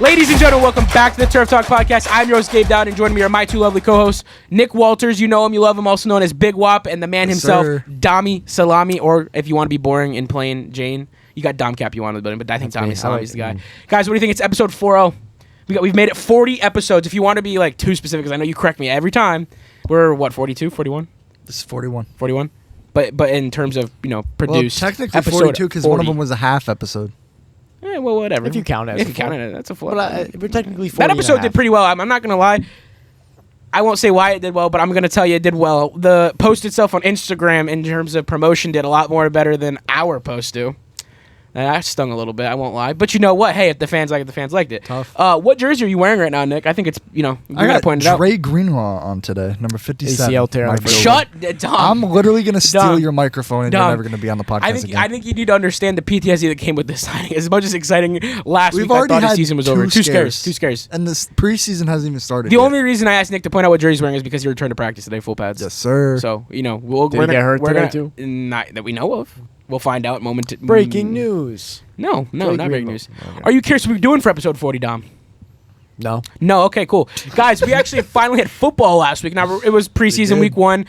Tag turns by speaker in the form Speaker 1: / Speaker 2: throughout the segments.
Speaker 1: Ladies and gentlemen, welcome back to the Turf Talk Podcast. I'm your host, Gabe Dowd, and joining me are my two lovely co-hosts, Nick Walters. You know him, you love him, also known as Big Wop, and the man himself, Dami Salami, or if you want to be boring and plain Jane, you got Dom Cap you want in the building, but I think Dami Salami is the guy. Guys, what do you think? It's episode 40. We've made it 40 episodes. If you want to be like too specific, because I know you correct me every time, we're what, 42, 41?
Speaker 2: This is 41.
Speaker 1: 41? But in terms of, produced,
Speaker 2: well, technically 42 because one of them was a half episode.
Speaker 1: Yeah, well, whatever.
Speaker 3: If you count it.
Speaker 1: If you count it, that's a full.
Speaker 3: But we're technically 40.
Speaker 1: That episode did pretty well. I'm not going to lie. I won't say why it did well, but I'm going to tell you it did well. The post itself on Instagram in terms of promotion did a lot more better than our post do. That stung a little bit, I won't lie. But you know what? Hey, if the fans like it, the fans liked it.
Speaker 2: Tough.
Speaker 1: What jersey are you wearing right now, Nick? I think it's, you got to point it out.
Speaker 2: Dre Greenlaw on today, number 57.
Speaker 3: ACL tear.
Speaker 1: Shut Dom.
Speaker 2: I'm literally going to steal
Speaker 1: Dom.
Speaker 2: your microphone and
Speaker 1: Dom.
Speaker 2: you're never going to be on the podcast again.
Speaker 1: I think you need to understand the PTSD that came with this signing. As much as exciting last week, I thought the season was over. Two scares.
Speaker 2: And this preseason hasn't even started
Speaker 1: The
Speaker 2: yet.
Speaker 1: only reason I asked Nick to point out what jersey he's wearing is because he returned to practice today, full pads.
Speaker 2: Yes, sir.
Speaker 1: So,
Speaker 3: Did he get hurt today too?
Speaker 1: Not that we know of. We'll find out
Speaker 3: Breaking news.
Speaker 1: No, not breaking news.
Speaker 3: Okay.
Speaker 1: Are you curious what we're doing for episode 40, Dom?
Speaker 3: No.
Speaker 1: Okay, cool. Guys, we actually finally had football last week. Now, it was preseason week 1. It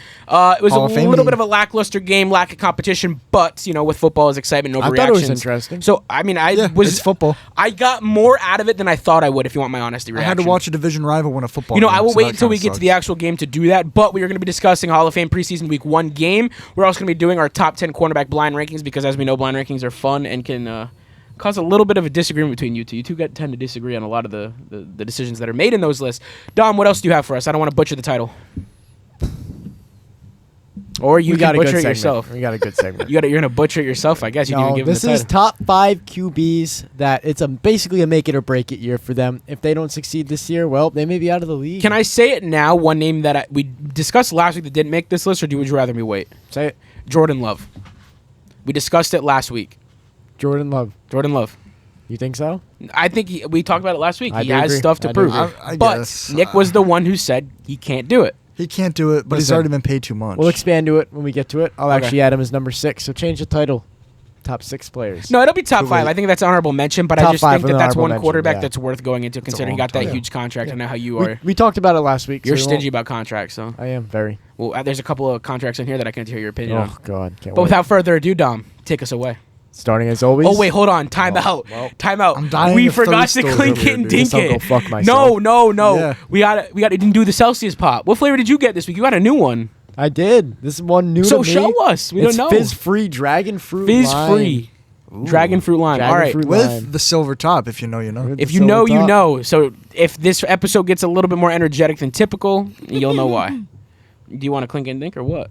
Speaker 1: was a little bit of a lackluster game, lack of competition, but, with football is excitement and overreactions.
Speaker 3: I thought it was interesting.
Speaker 1: So,
Speaker 2: it's football.
Speaker 1: I got more out of it than I thought I would, if you want my honest reaction.
Speaker 2: I had to watch a division rival win a football game.
Speaker 1: I will wait until we get to the actual game to do that, but we are going to be discussing Hall of Fame preseason week 1 game. We're also going to be doing our top 10 cornerback blind rankings because, as we know, blind rankings are fun and can cause a little bit of a disagreement between you two. You two tend to disagree on a lot of the decisions that are made in those lists. Dom, what else do you have for us? I don't want to butcher the title. Or you can butcher it yourself.
Speaker 3: We got a good segment.
Speaker 1: You're going to butcher it yourself, I guess. You didn't even give them the title.
Speaker 3: This is top 5 QBs that it's basically a make it or break it year for them. If they don't succeed this year, well, they may be out of the league.
Speaker 1: Can I say it now? One name that we discussed last week that didn't make this list, or would you rather me wait?
Speaker 3: Say it.
Speaker 1: Jordan Love. We discussed it last week.
Speaker 3: Jordan Love.
Speaker 1: You
Speaker 3: think so?
Speaker 1: I think we talked about it last week. He has
Speaker 3: agree.
Speaker 1: stuff to prove.
Speaker 2: I
Speaker 1: but
Speaker 2: guess.
Speaker 1: Nick was the one who said he can't do it.
Speaker 2: He can't do it, but he's already been paid too much.
Speaker 3: We'll expand to it when we get to it. I'll actually add him as number 6. So change the title. Top 6 players.
Speaker 1: No, it'll be top 5. I think that's honorable mention, but I just think that's one quarterback that's worth going into considering he got that huge contract. I know how you are.
Speaker 3: We talked about it last week.
Speaker 1: You're stingy about contracts, so.
Speaker 3: I am, very.
Speaker 1: Well, there's a couple of contracts in here that I can hear your opinion on.
Speaker 3: Oh, God.
Speaker 1: But without further ado, Dom, take us away.
Speaker 3: Starting as always.
Speaker 1: Oh, wait, hold on. Time out. Time out.
Speaker 2: I'm dying
Speaker 1: we
Speaker 2: of
Speaker 1: forgot to
Speaker 2: thirst
Speaker 1: clink
Speaker 2: over
Speaker 1: it and
Speaker 2: here, dude.
Speaker 1: dink
Speaker 3: I'll go
Speaker 1: it.
Speaker 3: fuck myself.
Speaker 1: No.
Speaker 2: Yeah.
Speaker 1: We didn't do the Celsius pop. What flavor did you get this week? You got a new one.
Speaker 3: I did. This is one new to me.
Speaker 1: So show us. We don't know.
Speaker 3: Fizz-free dragon fruit lime.
Speaker 1: Fizz-free. Dragon fruit lime. All right.
Speaker 2: With the silver top, if you know, you know.
Speaker 1: If you know, you know. So if this episode gets a little bit more energetic than typical, you'll know why. Do you want to clink and dink or what?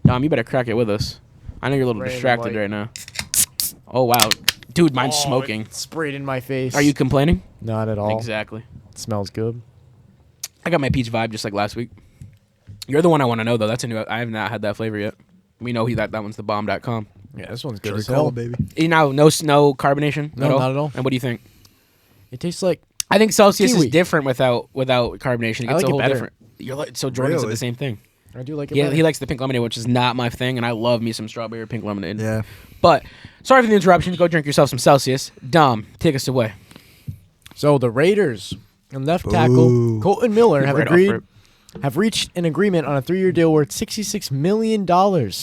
Speaker 1: Dom, you better crack it with us. I know you're a little distracted right now. Oh, wow. Dude, mine's smoking.
Speaker 3: It sprayed in my face.
Speaker 1: Are you complaining?
Speaker 3: Not at all.
Speaker 1: Exactly.
Speaker 3: It smells good.
Speaker 1: I got my peach vibe just like last week. You're the one I want to know, though. That's a new. I have not had that flavor yet. We know that one's the bomb.com.
Speaker 3: Yeah, this one's good
Speaker 2: Cherry
Speaker 3: as hell.
Speaker 2: Cola, baby.
Speaker 1: No carbonation?
Speaker 3: No, not at all.
Speaker 1: And what do you think?
Speaker 3: It tastes like
Speaker 1: I think Celsius
Speaker 3: kiwi.
Speaker 1: is different without carbonation. It gets
Speaker 3: I like
Speaker 1: a
Speaker 3: it
Speaker 1: whole
Speaker 3: better.
Speaker 1: different. So Jordan said the same thing.
Speaker 3: I do like it better.
Speaker 1: He likes the pink lemonade, which is not my thing, and I love me some strawberry pink lemonade.
Speaker 2: Yeah.
Speaker 1: But sorry for the interruption. Go drink yourself some Celsius. Dom, take us away.
Speaker 3: So the Raiders and left tackle Colton Miller have reached an agreement on a 3-year deal worth $66 million.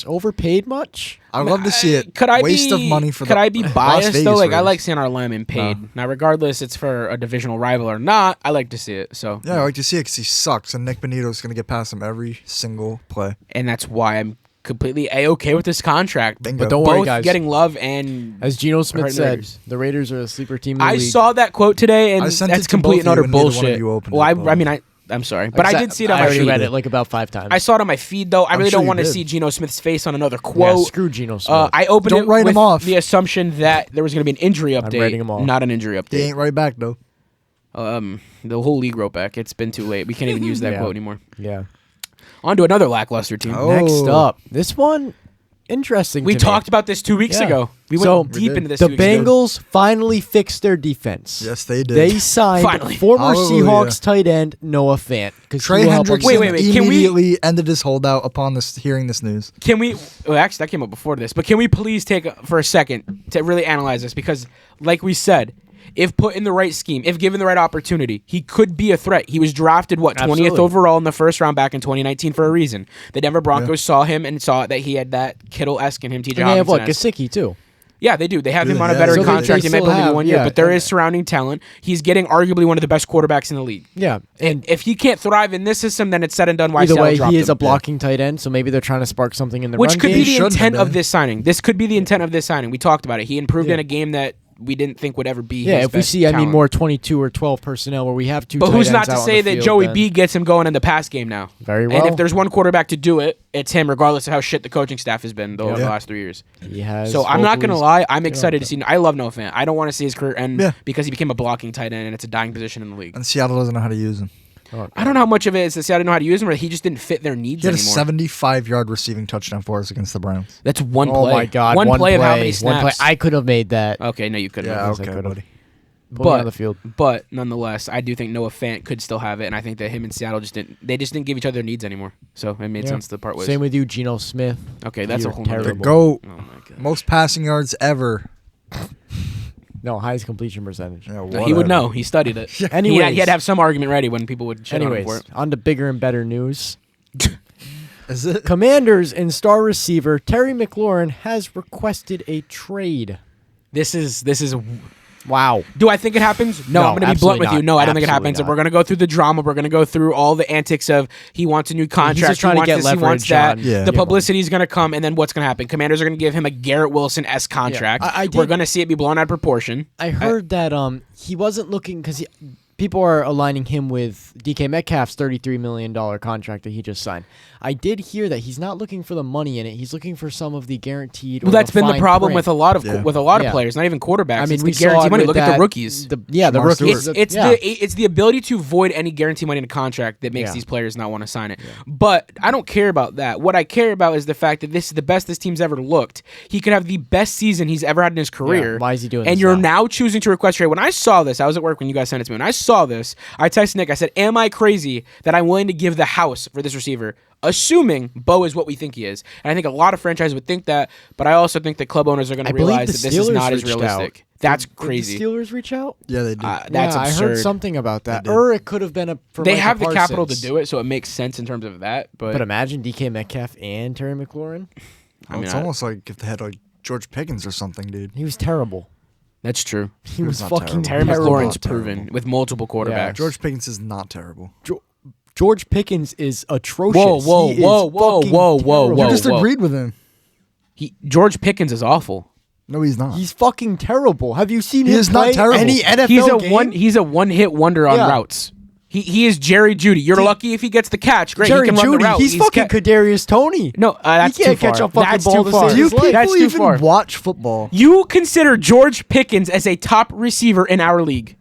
Speaker 3: Overpaid much?
Speaker 2: I love to see it. Waste of money for
Speaker 1: Could I be biased, though? Like, I
Speaker 2: Raiders.
Speaker 1: like seeing our lineman paid. No. Now, regardless it's for a divisional rival or not, I like to see it. So
Speaker 2: Yeah, I like to see it because he sucks, and Nick Benito's going to get past him every single play.
Speaker 1: And that's why I'm completely A-okay with this contract.
Speaker 2: Bingo.
Speaker 3: But don't worry,
Speaker 1: Both
Speaker 3: guys.
Speaker 1: getting love and
Speaker 3: As Geno Smith
Speaker 1: hurting
Speaker 3: said,
Speaker 1: Raiders.
Speaker 3: the Raiders are a sleeper team in the
Speaker 1: I
Speaker 3: league.
Speaker 1: saw that quote today, and
Speaker 2: I sent
Speaker 1: that's
Speaker 2: it to
Speaker 1: complete and
Speaker 2: both
Speaker 1: utter
Speaker 2: of you, and neither one of
Speaker 1: bullshit.
Speaker 2: you opened
Speaker 1: Well,
Speaker 2: it, but-
Speaker 1: I mean, I'm sorry, but I did see it on
Speaker 3: I
Speaker 1: my
Speaker 3: already
Speaker 1: feed.
Speaker 3: read it like about 5 times.
Speaker 1: I saw it on my feed, though. I really
Speaker 2: sure
Speaker 1: don't
Speaker 2: you
Speaker 1: want to
Speaker 2: did.
Speaker 1: see Geno Smith's face on another
Speaker 3: Yeah,
Speaker 1: quote.
Speaker 3: screw Geno Smith.
Speaker 1: I opened
Speaker 2: Don't
Speaker 1: it
Speaker 2: write
Speaker 1: with
Speaker 2: him off.
Speaker 1: the assumption that there was going to be an injury update,
Speaker 3: writing him off.
Speaker 1: not an injury
Speaker 2: He
Speaker 1: update.
Speaker 2: ain't right back, though.
Speaker 1: The whole league wrote back. It's been too late. We can't even use that
Speaker 3: Yeah.
Speaker 1: quote anymore.
Speaker 3: yeah.
Speaker 1: On to another lackluster team.
Speaker 2: Oh.
Speaker 3: Next up, this one, interesting.
Speaker 1: We
Speaker 3: to
Speaker 1: talked
Speaker 3: me.
Speaker 1: about this 2 weeks
Speaker 3: Yeah.
Speaker 1: ago. We
Speaker 3: So,
Speaker 1: went deep
Speaker 2: did.
Speaker 1: into this.
Speaker 3: The
Speaker 1: 2 weeks ago.
Speaker 3: Bengals finally fixed their defense.
Speaker 2: Yes, they did.
Speaker 3: They signed
Speaker 1: Finally.
Speaker 3: former
Speaker 2: Hallelujah.
Speaker 3: Seahawks tight end Noah Fant.
Speaker 2: Trey Hendrickson
Speaker 1: Wait, can we-
Speaker 2: immediately ended his holdout upon hearing this news.
Speaker 1: Can we? Well, actually, that came up before this. But can we please take for a second to really analyze this? Because, like we said, if put in the right scheme, if given the right opportunity, he could be a threat. He was drafted, 20th
Speaker 3: Absolutely.
Speaker 1: overall in the first round back in 2019 for a reason. The Denver Broncos saw him and saw that he had that Kittle-esque in him, TJ
Speaker 3: And they have
Speaker 1: Hawkinson.
Speaker 3: Gesicki too.
Speaker 1: Yeah, they do. They have him on a
Speaker 2: Yeah.
Speaker 1: veteran
Speaker 2: So they
Speaker 1: contract. He might
Speaker 3: still
Speaker 1: only be
Speaker 3: have-
Speaker 1: 1 year,
Speaker 3: yeah,
Speaker 1: but there
Speaker 3: and-
Speaker 1: is surrounding talent. He's getting arguably one of the best quarterbacks in the league.
Speaker 3: Yeah,
Speaker 1: And if he can't thrive in this system, then it's said and done. Why
Speaker 3: either
Speaker 1: Seattle
Speaker 3: way,
Speaker 1: dropped
Speaker 3: he is
Speaker 1: him.
Speaker 3: a blocking tight end, so maybe they're trying to spark something in the
Speaker 1: Which
Speaker 3: run
Speaker 1: could
Speaker 3: game.
Speaker 1: be the
Speaker 2: shouldn't have
Speaker 1: intent of
Speaker 2: been.
Speaker 1: this signing. This could be the intent of this signing. We talked about it. He improved
Speaker 3: Yeah.
Speaker 1: in a game that we didn't think would ever be.
Speaker 3: Yeah,
Speaker 1: his
Speaker 3: if we
Speaker 1: best
Speaker 3: see,
Speaker 1: talent.
Speaker 3: more 22 or 12 personnel where we have two.
Speaker 1: But
Speaker 3: tight
Speaker 1: who's
Speaker 3: ends
Speaker 1: not to
Speaker 3: out on
Speaker 1: say
Speaker 3: the
Speaker 1: that
Speaker 3: field,
Speaker 1: Joey
Speaker 3: then-
Speaker 1: B gets him going in the pass game now?
Speaker 3: Very well.
Speaker 1: And if there's one quarterback to do it, it's him, regardless of how shit the coaching staff has been the
Speaker 2: Yeah.
Speaker 1: last 3 years.
Speaker 3: He has.
Speaker 1: So I'm not gonna
Speaker 3: hopefully-
Speaker 1: lie, I'm excited to see. I love Noah Fant. I don't want to see his career end
Speaker 2: Yeah.
Speaker 1: because he became a blocking tight end, and it's a dying position in the league.
Speaker 2: And Seattle doesn't know how to use him.
Speaker 1: I don't know how much of it is to say I didn't know how to use him, or he just didn't fit their needs
Speaker 2: He had a
Speaker 1: anymore.
Speaker 2: 75-yard receiving touchdown for us against the Browns.
Speaker 1: That's one
Speaker 3: Oh
Speaker 1: play.
Speaker 3: my God!
Speaker 1: One play of how many
Speaker 3: One play.
Speaker 1: snaps?
Speaker 3: I could have made that.
Speaker 1: Okay, no, you couldn't.
Speaker 2: Yeah,
Speaker 1: have.
Speaker 3: Yes, I
Speaker 2: okay,
Speaker 3: could've.
Speaker 2: buddy.
Speaker 3: Pull me on
Speaker 1: But
Speaker 3: the field.
Speaker 1: but nonetheless, I do think Noah Fant could still have it, and I think that him and Seattle just didn't give each other their needs anymore. So it made
Speaker 3: Yeah.
Speaker 1: sense to part ways.
Speaker 3: Same with you, Geno Smith.
Speaker 1: Okay, that's a
Speaker 3: You're
Speaker 1: whole nother-
Speaker 3: terrible.
Speaker 2: Go
Speaker 1: Oh my god.
Speaker 2: most passing yards ever.
Speaker 3: No, highest completion percentage.
Speaker 2: Yeah,
Speaker 1: No, he
Speaker 2: whatever.
Speaker 1: would know. He studied it.
Speaker 3: Anyways.
Speaker 1: he had to have some argument ready when people would shit on him
Speaker 3: Anyways,
Speaker 1: for it.
Speaker 3: on to bigger and better news.
Speaker 2: Is it?
Speaker 3: Commanders and star receiver Terry McLaurin has requested a trade.
Speaker 1: This is
Speaker 3: Wow.
Speaker 1: Do I think it happens? No,
Speaker 3: No,
Speaker 1: I'm going to be
Speaker 3: absolutely
Speaker 1: blunt with you.
Speaker 3: not.
Speaker 1: No, I don't think it
Speaker 3: Absolutely
Speaker 1: happens.
Speaker 3: not.
Speaker 1: We're going to go through the drama. We're going to go through all the antics of he wants a new contract.
Speaker 3: just trying
Speaker 1: he
Speaker 3: to get
Speaker 1: wants this, he wants
Speaker 3: leverage
Speaker 1: that.
Speaker 3: on-
Speaker 2: Yeah.
Speaker 1: The
Speaker 3: Yeah.
Speaker 1: publicity is going to come, and then what's going to happen? Commanders are going to give him a Garrett Wilson-esque contract.
Speaker 3: I
Speaker 1: We're
Speaker 3: did-
Speaker 1: going to see it be blown out of proportion.
Speaker 3: I heard that he wasn't looking because people are aligning him with DK Metcalf's $33 million contract that he just signed. I did hear that he's not looking for the money in it. He's looking for some of the guaranteed.
Speaker 1: Well,
Speaker 3: or
Speaker 1: that's been the
Speaker 3: fine
Speaker 1: problem
Speaker 3: print.
Speaker 1: with a lot of
Speaker 2: Yeah.
Speaker 3: Yeah.
Speaker 1: players, not even quarterbacks.
Speaker 3: I mean,
Speaker 1: it's
Speaker 3: we
Speaker 1: the
Speaker 3: saw
Speaker 1: guarantee
Speaker 3: it
Speaker 1: money.
Speaker 3: with
Speaker 1: Look at the
Speaker 3: that-
Speaker 1: rookies.
Speaker 3: The
Speaker 2: Jamar
Speaker 3: rookies.
Speaker 2: Stewart.
Speaker 1: It's the ability to avoid any guarantee money in a contract that makes
Speaker 3: Yeah.
Speaker 1: these players not want to sign it. But I don't care about that. What I care about is the fact that this is the best this team's ever looked. He could have the best season he's ever had in his career.
Speaker 3: Why is he doing
Speaker 1: And
Speaker 3: this
Speaker 1: you're
Speaker 3: now?
Speaker 1: now choosing to request trade. When I saw this, I was at work when you guys sent it to me. When I saw this, I texted Nick. I said, "Am I crazy that I'm willing to give the house for this receiver?" Assuming Bo is what we think he is. And I think a lot of franchises would think that, but I also think that club owners are going
Speaker 3: I
Speaker 1: to
Speaker 3: believe
Speaker 1: realize
Speaker 3: the
Speaker 1: that this is
Speaker 3: Steelers
Speaker 1: not as
Speaker 3: reached
Speaker 1: realistic.
Speaker 3: out.
Speaker 1: That's
Speaker 3: Did
Speaker 1: crazy.
Speaker 3: the Steelers reach out?
Speaker 2: Yeah, they did.
Speaker 1: That's
Speaker 3: yeah,
Speaker 1: absurd.
Speaker 3: I heard something about that.
Speaker 2: They did.
Speaker 3: Or it could have been for
Speaker 1: They
Speaker 3: Micah
Speaker 1: have the capital to
Speaker 3: Parsons.
Speaker 1: do it, so it makes sense in terms of that.
Speaker 3: But imagine DK Metcalf and Terry McLaurin.
Speaker 2: Well, it's almost like if they had like George Pickens or something, dude.
Speaker 3: He was terrible.
Speaker 1: that's true.
Speaker 3: He was
Speaker 2: not
Speaker 3: fucking
Speaker 1: Terry
Speaker 3: terrible.
Speaker 1: McLaurin's
Speaker 2: Terrible.
Speaker 1: proven with multiple quarterbacks.
Speaker 2: George Pickens is not terrible.
Speaker 3: George Pickens is atrocious.
Speaker 1: Whoa, whoa,
Speaker 3: He is
Speaker 1: whoa, whoa,
Speaker 3: fucking
Speaker 1: whoa, whoa,
Speaker 3: terrible.
Speaker 2: You just
Speaker 1: whoa.
Speaker 2: agreed with him.
Speaker 1: George Pickens is awful.
Speaker 2: No, he's not.
Speaker 3: He's fucking terrible. Have you seen
Speaker 2: He
Speaker 3: him
Speaker 2: is not
Speaker 3: play
Speaker 2: terrible.
Speaker 3: any NFL game?
Speaker 1: He's a one-hit wonder on
Speaker 3: Yeah.
Speaker 1: routes. He is Jerry Judy. You're lucky if he gets the catch. Great,
Speaker 3: Jerry
Speaker 1: he can run
Speaker 3: Jeudy,
Speaker 1: the route.
Speaker 3: he's fucking Kadarius Toney.
Speaker 1: No, that's
Speaker 3: He can't
Speaker 1: too far.
Speaker 3: catch a fucking
Speaker 1: That's
Speaker 3: ball
Speaker 1: too
Speaker 3: to
Speaker 1: far.
Speaker 3: save
Speaker 2: Do you
Speaker 3: his life.
Speaker 2: people
Speaker 1: That's too
Speaker 2: even
Speaker 1: far.
Speaker 2: watch football?
Speaker 1: You consider George Pickens as a top receiver in our league.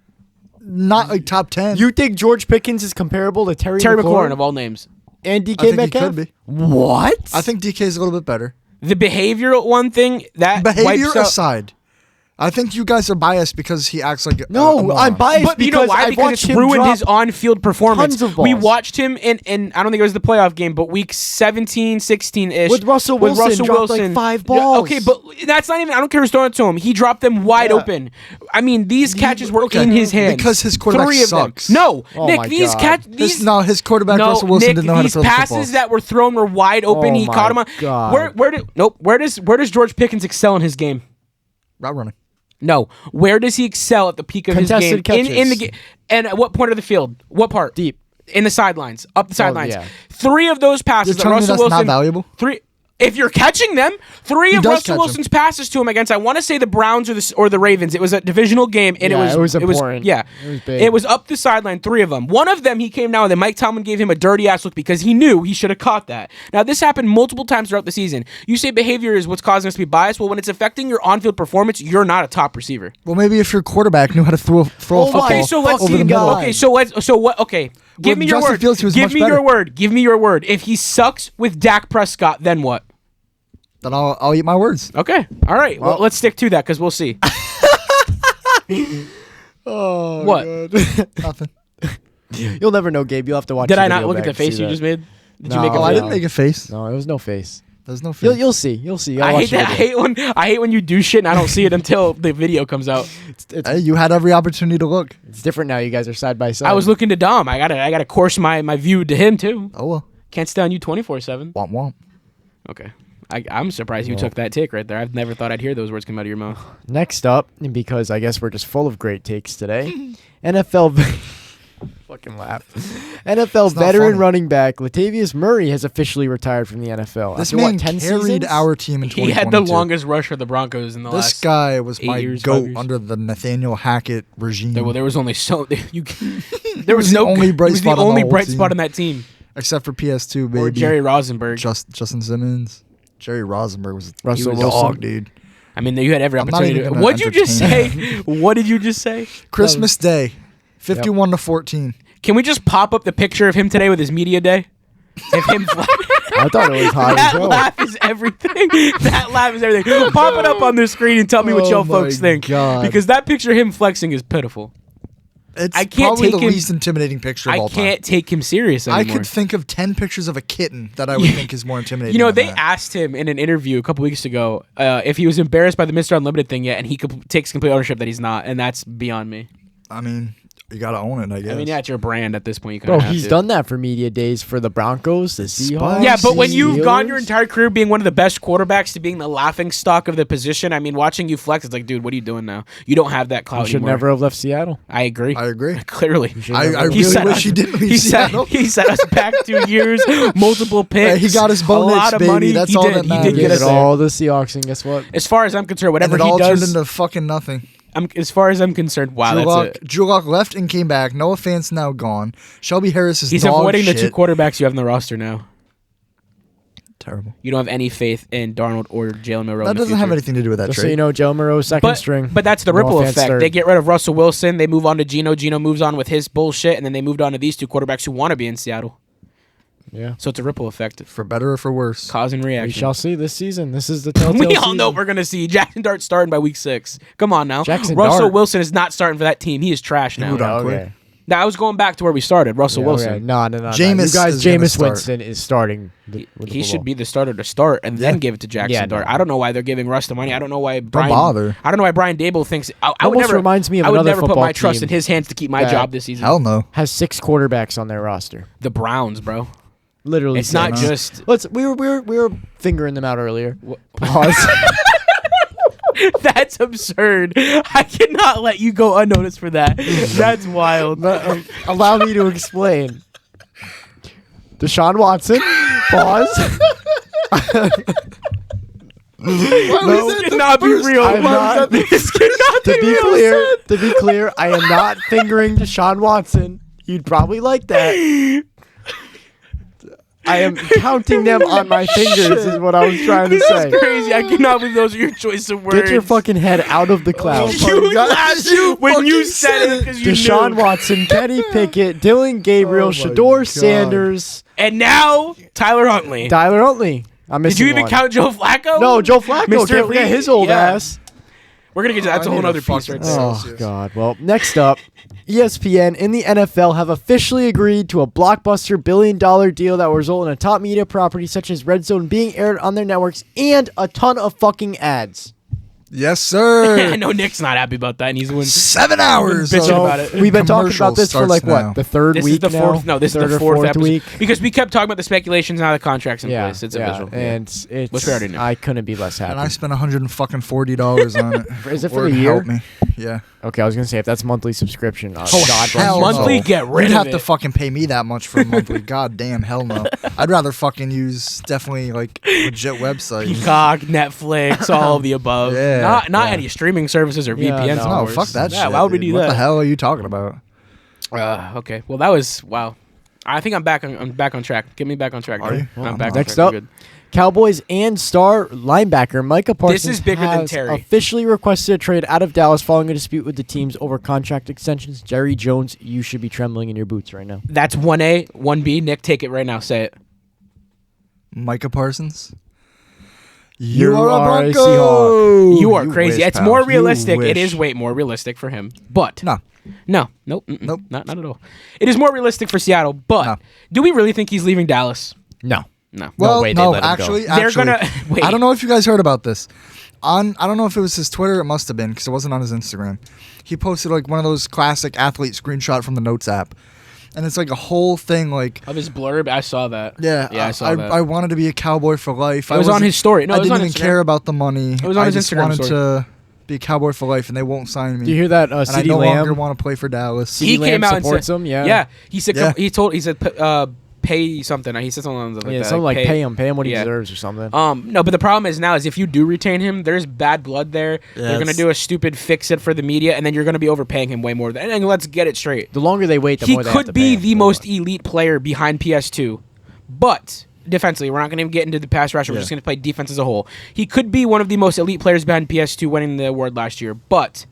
Speaker 2: Not like top 10.
Speaker 3: You think George Pickens is comparable to Terry
Speaker 1: Terry
Speaker 3: McLaurin
Speaker 1: McLaurin of all names.
Speaker 3: and
Speaker 2: I
Speaker 3: DK
Speaker 2: think he
Speaker 3: Metcalf?
Speaker 2: could be.
Speaker 3: What?
Speaker 2: I think DK is a little bit better.
Speaker 1: The behavioral one thing that
Speaker 2: Behavior
Speaker 1: wipes out,
Speaker 2: aside, I think you guys are biased because he acts like
Speaker 3: No,
Speaker 2: a moron.
Speaker 3: I'm biased
Speaker 1: But you know
Speaker 3: because
Speaker 1: why?
Speaker 3: I've
Speaker 1: Because
Speaker 3: watched
Speaker 1: it's
Speaker 3: him
Speaker 1: ruined
Speaker 3: drop
Speaker 1: his on-field performance.
Speaker 3: tons of
Speaker 1: We
Speaker 3: balls.
Speaker 1: watched him in I don't think it was the playoff game, but week 17, 16-ish.
Speaker 3: With Russell Wilson, dropped like 5
Speaker 1: Yeah,
Speaker 3: balls.
Speaker 1: okay, but that's not even, I don't care who's throwing it to him. He dropped them wide
Speaker 3: Yeah.
Speaker 1: open. I mean, these catches were
Speaker 2: okay.
Speaker 1: in his hands.
Speaker 2: Because his quarterback
Speaker 1: 3 of
Speaker 2: sucks.
Speaker 1: them. No,
Speaker 3: Oh
Speaker 1: Nick,
Speaker 3: my
Speaker 1: these
Speaker 3: God.
Speaker 1: catches...
Speaker 2: His quarterback
Speaker 1: No,
Speaker 2: Russell Wilson
Speaker 1: Nick,
Speaker 2: didn't know how to
Speaker 1: these
Speaker 2: throw the
Speaker 1: passes
Speaker 2: footballs.
Speaker 1: that were thrown were wide open.
Speaker 3: Oh
Speaker 1: He
Speaker 3: my
Speaker 1: caught him.
Speaker 3: God.
Speaker 1: Where does George Pickens excel in his game?
Speaker 2: Route running.
Speaker 1: No. Where does he excel at the peak of his game?
Speaker 3: Contested
Speaker 1: In the
Speaker 3: catches.
Speaker 1: game. And at what point of the field? What part?
Speaker 3: Deep.
Speaker 1: In the sidelines. Up the sidelines.
Speaker 3: yeah.
Speaker 1: 3 of those passes
Speaker 2: You're
Speaker 1: that
Speaker 2: telling me
Speaker 1: Russell
Speaker 2: that's
Speaker 1: Wilson...
Speaker 2: not valuable?
Speaker 1: 3... If you're catching them, 3 of
Speaker 2: does
Speaker 1: Russell
Speaker 2: catch
Speaker 1: Wilson's passes to him against, I want to say the Browns or the Ravens. It was a divisional game, and
Speaker 3: Yeah, it was important.
Speaker 1: Yeah,
Speaker 3: It was big.
Speaker 1: It was up the sideline. 3 of them. One of them he came down with, and Mike Tomlin gave him a dirty ass look because he knew he should have caught that. Now this happened multiple times throughout the season. You say behavior is what's causing us to be biased. Well, when it's affecting your on-field performance, you're not a top receiver.
Speaker 2: Well, maybe if your quarterback knew how to throw a football
Speaker 1: Okay, so let's
Speaker 2: over
Speaker 1: see.
Speaker 2: the middle.
Speaker 1: Okay, so what? Okay, give
Speaker 2: Well,
Speaker 1: me your
Speaker 2: Justin
Speaker 1: word.
Speaker 2: Fields, he was
Speaker 1: Give
Speaker 2: much
Speaker 1: me
Speaker 2: better.
Speaker 1: your word. Give me your word. If he sucks with Dak Prescott, then what?
Speaker 2: Then I'll eat my words.
Speaker 1: Okay. All right. Well, let's stick to that because we'll see.
Speaker 3: Oh,
Speaker 1: What?
Speaker 2: Nothing.
Speaker 3: You'll never know, Gabe. You'll have to watch
Speaker 1: Did
Speaker 3: the
Speaker 1: I not
Speaker 3: video
Speaker 1: look at
Speaker 3: back
Speaker 1: the
Speaker 3: to see
Speaker 1: face you
Speaker 3: that.
Speaker 1: just made? Did
Speaker 3: No.
Speaker 1: you make a
Speaker 2: Oh, I
Speaker 1: face?
Speaker 2: didn't make a face.
Speaker 3: No, it was no face.
Speaker 2: There's no faith.
Speaker 3: You'll see. You'll see.
Speaker 1: I hate that. I hate when you do shit and I don't see it until the video comes out.
Speaker 2: Hey, you had every opportunity to look.
Speaker 3: It's different now. You guys are side by side.
Speaker 1: I was looking to Dom. I gotta course my view to him too.
Speaker 2: Oh well.
Speaker 1: Can't stay on you 24/7.
Speaker 2: Womp womp.
Speaker 1: Okay. I'm surprised you took that take right there. I've never thought I'd hear those words come out of your mouth.
Speaker 3: Next up, and because I guess we're just full of great takes today, NFL fucking laugh. NFL
Speaker 2: It's not
Speaker 3: veteran
Speaker 2: funny.
Speaker 3: running back Latavius Murray has officially retired from the NFL.
Speaker 2: This
Speaker 3: After
Speaker 2: man
Speaker 3: 10
Speaker 2: carried
Speaker 3: seasons?
Speaker 2: our team in 2022.
Speaker 1: He had the longest rush for the Broncos in the
Speaker 2: This
Speaker 1: last.
Speaker 2: guy was
Speaker 1: 8
Speaker 2: my
Speaker 1: years, 5
Speaker 2: goat
Speaker 1: years.
Speaker 2: under the Nathaniel Hackett regime.
Speaker 1: Well, there was only so there was
Speaker 2: the
Speaker 1: no
Speaker 2: only bright
Speaker 1: he was
Speaker 2: spot
Speaker 1: the
Speaker 2: on the
Speaker 1: only
Speaker 2: whole
Speaker 1: bright
Speaker 2: team.
Speaker 1: spot on that team.
Speaker 2: Except for PS2, baby.
Speaker 1: Or Jerry Rosenberg.
Speaker 2: Justin Simmons. Jerry Rosenberg was
Speaker 3: Russell
Speaker 2: he was
Speaker 3: Wilson.
Speaker 2: dog, dude.
Speaker 1: I mean, you had every
Speaker 2: I'm not
Speaker 1: opportunity.
Speaker 2: even gonna
Speaker 1: What'd you just say?
Speaker 2: entertain
Speaker 1: What did you just say?
Speaker 2: Christmas Day, 51-14.
Speaker 1: Can we just pop up the picture of him today with his media day? Of him
Speaker 3: I thought it was high
Speaker 1: that
Speaker 3: as well.
Speaker 1: laugh is everything. That laugh is everything. Pop it up on the screen and tell me what
Speaker 2: Oh
Speaker 1: y'all
Speaker 2: my
Speaker 1: folks think.
Speaker 2: God.
Speaker 1: Because that picture of him flexing is pitiful.
Speaker 2: It's
Speaker 1: I can't
Speaker 2: probably
Speaker 1: take
Speaker 2: the
Speaker 1: him-
Speaker 2: least intimidating picture of
Speaker 1: I
Speaker 2: all time.
Speaker 1: can't take him serious
Speaker 2: I
Speaker 1: anymore.
Speaker 2: could think of 10 pictures of a kitten that I would think is more intimidating.
Speaker 1: You know,
Speaker 2: than
Speaker 1: they
Speaker 2: that.
Speaker 1: asked him in an interview a couple weeks ago if he was embarrassed by the Mr. Unlimited thing yet, and he takes complete ownership that he's not, and that's beyond me.
Speaker 2: I mean, you gotta own it, I guess.
Speaker 1: I mean, yeah, it's your brand at this point. You kind
Speaker 3: Bro,
Speaker 1: of have
Speaker 3: he's
Speaker 1: to.
Speaker 3: done that for media days for the Broncos, the Seahawks.
Speaker 1: Yeah, but when you've gone your
Speaker 3: Steelers.
Speaker 1: entire career being one of the best quarterbacks to being the laughing stock of the position, I mean, watching you flex, it's like, dude, what are you doing now? You don't have that
Speaker 3: You
Speaker 1: clout
Speaker 3: should
Speaker 1: anymore.
Speaker 3: never have left Seattle.
Speaker 1: I agree.
Speaker 2: I agree.
Speaker 1: Clearly.
Speaker 2: I
Speaker 3: never-
Speaker 2: really
Speaker 1: set
Speaker 2: wish
Speaker 1: us-
Speaker 2: he didn't leave
Speaker 1: he set,
Speaker 2: Seattle.
Speaker 1: he set us back 2 years, multiple picks.
Speaker 2: Hey, he got his
Speaker 1: a
Speaker 2: bonus,
Speaker 1: lot of
Speaker 2: baby.
Speaker 1: money.
Speaker 2: That's
Speaker 1: he
Speaker 2: all
Speaker 1: did.
Speaker 2: that
Speaker 1: He
Speaker 2: matters.
Speaker 1: did get
Speaker 3: Gave
Speaker 1: us
Speaker 3: it
Speaker 1: there.
Speaker 3: all the Seahawks, and guess what?
Speaker 1: As far as I'm concerned,
Speaker 2: And
Speaker 1: whatever
Speaker 2: it
Speaker 1: he
Speaker 2: all
Speaker 1: does,
Speaker 2: turned into fucking nothing.
Speaker 1: as far as I'm concerned, wow, that's it.
Speaker 2: Drew Lock left and came back. Noah Fant's now gone. Shelby Harris is
Speaker 1: He's
Speaker 2: dog
Speaker 1: avoiding
Speaker 2: shit.
Speaker 1: the 2 quarterbacks you have in the roster now.
Speaker 2: Terrible.
Speaker 1: You don't have any faith in Darnold or Jalen Milroe.
Speaker 2: That
Speaker 1: in the
Speaker 2: doesn't have
Speaker 1: future.
Speaker 2: anything to do with that
Speaker 3: Just
Speaker 2: trade.
Speaker 3: so you know, Joe Moreau, second string.
Speaker 1: But that's the
Speaker 3: No
Speaker 1: ripple
Speaker 3: offense,
Speaker 1: effect.
Speaker 3: third.
Speaker 1: They get rid of Russell Wilson. They move on to Geno. Geno moves on with his bullshit, and then they moved on to these 2 quarterbacks who want to be in Seattle.
Speaker 3: Yeah.
Speaker 1: So it's a ripple effect,
Speaker 2: For better or for worse.
Speaker 1: cause and
Speaker 3: We
Speaker 1: reaction.
Speaker 3: shall see this season. This is the telltale
Speaker 1: We all
Speaker 3: season.
Speaker 1: know we're gonna see Jackson Dart starting by week 6. Come on now,
Speaker 3: Jackson
Speaker 1: Russell
Speaker 3: Dart.
Speaker 1: Wilson is not starting for that team. He is trash now.
Speaker 2: moved on.
Speaker 3: Yeah,
Speaker 2: quick.
Speaker 3: okay.
Speaker 1: Now I was going back to where we started. Russell
Speaker 3: Yeah,
Speaker 1: Wilson.
Speaker 3: okay. No. You
Speaker 2: Jameis
Speaker 3: guys,
Speaker 2: is gonna
Speaker 3: Jameis
Speaker 2: start.
Speaker 3: Winston is starting.
Speaker 1: He should be the starter to start and then give it to Jackson
Speaker 3: Yeah,
Speaker 1: Dart.
Speaker 3: no.
Speaker 1: I don't know why they're giving Russ the money. I don't know why Brian.
Speaker 2: bother.
Speaker 1: I don't know why Brian Dable thinks. I would
Speaker 3: Almost
Speaker 1: never.
Speaker 3: reminds me of
Speaker 1: I would
Speaker 3: another
Speaker 1: never put
Speaker 3: football
Speaker 1: my trust
Speaker 3: team
Speaker 1: in his hands to keep my
Speaker 3: that-
Speaker 1: job this season.
Speaker 2: Hell no.
Speaker 3: Has 6 quarterbacks on their roster.
Speaker 1: The Browns, bro.
Speaker 3: Literally,
Speaker 1: It's not
Speaker 3: 6.
Speaker 1: just.
Speaker 3: We were fingering them out earlier.
Speaker 1: Wha-
Speaker 3: Pause.
Speaker 1: That's absurd. I cannot let you go unnoticed for that. That's wild.
Speaker 3: But, allow me to explain. Deshaun Watson. Pause.
Speaker 1: This cannot be real.
Speaker 3: I'm not-
Speaker 1: This cannot
Speaker 3: to
Speaker 1: be
Speaker 3: be
Speaker 1: real.
Speaker 3: clear, I am not fingering Deshaun Watson. You'd probably like that. I am counting them on my fingers, is what I was trying to say.
Speaker 1: That's crazy. I cannot believe those are your choice of words.
Speaker 3: Get your fucking head out of the clouds.
Speaker 1: You laughed when you
Speaker 2: fucking
Speaker 1: said
Speaker 2: said
Speaker 1: it
Speaker 2: it.
Speaker 1: because you
Speaker 3: Deshaun
Speaker 1: knew.
Speaker 3: Watson, Kenny Pickett, Dylan Gabriel,
Speaker 2: Oh my
Speaker 3: Shador
Speaker 2: God.
Speaker 3: Sanders,
Speaker 1: And now Tyler Huntley.
Speaker 3: Tyler Huntley. I'm
Speaker 1: Did
Speaker 3: missing
Speaker 1: you even
Speaker 3: one.
Speaker 1: count Joe Flacco?
Speaker 3: No, Joe Flacco.
Speaker 1: Mr.
Speaker 3: Can't forget
Speaker 1: Lee?
Speaker 3: his old
Speaker 1: Yeah.
Speaker 3: ass.
Speaker 1: We're gonna get to that's
Speaker 2: I
Speaker 1: a whole
Speaker 2: need
Speaker 1: other
Speaker 2: a
Speaker 1: piece
Speaker 2: fucking
Speaker 1: right there.
Speaker 2: Oh.
Speaker 3: Oh, God. Well, next up, ESPN and the NFL have officially agreed to a blockbuster billion-dollar deal that will result in a top media property such as Red Zone being aired on their networks and a ton of fucking ads.
Speaker 2: Yes, sir.
Speaker 1: I know Nick's not happy about that, and he's winning.
Speaker 2: 7 hours.
Speaker 1: bitching
Speaker 2: of
Speaker 3: So
Speaker 1: about it.
Speaker 3: we've been talking
Speaker 2: commercial
Speaker 3: about this for
Speaker 2: starts
Speaker 3: like
Speaker 2: now.
Speaker 3: what, the third
Speaker 1: This
Speaker 3: week
Speaker 1: is the
Speaker 3: now?
Speaker 1: fourth. No, this
Speaker 3: Third
Speaker 1: is the
Speaker 3: or
Speaker 1: fourth
Speaker 3: fourth
Speaker 1: episode
Speaker 3: week.
Speaker 1: because we kept talking about the speculations now the contracts in
Speaker 3: Yeah,
Speaker 1: place. It's
Speaker 3: yeah,
Speaker 1: official.
Speaker 3: and it's
Speaker 1: Which we already knew.
Speaker 3: I couldn't be less happy.
Speaker 2: And I spent $140 on it.
Speaker 3: Is it for
Speaker 2: Lord
Speaker 3: the year?
Speaker 2: help me. Yeah.
Speaker 3: Okay, I was gonna say if that's monthly subscription. Oh,
Speaker 2: Oh,
Speaker 3: God,
Speaker 2: hell
Speaker 3: bless
Speaker 1: Monthly,
Speaker 3: you.
Speaker 2: no.
Speaker 1: get rid
Speaker 2: You'd
Speaker 1: of
Speaker 2: have
Speaker 1: it.
Speaker 2: to fucking pay me that much for a monthly. God damn, hell no. I'd rather fucking use definitely like legit websites.
Speaker 1: Peacock, Netflix, all of the above.
Speaker 2: Yeah,
Speaker 1: not
Speaker 3: yeah.
Speaker 1: any streaming services or
Speaker 3: Yeah,
Speaker 1: VPNs.
Speaker 3: no.
Speaker 1: of
Speaker 2: No,
Speaker 1: course.
Speaker 2: fuck that
Speaker 1: Yeah,
Speaker 2: shit.
Speaker 1: why would we
Speaker 2: dude.
Speaker 1: do
Speaker 2: What
Speaker 1: that?
Speaker 2: the hell are you talking about?
Speaker 1: Okay, well that was wow. I think I'm back on track. Get me back on track.
Speaker 2: Are
Speaker 1: dude.
Speaker 2: you? Well,
Speaker 1: I'm
Speaker 2: I'm
Speaker 1: back.
Speaker 2: not.
Speaker 1: on
Speaker 3: Next
Speaker 1: track.
Speaker 3: up,
Speaker 1: I'm good.
Speaker 3: Cowboys and star linebacker Micah Parsons
Speaker 1: is bigger than
Speaker 3: has
Speaker 1: Terry.
Speaker 3: officially requested a trade out of Dallas following a dispute with the teams over contract extensions. Jerry Jones, you should be trembling in your boots right now.
Speaker 1: That's 1A, 1B. Nick, take it right now. Say it.
Speaker 2: Micah Parsons?
Speaker 3: You
Speaker 2: are a
Speaker 3: are a
Speaker 2: Bronco.
Speaker 3: Seahawk.
Speaker 1: You are
Speaker 2: You
Speaker 1: crazy.
Speaker 2: wish,
Speaker 1: It's
Speaker 2: pal.
Speaker 1: more
Speaker 2: You
Speaker 1: realistic. It
Speaker 2: wish.
Speaker 1: is way more realistic for him. But
Speaker 2: No.
Speaker 1: nope,
Speaker 2: Nope.
Speaker 1: not at all. It is more realistic for Seattle. But
Speaker 2: No.
Speaker 1: do we really think he's leaving Dallas?
Speaker 3: No.
Speaker 1: No.
Speaker 2: Well,
Speaker 3: way they
Speaker 2: no,
Speaker 3: let him go.
Speaker 2: actually,
Speaker 1: They're gonna wait.
Speaker 2: I don't know if you guys heard about this. I don't know if it was his Twitter. It must have been because it wasn't on his Instagram. He posted like one of those classic athlete screenshot from the Notes app, and it's like a whole thing like
Speaker 1: of his blurb. I saw that.
Speaker 2: Yeah,
Speaker 1: I saw that.
Speaker 2: I wanted to be a cowboy for life.
Speaker 1: It was on his story. No,
Speaker 2: I
Speaker 1: it was
Speaker 2: didn't
Speaker 1: on
Speaker 2: even
Speaker 1: Instagram.
Speaker 2: care about the money.
Speaker 1: It was on
Speaker 2: I
Speaker 1: his
Speaker 2: just
Speaker 1: Instagram
Speaker 2: wanted
Speaker 1: story.
Speaker 2: to be a cowboy for life, and they won't sign me.
Speaker 3: Do you hear that?
Speaker 2: and I
Speaker 3: CeeDee
Speaker 2: no longer
Speaker 3: Lamb.
Speaker 2: want to play for Dallas.
Speaker 1: He
Speaker 3: CeeDee
Speaker 1: came
Speaker 3: Lamb
Speaker 1: out and
Speaker 3: supports
Speaker 1: said,
Speaker 3: him. Yeah.
Speaker 1: He said,
Speaker 2: Yeah.
Speaker 1: he said, pay something. He said something like
Speaker 3: Yeah,
Speaker 1: that.
Speaker 3: something like pay him what he
Speaker 1: Yeah.
Speaker 3: deserves or something.
Speaker 1: No, but the problem is now is if you do retain him, there's bad blood there.
Speaker 2: Yeah,
Speaker 1: They're gonna do a stupid fix it for the media, and then you're gonna be overpaying him way more. And let's get it straight.
Speaker 3: The longer they wait, the
Speaker 1: He
Speaker 3: more they have to
Speaker 1: could
Speaker 3: pay
Speaker 1: be
Speaker 3: him.
Speaker 1: the most elite player behind PS2, but defensively, we're not going to even get into the pass rusher. We're just going to play defense as a whole. He could be one of the most elite players behind PS2, winning the award last year, but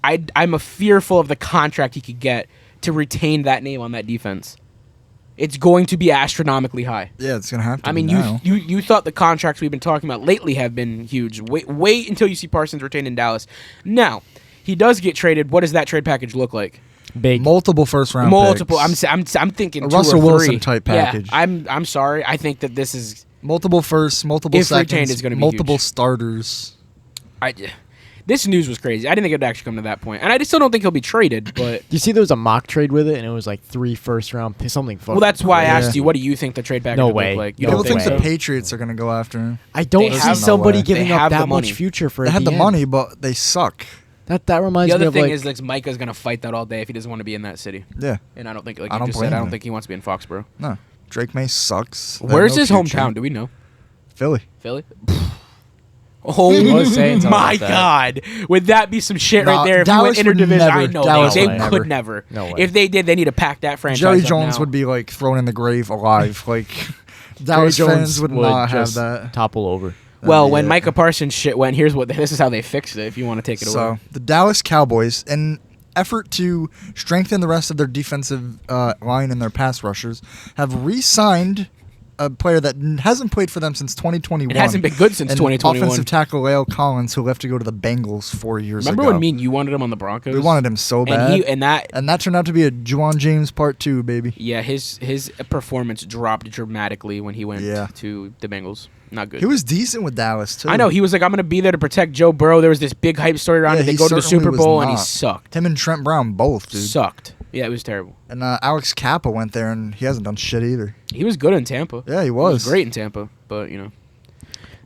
Speaker 1: I'm fearful of the contract he could get to retain that name on that defense. It's going to be astronomically high.
Speaker 2: Yeah, it's gonna have to.
Speaker 1: I mean,
Speaker 2: now.
Speaker 1: you thought the contracts we've been talking about lately have been huge. Wait until you see Parsons retained in Dallas. Now, he does get traded. What does that trade package look like?
Speaker 3: Big.
Speaker 2: multiple first round.
Speaker 1: Multiple.
Speaker 2: Picks.
Speaker 1: I'm thinking
Speaker 2: A
Speaker 1: two
Speaker 2: Russell
Speaker 1: or three.
Speaker 2: Wilson type package.
Speaker 1: Yeah, I'm sorry. I think that this is
Speaker 2: multiple firsts, multiple
Speaker 1: If retained,
Speaker 2: seconds,
Speaker 1: it's gonna be
Speaker 2: multiple
Speaker 1: huge.
Speaker 2: starters.
Speaker 1: This news was crazy. I didn't think it would actually come to that point, and I still don't think he'll be traded. But
Speaker 3: You see, there was a mock trade with it, and it was like 3 first round, something.
Speaker 1: well, that's why I
Speaker 2: Yeah.
Speaker 1: aust you. What do you think the trade package
Speaker 3: No
Speaker 1: would
Speaker 3: way.
Speaker 1: look like?
Speaker 3: You
Speaker 2: I
Speaker 3: don't
Speaker 2: don't think
Speaker 3: think
Speaker 2: the
Speaker 3: so?
Speaker 2: Patriots are gonna go after him.
Speaker 3: I don't
Speaker 1: They
Speaker 3: see
Speaker 1: have-
Speaker 3: somebody
Speaker 2: no way.
Speaker 3: giving
Speaker 1: They
Speaker 3: up
Speaker 1: have the
Speaker 3: that much
Speaker 1: money.
Speaker 3: future for.
Speaker 2: They
Speaker 3: at
Speaker 2: had the
Speaker 3: end.
Speaker 2: money, but they suck.
Speaker 3: That reminds
Speaker 1: The
Speaker 3: me
Speaker 1: other
Speaker 3: of
Speaker 1: thing
Speaker 3: like
Speaker 1: is, like, Micah's gonna fight that all day if he doesn't want to be in that city,
Speaker 2: Yeah,
Speaker 1: and I don't think, like
Speaker 2: I
Speaker 1: you
Speaker 2: don't
Speaker 1: just said,
Speaker 2: blame
Speaker 1: I don't
Speaker 2: him.
Speaker 1: think he wants to be in Foxborough.
Speaker 2: no. Drake May sucks. They have
Speaker 1: Where's
Speaker 2: no
Speaker 1: his
Speaker 2: future.
Speaker 1: hometown? Do we know?
Speaker 2: Philly.
Speaker 1: Philly.
Speaker 3: He
Speaker 1: Oh
Speaker 3: was saying something
Speaker 1: my
Speaker 3: about that.
Speaker 1: God! Would that be some shit
Speaker 2: Nah,
Speaker 1: right there? If
Speaker 2: Dallas
Speaker 1: he went
Speaker 2: would
Speaker 1: interdivision,
Speaker 2: never-
Speaker 1: I know
Speaker 2: Dallas
Speaker 1: they
Speaker 3: would
Speaker 1: could never.
Speaker 3: No way.
Speaker 1: If they did, they need to pack that franchise.
Speaker 2: Jerry
Speaker 1: up
Speaker 2: Jones
Speaker 1: now.
Speaker 2: would be like thrown in the grave alive. Like Dallas
Speaker 3: Jerry
Speaker 2: fans
Speaker 3: Jones
Speaker 2: would not have
Speaker 3: just
Speaker 2: that.
Speaker 3: topple over.
Speaker 1: Well,
Speaker 2: That'd be
Speaker 1: when
Speaker 2: it.
Speaker 1: Micah Parsons shit went, this is how they fixed it. If you want to take it
Speaker 2: So
Speaker 1: away,
Speaker 2: the Dallas Cowboys, in effort to strengthen the rest of their defensive line and their pass rushers, have re-signed a player that hasn't played for them since 2021.
Speaker 1: it hasn't been good since
Speaker 2: and
Speaker 1: 2021.
Speaker 2: Offensive tackle Lale Collins, who left to go to the Bengals 4 years
Speaker 1: Remember
Speaker 2: ago.
Speaker 1: when me and you wanted him on the Broncos?
Speaker 2: We wanted him so bad,
Speaker 1: and that
Speaker 2: and that turned out to be a Juwan James Part 2, baby.
Speaker 1: yeah, his performance dropped dramatically when he went
Speaker 2: Yeah.
Speaker 1: to the Bengals. Not good.
Speaker 2: He was decent with Dallas too.
Speaker 1: I know he was like, I'm gonna be there to protect Joe Burrow. There was this big hype story around
Speaker 2: Yeah,
Speaker 1: it. They
Speaker 2: he
Speaker 1: go to the
Speaker 2: certainly
Speaker 1: Super
Speaker 2: was
Speaker 1: Bowl and he
Speaker 2: not.
Speaker 1: sucked.
Speaker 2: Him and Trent Brown both, dude.
Speaker 1: Sucked. Yeah, it was terrible.
Speaker 2: And Alex Kappa went there, and he hasn't done shit either.
Speaker 1: He was good in Tampa.
Speaker 2: Yeah, he
Speaker 1: He
Speaker 2: was.
Speaker 1: was great in Tampa, but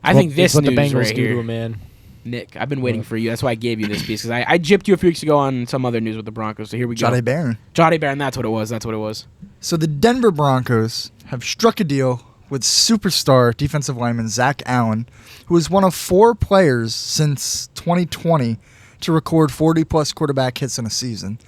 Speaker 1: I think this
Speaker 3: It's what
Speaker 1: news
Speaker 3: the Bengals
Speaker 1: right
Speaker 3: do to
Speaker 1: here,
Speaker 3: a man.
Speaker 1: Nick. I've been waiting for you. That's why I gave you this piece because I gypped you a few weeks ago on some other news with the Broncos. So here we go.
Speaker 2: Johnny Barron.
Speaker 1: Johnny Barron. That's what it was. That's what it was.
Speaker 2: So the Denver Broncos have struck a deal with superstar defensive lineman Zach Allen, who is one of 4 players since 2020 to record 40-plus quarterback hits in a season.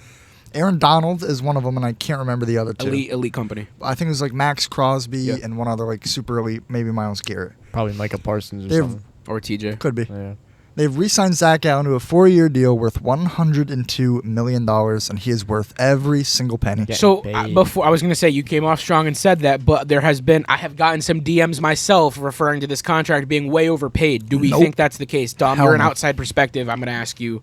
Speaker 2: Aaron Donald is one of them, and I can't remember the other 2.
Speaker 1: Elite company.
Speaker 2: I think it was like Max Crosby
Speaker 1: Yeah.
Speaker 2: and one other like super elite, maybe Myles Garrett.
Speaker 3: Probably Micah Parsons or
Speaker 2: They've
Speaker 3: something.
Speaker 1: Or TJ.
Speaker 2: Could be.
Speaker 3: Yeah.
Speaker 2: They've re-signed Zach Allen to a 4-year deal worth $102 million, and he is worth every single penny.
Speaker 3: Yeah.
Speaker 1: So
Speaker 3: paid.
Speaker 1: before I was going to say you came off strong and said that, but I have gotten some DMs myself referring to this contract being way overpaid. Do we
Speaker 2: Nope.
Speaker 1: think that's the case? Dom,
Speaker 2: Hell
Speaker 1: you're an
Speaker 2: no.
Speaker 1: outside perspective. I'm going to ask you.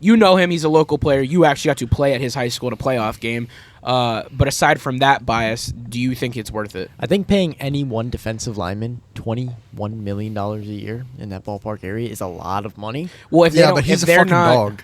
Speaker 1: You know him. He's a local player. You actually got to play at his high school at a playoff game. But aside from that bias, do you think it's worth it?
Speaker 3: I think paying any one defensive lineman $21 million a year in that ballpark area is a lot of money.
Speaker 1: Well, if they
Speaker 2: Yeah,
Speaker 1: don't,
Speaker 2: but he's
Speaker 1: if
Speaker 2: a
Speaker 1: they're
Speaker 2: fucking
Speaker 1: not,
Speaker 2: dog.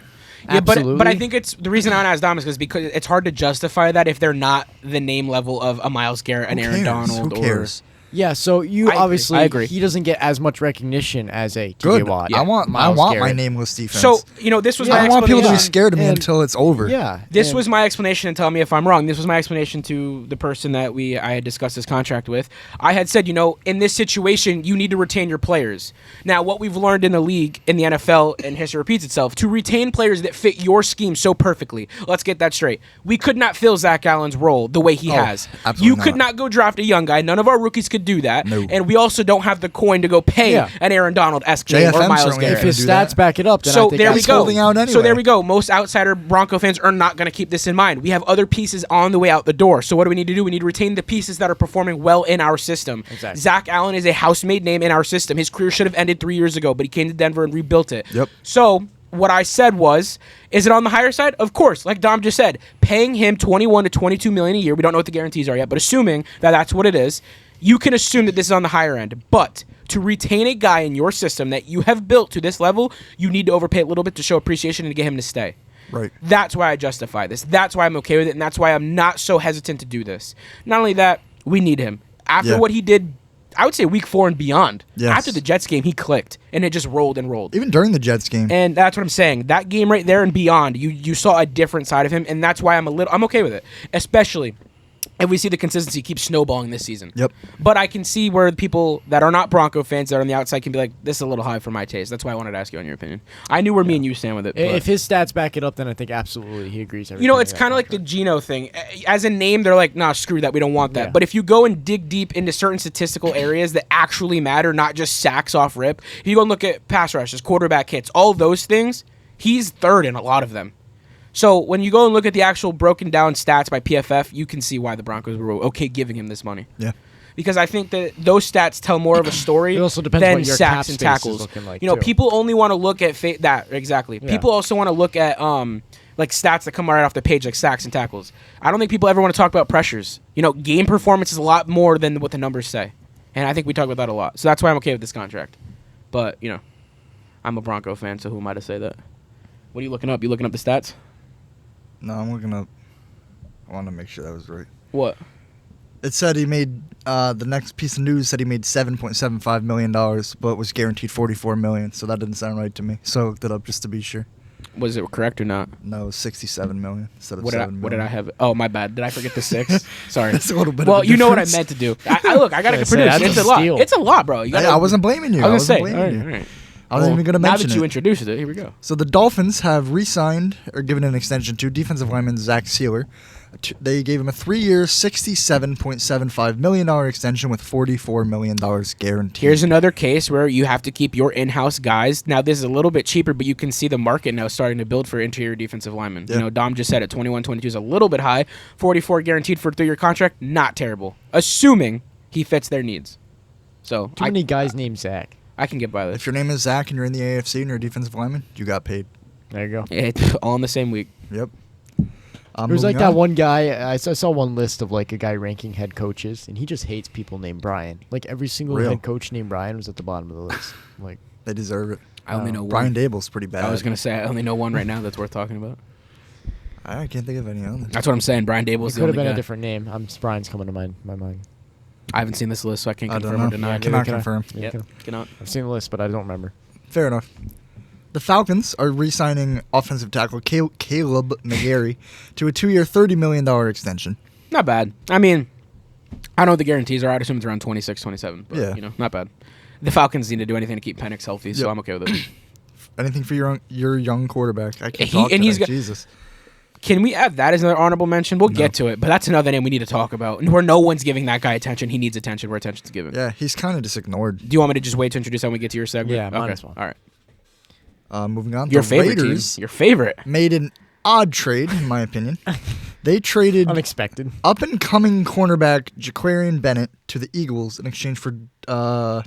Speaker 1: Yeah, but I
Speaker 3: Absolutely.
Speaker 1: think it's the reason I want to ask Dom is because it's hard to justify that if they're not the name level of a Myles Garrett and
Speaker 2: Who
Speaker 1: Aaron
Speaker 2: cares?
Speaker 1: Donald.
Speaker 2: Who cares?
Speaker 3: Yeah, so you
Speaker 1: I agree.
Speaker 3: obviously
Speaker 1: I agree.
Speaker 3: he doesn't get as much recognition as a TJ
Speaker 2: Good.
Speaker 3: Watt.
Speaker 2: I want
Speaker 3: Myles
Speaker 2: my
Speaker 3: Garrett.
Speaker 2: nameless defense.
Speaker 1: So this was
Speaker 3: Yeah,
Speaker 1: my
Speaker 2: I don't want people to be
Speaker 1: explanation.
Speaker 2: scared of me
Speaker 3: And-
Speaker 2: until it's over.
Speaker 3: Yeah.
Speaker 1: This
Speaker 3: and-
Speaker 1: was my explanation, and tell me if I'm wrong. This was my explanation to the person that I had discussed this contract with. I had said, in this situation, you need to retain your players. Now, what we've learned in the league, in the NFL, and history repeats itself, to retain players that fit your scheme so perfectly. Let's get that straight. We could not fill Zach Allen's role the way he has.
Speaker 2: absolutely
Speaker 1: You could
Speaker 2: not.
Speaker 1: not go draft a young guy. None of our rookies could do that.
Speaker 2: No.
Speaker 1: And we also don't have the coin to go pay
Speaker 3: Yeah.
Speaker 1: an Aaron Donald-esque name or
Speaker 2: JFM
Speaker 1: Myles
Speaker 2: certainly
Speaker 1: Garrett.
Speaker 3: if his
Speaker 2: do
Speaker 3: stats
Speaker 2: that.
Speaker 3: back it up, then I
Speaker 1: So
Speaker 3: think
Speaker 1: there we
Speaker 2: He's
Speaker 1: go.
Speaker 2: holding out
Speaker 1: So
Speaker 2: anyway.
Speaker 1: there we go. Most outsider Bronco fans are not going to keep this in mind. We have other pieces on the way out the door. So what do we need to do? We need to retain the pieces that are performing well in our system.
Speaker 3: Exactly.
Speaker 1: Zach Allen is a house-made name in our system. His career should have ended 3 years ago, but he came to Denver and rebuilt it.
Speaker 2: Yep.
Speaker 1: So what I said was, is it on the higher side? Of course, like Dom just said, paying him $21 to $22 million a year. We don't know what the guarantees are yet, but assuming that that's what it is. you can assume that this is on the higher end. But to retain a guy in your system that you have built to this level, you need to overpay a little bit to show appreciation and to get him to stay.
Speaker 2: Right.
Speaker 1: That's why I justify this. That's why I'm okay with it, and that's why I'm not so hesitant to do this. Not only that, we need him. After what he did, I would say week 4 and beyond.
Speaker 2: Yes.
Speaker 1: After the Jets game, he clicked, and it just rolled and rolled.
Speaker 2: Even during the Jets game.
Speaker 1: And that's what I'm saying. That game right there and beyond, you saw a different side of him, and that's why I'm okay with it. Especially if we see the consistency keep snowballing this season.
Speaker 2: Yep.
Speaker 1: But I can see where the people that are not Bronco fans that are on the outside can be like, this is a little high for my taste. That's why I wanted to ask you on your opinion. I knew where me and you stand with it.
Speaker 3: If his stats back it up, then I think absolutely he agrees.
Speaker 1: It's kind of like the Geno thing. As a name, they're like, nah, screw that. We don't want that.
Speaker 3: Yeah.
Speaker 1: But if you go and dig deep into certain statistical areas that actually matter, not just sacks off rip, if you go and look at pass rushes, quarterback hits, all of those things, he's third in a lot of them. So when you go and look at the actual broken down stats by PFF, you can see why the Broncos were okay giving him this money.
Speaker 2: Yeah.
Speaker 1: Because I think that those stats tell more of a story
Speaker 3: It also depends
Speaker 1: than
Speaker 3: what your cap
Speaker 1: sacks and
Speaker 3: space is
Speaker 1: tackles.
Speaker 3: looking like,
Speaker 1: too. People only want to look at that exactly.
Speaker 3: Yeah.
Speaker 1: People also want to look at like stats that come right off the page, like sacks and tackles. I don't think people ever want to talk about pressures. Game performance is a lot more than what the numbers say, and I think we talk about that a lot. So that's why I'm okay with this contract. But I'm a Bronco fan, so who am I to say that? What are you looking up? You looking up the stats?
Speaker 2: No, I'm looking up. I want to make sure that was right.
Speaker 1: What?
Speaker 2: It said he made, the next piece of news said he made $7.75 million, but was guaranteed $44 million, so that didn't sound right to me. So I looked it up just to be sure.
Speaker 1: Was it correct or not?
Speaker 2: No, it was $67 million instead of
Speaker 1: What
Speaker 2: $7
Speaker 1: did
Speaker 2: million.
Speaker 1: what did I have? Oh, my bad. Did I forget the 6? Sorry.
Speaker 2: That's a little bit
Speaker 1: Well,
Speaker 2: of a
Speaker 1: you know what I
Speaker 2: difference.
Speaker 1: meant to do. Look, I got to
Speaker 3: I was gonna
Speaker 1: produce.
Speaker 3: say,
Speaker 1: It's
Speaker 3: that's
Speaker 1: a
Speaker 3: a
Speaker 1: lot.
Speaker 3: steal.
Speaker 1: It's a lot, bro.
Speaker 2: I wasn't blaming you.
Speaker 1: I was
Speaker 2: wasn't
Speaker 1: going to say.
Speaker 2: blaming
Speaker 1: All
Speaker 2: you.
Speaker 1: right.
Speaker 2: I wasn't even going to mention
Speaker 1: Now that you
Speaker 2: it.
Speaker 1: introduced it, here we go.
Speaker 2: So the Dolphins have re-signed or given an extension to defensive lineman Zach Sealer. They gave him a 3-year, $67.75 million extension with $44 million guaranteed.
Speaker 1: Here's another case where you have to keep your in-house guys. Now, this is a little bit cheaper, but you can see the market now starting to build for interior defensive linemen.
Speaker 2: Yeah.
Speaker 1: Dom just said it. 21, 22 is a little bit high. 44 guaranteed for a 3-year contract, not terrible, assuming he fits their needs. So
Speaker 3: Too many guys named Zach.
Speaker 1: I can get by this.
Speaker 2: If your name is Zach and you're in the AFC and you're a defensive lineman, you got paid.
Speaker 3: There you go.
Speaker 1: It's all in the same week.
Speaker 2: Yep.
Speaker 3: There was like that one guy. I saw one list of like a guy ranking head coaches, and he just hates people named Brian. Like every single
Speaker 2: Real.
Speaker 3: head coach named Brian was at the bottom of the list. Like
Speaker 2: They deserve it.
Speaker 1: I only know
Speaker 2: Brian
Speaker 1: one.
Speaker 2: Dable's pretty bad.
Speaker 1: I was going to say I only know one right now that's worth talking about.
Speaker 2: I can't think of any others.
Speaker 1: That's what I'm saying. Brian
Speaker 3: it
Speaker 1: Dable's the
Speaker 3: could have
Speaker 1: only
Speaker 3: been
Speaker 1: guy.
Speaker 3: a different name. Brian's coming to my mind.
Speaker 1: I haven't seen this list, so I can't
Speaker 2: I don't
Speaker 1: confirm or
Speaker 2: know.
Speaker 1: deny.
Speaker 2: I cannot
Speaker 3: Can I?
Speaker 2: confirm.
Speaker 3: Yeah,
Speaker 1: Yep, cannot.
Speaker 3: I've seen the list, but I don't remember.
Speaker 2: Fair enough. The Falcons are re-signing offensive tackle Caleb McGarry to a 2-year, $30 million extension.
Speaker 1: Not bad. I mean, I don't know what the guarantees are. I'd assume it's around 26, 27. But,
Speaker 2: Yeah.
Speaker 1: not bad. The Falcons need to do anything to keep Penix healthy, so
Speaker 2: Yep.
Speaker 1: I'm okay with it.
Speaker 2: Anything for your young quarterback? I can't
Speaker 1: He-
Speaker 2: talk
Speaker 1: and
Speaker 2: today.
Speaker 1: he's got-
Speaker 2: Jesus.
Speaker 1: Can we add that as another honorable mention? We'll get to it, but that's another name we need to talk about. Where no one's giving that guy attention. He needs attention where attention's given.
Speaker 2: Yeah, he's kind of just ignored.
Speaker 1: Do you want me to just wait to introduce him when we get to your segment?
Speaker 3: Yeah, might
Speaker 1: okay.
Speaker 3: as well.
Speaker 1: All right.
Speaker 2: Moving on.
Speaker 1: Your
Speaker 2: the
Speaker 1: favorite
Speaker 2: Raiders
Speaker 1: team. Your favorite.
Speaker 2: made an odd trade, in my opinion. They traded
Speaker 3: Unexpected.
Speaker 2: up-and-coming cornerback Jaquarian Bennett to the Eagles in exchange for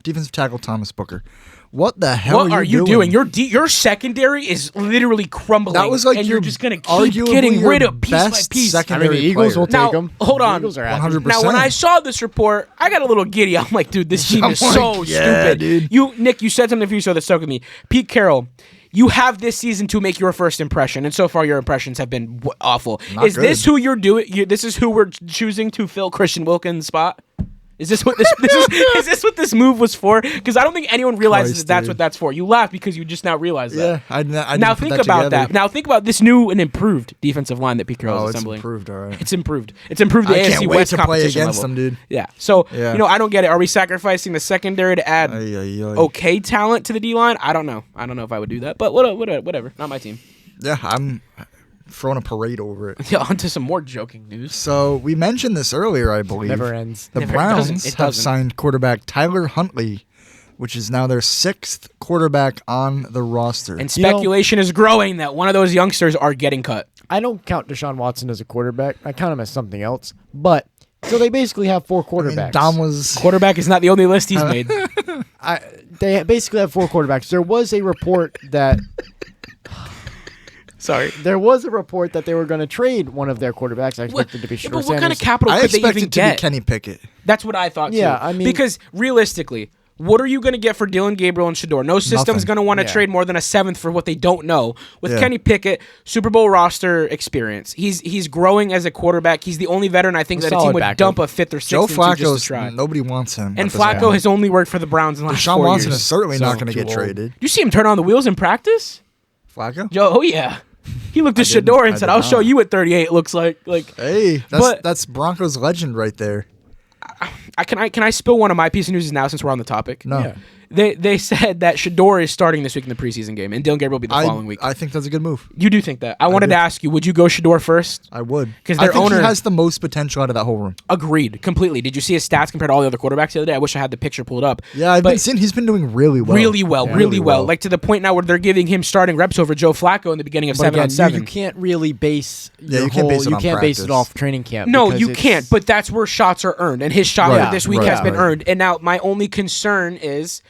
Speaker 2: defensive tackle Thomas Booker. What the hell
Speaker 1: What are you doing? Your secondary is literally crumbling.
Speaker 2: That was like
Speaker 1: and
Speaker 2: your-
Speaker 1: you're just gonna keep
Speaker 2: arguably
Speaker 1: getting
Speaker 2: your
Speaker 1: rid of piece by
Speaker 2: best
Speaker 1: piece.
Speaker 3: I mean, the
Speaker 2: secondary
Speaker 3: Eagles will
Speaker 2: player.
Speaker 3: take them.
Speaker 1: Hold on.
Speaker 3: The Eagles are
Speaker 2: 100%.
Speaker 1: Now, when I saw this report, I got a little giddy. I'm like, dude, this team
Speaker 2: I'm
Speaker 1: is
Speaker 2: like,
Speaker 1: so
Speaker 2: yeah,
Speaker 1: stupid.
Speaker 2: dude.
Speaker 1: Nick, you said something if you saw this stuck with me. Pete Carroll, you have this season to make your first impression, and so far your impressions have been awful.
Speaker 2: Not
Speaker 1: Is this
Speaker 2: good.
Speaker 1: who you're doing? This is who we're choosing to fill Christian Wilkins' spot? Is this what this is this what this move was for? Because I don't think anyone realizes
Speaker 2: Christ,
Speaker 1: that that's
Speaker 2: dude.
Speaker 1: what that's for. You laugh because you just now realize
Speaker 2: Yeah,
Speaker 1: that.
Speaker 2: I
Speaker 1: Now
Speaker 2: didn't put
Speaker 1: think
Speaker 2: that
Speaker 1: about
Speaker 2: together.
Speaker 1: that. Now think about this new and improved defensive line that Pete Carroll
Speaker 2: Oh,
Speaker 1: is
Speaker 2: it's
Speaker 1: assembling.
Speaker 2: improved, all right.
Speaker 1: It's improved. It's improved the
Speaker 2: I
Speaker 1: AFC
Speaker 2: can't wait
Speaker 1: West
Speaker 2: to play
Speaker 1: competition
Speaker 2: against
Speaker 1: level.
Speaker 2: them, dude.
Speaker 1: Yeah. So,
Speaker 2: Yeah.
Speaker 1: I don't get it. Are we sacrificing the secondary to add
Speaker 2: Ay, ay, ay.
Speaker 1: okay talent to the D-line? I don't know. I don't know if I would do that, but whatever. Not my team.
Speaker 2: Yeah, I'm throwing a parade over it.
Speaker 1: Yeah, on to some more joking news.
Speaker 2: So we mentioned this earlier, I believe.
Speaker 3: Never ends.
Speaker 2: The
Speaker 1: Never- it
Speaker 2: Browns
Speaker 1: doesn't- it
Speaker 2: have
Speaker 1: doesn't.
Speaker 2: signed quarterback Tyler Huntley, which is now their 6th quarterback on the roster.
Speaker 1: And
Speaker 3: You know-
Speaker 1: speculation is growing that one of those youngsters are getting cut.
Speaker 3: I don't count Deshaun Watson as a quarterback. I count him as something else. But so they basically have 4
Speaker 2: I mean,
Speaker 3: quarterbacks.
Speaker 2: Dom was
Speaker 1: Quarterback is not the only list he's made.
Speaker 3: They basically have 4 quarterbacks. There was a report that
Speaker 1: Sorry.
Speaker 3: There was a report that they were going to trade one of their quarterbacks. I expected to be Shedeur
Speaker 1: But what kind of
Speaker 3: Sanders.
Speaker 1: capital
Speaker 2: I
Speaker 1: could they
Speaker 2: expect
Speaker 1: even
Speaker 2: it to
Speaker 1: get?
Speaker 2: be Kenny Pickett.
Speaker 1: That's what I thought, too.
Speaker 3: Yeah, I mean...
Speaker 1: Because, realistically, what are you going to get for Dylan Gabriel and Shedeur? No system's
Speaker 2: Nothing.
Speaker 1: going to want to
Speaker 3: Yeah.
Speaker 1: trade more than a seventh for what they don't know. With
Speaker 2: Yeah.
Speaker 1: Kenny Pickett, Super Bowl roster experience. He's growing as a quarterback. He's the only veteran I think
Speaker 3: A
Speaker 1: that a team
Speaker 3: solid
Speaker 1: would
Speaker 3: backup.
Speaker 1: dump a fifth or sixth
Speaker 2: Joe
Speaker 1: into just to
Speaker 2: Flacco's
Speaker 1: try.
Speaker 2: nobody wants him.
Speaker 1: And
Speaker 2: at this
Speaker 1: Flacco
Speaker 2: point.
Speaker 1: has only worked for the Browns in the last
Speaker 2: Deshaun
Speaker 1: 4
Speaker 2: Watson
Speaker 1: years.
Speaker 2: is certainly
Speaker 3: So
Speaker 2: not going to
Speaker 3: too
Speaker 2: get
Speaker 3: old.
Speaker 2: traded.
Speaker 1: You see him turn on the wheels in practice?
Speaker 2: Flacco?
Speaker 1: Joe, oh yeah. He looked at
Speaker 2: didn't.
Speaker 1: Shedeur
Speaker 2: I
Speaker 1: and said,
Speaker 2: did
Speaker 1: "I'll show
Speaker 2: not.
Speaker 1: you what 38 looks like."
Speaker 2: Hey,
Speaker 1: But-
Speaker 2: that's Broncos legend right there.
Speaker 1: Can I spill one of my piece of news now since we're on the topic?
Speaker 2: No.
Speaker 3: Yeah.
Speaker 1: They said that Shedeur is starting this week in the preseason game, and Dylan Gabriel will be the following week.
Speaker 2: I think that's a good move.
Speaker 1: You do think that? I wanted
Speaker 2: do.
Speaker 1: to ask you: would you go Shedeur first?
Speaker 2: I would.
Speaker 1: 'Cause
Speaker 2: I
Speaker 1: their
Speaker 2: think
Speaker 1: owner-
Speaker 2: he has the most potential out of that whole room.
Speaker 1: Agreed, completely. Did you see his stats compared to all the other quarterbacks the other day? I wish I had the picture pulled up.
Speaker 2: Yeah, I've
Speaker 1: But
Speaker 2: been seeing he's been doing really well.
Speaker 1: really well,
Speaker 2: Yeah.
Speaker 1: really well. Like to the point now where they're giving him starting reps over Joe Flacco in the beginning of
Speaker 3: But
Speaker 1: 7
Speaker 3: again,
Speaker 1: on 7.
Speaker 3: you can't really base your
Speaker 2: you can't base it
Speaker 3: you
Speaker 2: on
Speaker 3: can't base it
Speaker 2: practice.
Speaker 3: off training camp.
Speaker 1: No,
Speaker 3: because
Speaker 1: you
Speaker 3: it's-
Speaker 1: can't. But that's where shots are earned, and his shot
Speaker 2: Right,
Speaker 1: for this week
Speaker 2: right,
Speaker 1: has been
Speaker 2: right.
Speaker 1: earned. And now my only concern is,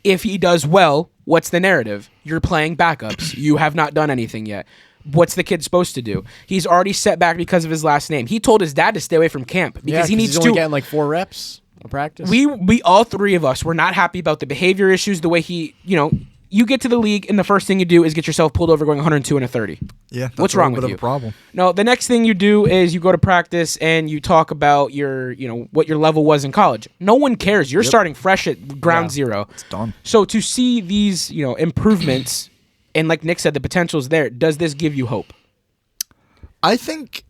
Speaker 1: if he does well, what's the narrative? You're playing backups. You have not done anything yet. What's the kid supposed to do? He's already set back because of his last name. He told his dad to stay away from camp because
Speaker 3: Yeah,
Speaker 1: he needs
Speaker 3: he's only
Speaker 1: to.
Speaker 3: getting like 4 reps of practice.
Speaker 1: We all three of us were not happy about the behavior issues, the way he, you get to the league and the first thing you do is get yourself pulled over going 102 and a 30.
Speaker 2: Yeah, that's
Speaker 1: What's
Speaker 2: a
Speaker 1: wrong
Speaker 2: little
Speaker 1: with
Speaker 2: bit
Speaker 1: you?
Speaker 2: of a problem.
Speaker 1: No, the next thing you do is you go to practice and you talk about your, what your level was in college. No one cares. You're starting fresh at ground zero.
Speaker 2: It's done.
Speaker 1: So to see these, improvements, and like Nick said, the potential's there. Does this give you hope?
Speaker 2: I think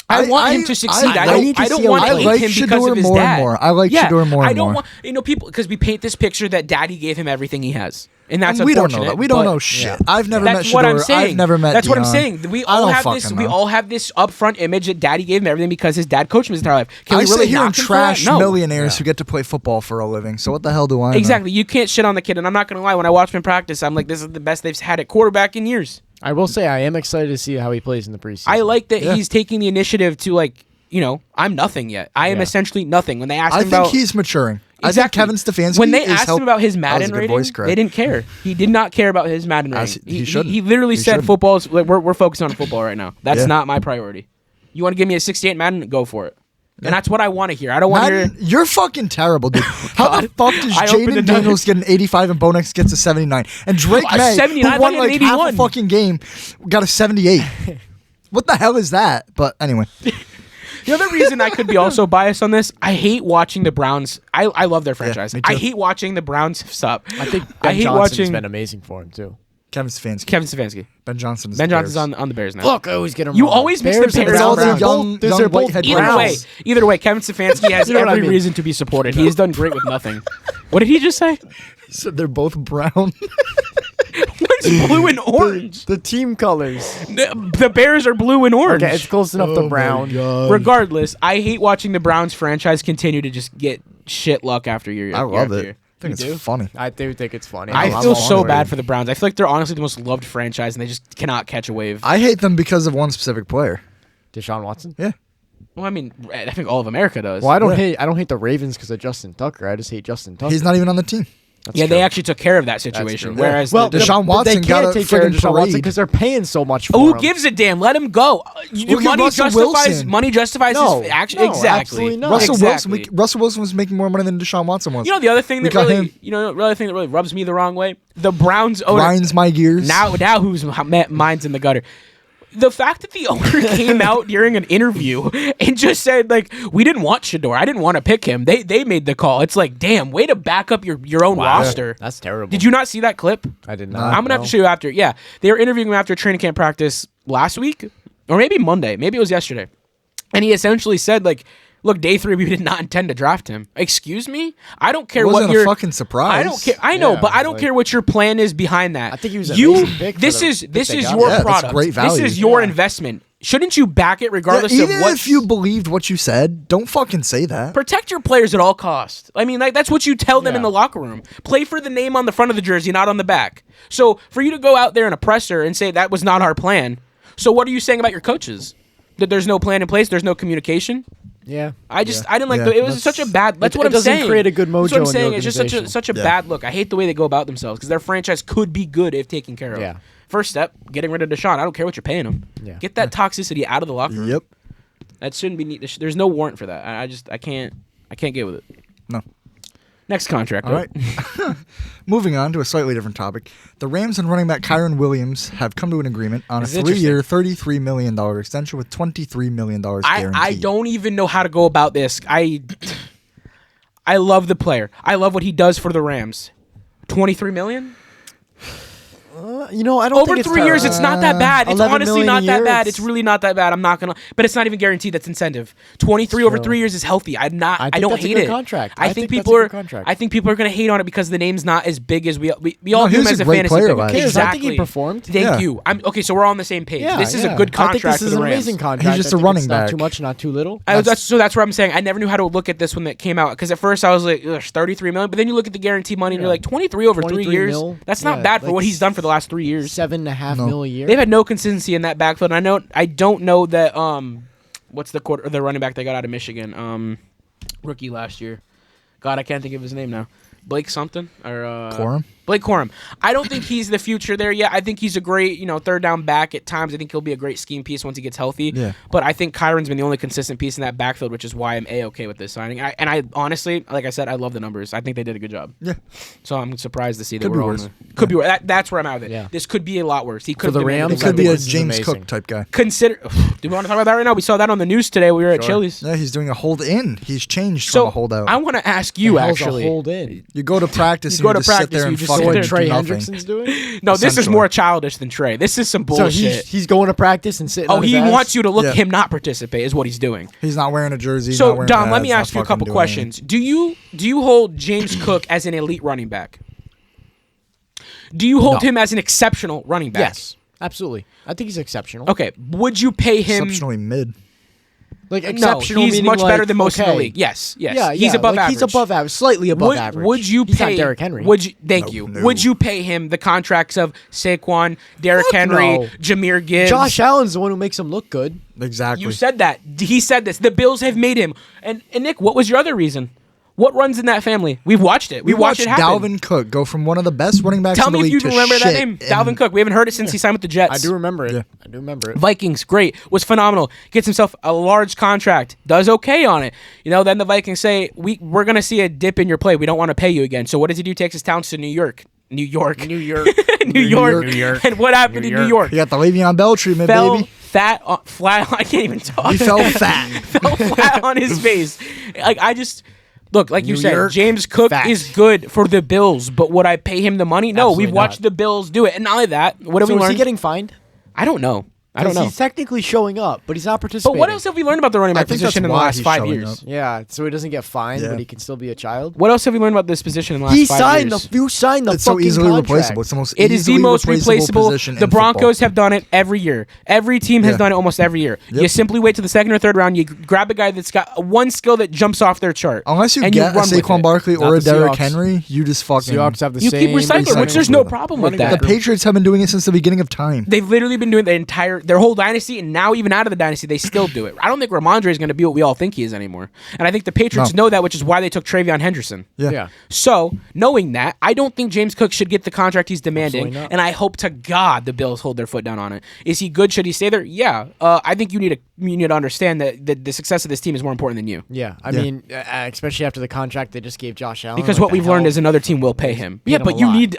Speaker 1: I want him to succeed. I
Speaker 3: need to
Speaker 1: don't
Speaker 3: see
Speaker 1: want
Speaker 3: how
Speaker 1: to
Speaker 3: he
Speaker 1: hate
Speaker 2: plays.
Speaker 1: him
Speaker 2: I like
Speaker 1: because
Speaker 2: Shedeur
Speaker 1: of his
Speaker 2: more and
Speaker 1: dad.
Speaker 2: more. I like
Speaker 1: yeah,
Speaker 2: Shedeur more and
Speaker 1: I don't
Speaker 2: more.
Speaker 1: want people because we paint this picture that Daddy gave him everything he has, and that's
Speaker 2: we don't
Speaker 1: unfortunate.
Speaker 2: know that. We don't
Speaker 1: but-
Speaker 2: know shit.
Speaker 3: yeah.
Speaker 2: I've never met
Speaker 1: That's what I'm
Speaker 2: Shedeur.
Speaker 1: saying.
Speaker 2: I've never met
Speaker 1: That's what I'm
Speaker 2: Deion.
Speaker 1: saying. We
Speaker 2: I
Speaker 1: all
Speaker 2: don't
Speaker 1: have
Speaker 2: fucking
Speaker 1: this.
Speaker 2: know.
Speaker 1: We all have this upfront image that Daddy gave him everything because his dad coached him his entire life. Can
Speaker 2: I
Speaker 1: we really
Speaker 2: sit here and
Speaker 1: knock him for that?
Speaker 2: trash
Speaker 1: No.
Speaker 2: millionaires who get to play football for a living. So what the hell do I know?
Speaker 1: Exactly. You can't shit on the kid, and I'm not gonna lie. When I watch him in practice, I'm like, this is the best they've had at quarterback in years.
Speaker 3: I will say I am excited to see how he plays in the preseason.
Speaker 1: I like that
Speaker 2: Yeah.
Speaker 1: he's taking the initiative to I'm nothing yet. I am
Speaker 3: Yeah.
Speaker 1: essentially nothing. When they asked
Speaker 2: I
Speaker 1: him
Speaker 2: think
Speaker 1: about
Speaker 2: he's maturing. I think
Speaker 1: Exactly.
Speaker 2: Kevin Stefanski
Speaker 1: when they
Speaker 2: is
Speaker 1: asked him about his Madden
Speaker 2: That was a good
Speaker 1: rating,
Speaker 2: voice crack.
Speaker 1: they didn't care. He did not care about his Madden
Speaker 2: As
Speaker 1: rating.
Speaker 2: he shouldn't.
Speaker 1: He literally
Speaker 2: He
Speaker 1: said
Speaker 2: shouldn't.
Speaker 1: football's like we're focused on football right now. That's
Speaker 2: Yeah.
Speaker 1: not my priority. You want to give me a 68 Madden? Go for it. And that's what I want to hear. I don't want to hear.
Speaker 2: Madden, you're fucking terrible, dude. How the fuck does
Speaker 1: I opened
Speaker 2: Jaden
Speaker 1: the
Speaker 2: Daniels get an 85 and Bo Nix gets a 79? And Drake
Speaker 1: A
Speaker 2: May,
Speaker 1: 79,
Speaker 2: who won
Speaker 1: I thought he
Speaker 2: like
Speaker 1: had
Speaker 2: half a
Speaker 1: 81.
Speaker 2: fucking game, got a 78. What the hell is that? But anyway,
Speaker 1: The other reason I could be also biased on this, I hate watching the Browns. I love their franchise.
Speaker 2: me too.
Speaker 1: I hate watching the Browns suck.
Speaker 3: I think
Speaker 1: I
Speaker 3: Ben
Speaker 1: hate
Speaker 3: Johnson's
Speaker 1: watching
Speaker 3: been amazing for him too.
Speaker 2: Kevin Stefanski.
Speaker 1: Kevin Stefanski.
Speaker 2: Ben Johnson is
Speaker 1: Ben
Speaker 2: the
Speaker 1: Johnson's
Speaker 2: Bears.
Speaker 1: on the Bears now.
Speaker 3: Look, I always get him.
Speaker 1: You
Speaker 3: wrong.
Speaker 1: always mix the
Speaker 3: and
Speaker 1: Bears
Speaker 2: It's all the
Speaker 3: Browns.
Speaker 2: young
Speaker 3: They're both
Speaker 2: whitehead
Speaker 1: Either
Speaker 2: Browns.
Speaker 1: way, Kevin Stefanski has
Speaker 3: You know what I
Speaker 1: every
Speaker 3: mean.
Speaker 1: reason to be supported. He has done great with nothing. What did he just say?
Speaker 2: So they're both brown.
Speaker 1: One's blue and orange.
Speaker 3: The team colors.
Speaker 1: The Bears are blue and orange.
Speaker 3: Okay, it's close enough to brown.
Speaker 1: Regardless, I hate watching the Browns franchise continue to just get shit luck after year.
Speaker 2: I
Speaker 1: year
Speaker 2: love
Speaker 1: after
Speaker 2: it.
Speaker 1: year.
Speaker 2: I think
Speaker 1: You
Speaker 2: it's
Speaker 1: do?
Speaker 2: funny.
Speaker 3: I do think it's funny.
Speaker 1: I
Speaker 2: I'm
Speaker 1: feel
Speaker 2: all
Speaker 1: so
Speaker 2: on it.
Speaker 1: bad for the Browns. I feel like they're honestly the most loved franchise, and they just cannot catch a wave.
Speaker 2: I hate them because of one specific player.
Speaker 3: Deshaun Watson.
Speaker 2: Yeah.
Speaker 1: Well, I mean, I think all of America does.
Speaker 3: Well, I don't
Speaker 2: Yeah.
Speaker 3: hate the Ravens because of Justin Tucker. I just hate Justin Tucker.
Speaker 2: He's not even on the team.
Speaker 3: That's
Speaker 1: Yeah,
Speaker 3: true.
Speaker 1: they actually took care of that situation.
Speaker 3: true.
Speaker 1: Whereas,
Speaker 2: Well,
Speaker 1: the,
Speaker 2: Deshaun
Speaker 3: But they
Speaker 2: Watson got
Speaker 3: can't
Speaker 2: a
Speaker 3: take care of
Speaker 2: friggin'
Speaker 3: Deshaun Watson
Speaker 2: parade.
Speaker 3: because they're paying so much for
Speaker 1: who
Speaker 3: him.
Speaker 1: gives a damn? Let him go.
Speaker 2: Look at Russell Wilson.
Speaker 1: Money justifies
Speaker 3: No,
Speaker 1: his action.
Speaker 3: no,
Speaker 1: Exactly.
Speaker 3: absolutely not.
Speaker 2: Russell
Speaker 1: Exactly.
Speaker 2: Russell Wilson was making more money than Deshaun Watson was.
Speaker 1: You know the other thing
Speaker 2: We
Speaker 1: that
Speaker 2: got
Speaker 1: really,
Speaker 2: him.
Speaker 1: the other thing that really rubs me the wrong way. The Browns owner
Speaker 2: Grinds my gears.
Speaker 1: now whose mind's in the gutter. The fact that the owner came out during an interview and just said, like, we didn't want Shedeur. I didn't want to pick him. They made the call. It's like, damn, way to back up your own roster.
Speaker 3: That's terrible.
Speaker 1: Did you not see that clip?
Speaker 3: I did not.
Speaker 1: I'm going to have to show you after. Yeah. They were interviewing him after training camp practice last week or maybe Monday. Maybe it was yesterday. And he essentially said, like, look, day 3, we did not intend to draft him. Excuse me? I don't care
Speaker 2: It wasn't
Speaker 1: what
Speaker 2: a
Speaker 1: your
Speaker 2: fucking surprise.
Speaker 1: I don't care. I know,
Speaker 3: Yeah,
Speaker 1: but I don't
Speaker 3: like-
Speaker 1: care what your plan is behind that.
Speaker 3: I think he was an
Speaker 1: you.
Speaker 3: amazing pick for
Speaker 1: This
Speaker 3: the
Speaker 1: is
Speaker 3: pick
Speaker 1: this
Speaker 3: they
Speaker 1: is
Speaker 3: got.
Speaker 1: your
Speaker 2: Yeah, that's
Speaker 1: product.
Speaker 2: great
Speaker 1: This
Speaker 2: value.
Speaker 1: is your
Speaker 3: Yeah.
Speaker 1: investment. Shouldn't you back it regardless
Speaker 2: even
Speaker 1: of what?
Speaker 2: if you believed what you said, don't fucking say that.
Speaker 1: Protect your players at all costs. I mean, like that's what you tell them in
Speaker 3: Yeah.
Speaker 1: the locker room. Play for the name on the front of the jersey, not on the back. So for you to go out there in a presser and say that was not our plan. So what are you saying about your coaches? That there's no plan in place. There's no communication.
Speaker 3: Yeah.
Speaker 1: I didn't like
Speaker 2: Yeah,
Speaker 1: it was
Speaker 2: that's-
Speaker 1: such a bad. That's
Speaker 3: It-
Speaker 1: what
Speaker 3: it
Speaker 1: I'm
Speaker 3: doesn't
Speaker 1: saying.
Speaker 3: create a good
Speaker 1: That's what
Speaker 3: mojo
Speaker 1: I'm
Speaker 3: in the
Speaker 1: saying. It's just
Speaker 3: organization.
Speaker 1: such a
Speaker 2: Yeah.
Speaker 1: bad look. I hate the way they go about themselves because their franchise could be good if taken care of.
Speaker 3: Yeah.
Speaker 1: First step, getting rid of Deshaun. I don't care what you're paying him.
Speaker 3: Yeah.
Speaker 1: Get that toxicity out of the locker room.
Speaker 2: Yep.
Speaker 1: That shouldn't be. There's no warrant for that. I can't get with it.
Speaker 2: No.
Speaker 1: Next contract.
Speaker 2: All right. Moving on to a slightly different topic. The Rams and running back Kyron Williams have come to an agreement on a
Speaker 1: This is
Speaker 2: 3-year, $33 million extension with $23 million guaranteed.
Speaker 1: I don't even know how to go about this. I love the player. I love what he does for the Rams. $23 million?
Speaker 3: I don't
Speaker 1: Over
Speaker 3: think it's
Speaker 1: 3 years, it's not that bad. It's
Speaker 3: 11
Speaker 1: honestly
Speaker 3: million
Speaker 1: not
Speaker 3: a
Speaker 1: that
Speaker 3: year,
Speaker 1: bad.
Speaker 3: it's-
Speaker 1: It's really not that bad. I'm not gonna, but it's not even guaranteed. That's incentive. 23 over
Speaker 3: True.
Speaker 1: 3 years is healthy. I don't
Speaker 3: that's a
Speaker 1: hate
Speaker 3: good
Speaker 1: it.
Speaker 3: contract.
Speaker 1: I
Speaker 3: I
Speaker 1: think
Speaker 3: think
Speaker 1: people
Speaker 3: that's a
Speaker 1: are.
Speaker 3: good contract.
Speaker 1: I think people are gonna hate on it because the name's not as big as we all
Speaker 2: No,
Speaker 1: view
Speaker 2: he
Speaker 1: him
Speaker 2: was
Speaker 1: as
Speaker 2: a
Speaker 1: a
Speaker 2: great
Speaker 1: fantasy
Speaker 2: player
Speaker 1: player.
Speaker 2: last
Speaker 3: year. I think
Speaker 1: Exactly.
Speaker 3: he performed.
Speaker 1: Thank
Speaker 2: Yeah.
Speaker 1: you. Okay, so we're all on the same page.
Speaker 3: Yeah,
Speaker 1: This is
Speaker 3: yeah.
Speaker 1: a good
Speaker 3: I think
Speaker 1: contract
Speaker 3: this is
Speaker 1: for the
Speaker 3: an
Speaker 1: Rams.
Speaker 3: amazing contract.
Speaker 2: He's just
Speaker 3: I
Speaker 2: a
Speaker 3: think
Speaker 2: running
Speaker 3: it's
Speaker 2: back.
Speaker 3: Not too much, not too little.
Speaker 1: So that's what I'm saying. I never knew how to look at this when that came out because at first I was like, ugh, 33 million, but then you look at the guarantee money and you're like 23 over 3
Speaker 3: 23
Speaker 1: years.
Speaker 3: mil?
Speaker 1: That's not
Speaker 3: Yeah,
Speaker 1: bad for
Speaker 3: like
Speaker 1: what he's done for the last 3 years.
Speaker 3: $7.5 million a year.
Speaker 1: They've had no consistency in that backfield. And I don't know that what's the running back they got out of Michigan? Rookie last year. God, I can't think of his name now. Blake something or
Speaker 2: Corum?
Speaker 1: Blake Corum. I don't think he's the future there yet. I think he's a great, third down back at times. I think he'll be a great scheme piece once he gets healthy.
Speaker 2: Yeah.
Speaker 1: But I think Kyron's been the only consistent piece in that backfield, which is why I'm A-okay with this signing. I honestly, like I said, I love the numbers. I think they did a good job.
Speaker 2: Yeah.
Speaker 1: So I'm surprised to see that
Speaker 2: Could be
Speaker 1: we're all
Speaker 2: worse.
Speaker 1: could be worse. That's where I'm at with it.
Speaker 3: Yeah.
Speaker 1: This could be a lot worse. He could
Speaker 3: the
Speaker 1: have demanded
Speaker 3: Rams,
Speaker 2: He
Speaker 1: a
Speaker 2: could
Speaker 1: better
Speaker 2: be a
Speaker 3: this is
Speaker 2: James
Speaker 3: amazing.
Speaker 2: Cook type guy.
Speaker 1: consider. Do we want to talk about that right now? We saw that on the news today. We were at Chili's.
Speaker 2: Yeah, he's doing a hold in. He's changed
Speaker 1: So
Speaker 2: from a holdout.
Speaker 1: I want to ask you
Speaker 3: The hell's a
Speaker 1: actually.
Speaker 3: hold in.
Speaker 2: You go to practice
Speaker 1: You
Speaker 2: and
Speaker 1: go
Speaker 2: you
Speaker 1: to
Speaker 2: just sit
Speaker 1: practice,
Speaker 2: there
Speaker 1: you
Speaker 2: and
Speaker 1: just
Speaker 2: fucking
Speaker 1: sit
Speaker 3: What
Speaker 1: there.
Speaker 2: do
Speaker 3: Trey
Speaker 2: nothing.
Speaker 3: Hendrickson's doing?
Speaker 1: No, this is
Speaker 2: Essentially.
Speaker 1: more childish than Trey. This is some
Speaker 3: So
Speaker 1: bullshit.
Speaker 3: he's going to practice and sitting.
Speaker 1: Oh,
Speaker 3: on his
Speaker 1: he
Speaker 3: ass?
Speaker 1: wants you to look
Speaker 2: Yeah.
Speaker 1: him not participate is what he's doing.
Speaker 2: He's not wearing a jersey. not
Speaker 1: So
Speaker 2: wearing
Speaker 1: Dom, let
Speaker 2: pads,
Speaker 1: me
Speaker 2: not
Speaker 1: ask you a
Speaker 2: fucking
Speaker 1: couple
Speaker 2: doing
Speaker 1: questions. Do you hold James Cook as an elite running back? Do you hold
Speaker 3: No.
Speaker 1: him as an exceptional running back?
Speaker 3: Yes, absolutely. I think he's exceptional.
Speaker 1: Okay. Would you pay
Speaker 2: anything.
Speaker 1: him?
Speaker 2: Exceptionally mid.
Speaker 3: Like
Speaker 1: No,
Speaker 3: exceptional.
Speaker 1: he's
Speaker 3: meaning
Speaker 1: much better
Speaker 3: like,
Speaker 1: than most in
Speaker 3: okay.
Speaker 1: the league. Yes, yes.
Speaker 3: Yeah,
Speaker 1: He's above
Speaker 3: like
Speaker 1: average.
Speaker 3: He's above average, slightly above average.
Speaker 1: Would you
Speaker 3: He's
Speaker 1: pay
Speaker 3: not Derrick Henry?
Speaker 1: Would you? Thank
Speaker 2: No,
Speaker 1: you.
Speaker 2: no.
Speaker 1: Would you pay him the contracts of Saquon, Derrick
Speaker 3: Fuck
Speaker 1: Henry,
Speaker 3: no.
Speaker 1: Jameer Gibbs?
Speaker 3: Josh Allen's the one who makes him look good.
Speaker 2: Exactly.
Speaker 1: You said that. He said this. The Bills have made him. And Nick, what was your other reason? What runs in that family? We've watched it.
Speaker 2: we
Speaker 1: watched
Speaker 2: watched
Speaker 1: it happen.
Speaker 2: Dalvin Cook go from one of the best running backs
Speaker 1: Tell
Speaker 2: in the
Speaker 1: me if
Speaker 2: league
Speaker 1: you
Speaker 2: to
Speaker 1: remember that
Speaker 2: shit
Speaker 1: name,
Speaker 2: in-
Speaker 1: Dalvin Cook. We haven't heard it since he signed with the Jets.
Speaker 3: I do remember it.
Speaker 2: Yeah.
Speaker 3: I do remember it.
Speaker 1: Vikings, great, was phenomenal. Gets himself a large contract, does okay on it. Then the Vikings say we're gonna see a dip in your play. We don't want to pay you again. So what does he do? Takes his talents to New York. New York.
Speaker 3: New York.
Speaker 1: And what happened in New York?
Speaker 2: You got the Le'Veon Bell treatment,
Speaker 1: Fell
Speaker 2: baby.
Speaker 1: flat, flat. I can't even talk.
Speaker 2: He fell fat.
Speaker 1: fell flat on his face. Look, like you
Speaker 2: New
Speaker 1: said,
Speaker 2: York,
Speaker 1: James Cook
Speaker 3: facts.
Speaker 1: is good for the Bills, but would I pay him the money? No,
Speaker 3: Absolutely
Speaker 1: we've watched
Speaker 3: not.
Speaker 1: the Bills do it. And not only that, what have
Speaker 3: So
Speaker 1: we
Speaker 3: is
Speaker 1: learned?
Speaker 3: he getting fined?
Speaker 1: I don't know. I don't know.
Speaker 3: He's technically showing up, but he's not
Speaker 1: But
Speaker 3: participating.
Speaker 1: what else have we learned about the running
Speaker 2: I
Speaker 1: back
Speaker 2: think
Speaker 1: position
Speaker 2: that's
Speaker 1: in the
Speaker 2: why
Speaker 1: last
Speaker 2: he's
Speaker 1: 5
Speaker 2: showing
Speaker 1: years?
Speaker 2: up.
Speaker 3: Yeah, so he doesn't get fined,
Speaker 2: Yeah.
Speaker 3: but he can still be a child.
Speaker 1: What else have we learned about this position in the last
Speaker 3: He
Speaker 1: 5
Speaker 3: signed
Speaker 1: years?
Speaker 3: you signed the
Speaker 2: It's so
Speaker 3: fucking
Speaker 2: easily
Speaker 3: contract.
Speaker 2: replaceable. It's the most
Speaker 1: It is the
Speaker 2: easily
Speaker 1: most replaceable.
Speaker 2: position
Speaker 1: The
Speaker 2: in
Speaker 1: Broncos
Speaker 2: football.
Speaker 1: have done it every year. Every team has
Speaker 2: Yeah.
Speaker 1: done it almost every year.
Speaker 2: Yep.
Speaker 1: You simply wait to the second or third round. You grab a guy that's got one skill that jumps off their chart.
Speaker 2: Unless you
Speaker 1: and
Speaker 2: get a
Speaker 1: run with
Speaker 2: Saquon
Speaker 1: it.
Speaker 2: Barkley
Speaker 3: Not
Speaker 2: or a
Speaker 3: the
Speaker 2: Derrick
Speaker 3: Seahawks.
Speaker 2: Henry, you just fucking.
Speaker 3: Seahawks have the
Speaker 1: You
Speaker 3: same.
Speaker 1: keep recycling, which there's no problem with
Speaker 3: running
Speaker 1: that.
Speaker 2: The Patriots have been doing it since the beginning of time.
Speaker 1: They've literally been doing their whole dynasty, and now even out of the dynasty, they still do it. I don't think Ramondre is going to be what we all think he is anymore. And I think the Patriots
Speaker 2: No.
Speaker 1: know that, which is why they took Travion Henderson.
Speaker 3: Yeah.
Speaker 1: So, knowing that, I don't think James Cook should get the contract he's demanding,
Speaker 3: Absolutely not.
Speaker 1: and I hope to God the Bills hold their foot down on it. Is he good? Should he stay there? Yeah. I think you need to understand that the success of this team is more important than you.
Speaker 3: Yeah, I
Speaker 2: Yeah.
Speaker 3: mean, especially after the contract they just gave Josh Allen.
Speaker 1: Because
Speaker 3: like
Speaker 1: what
Speaker 3: the
Speaker 1: we've learned
Speaker 3: hell-
Speaker 1: is another team will pay him.
Speaker 3: Paid
Speaker 1: Yeah,
Speaker 3: him
Speaker 1: but
Speaker 3: a
Speaker 1: you
Speaker 3: lot.
Speaker 1: need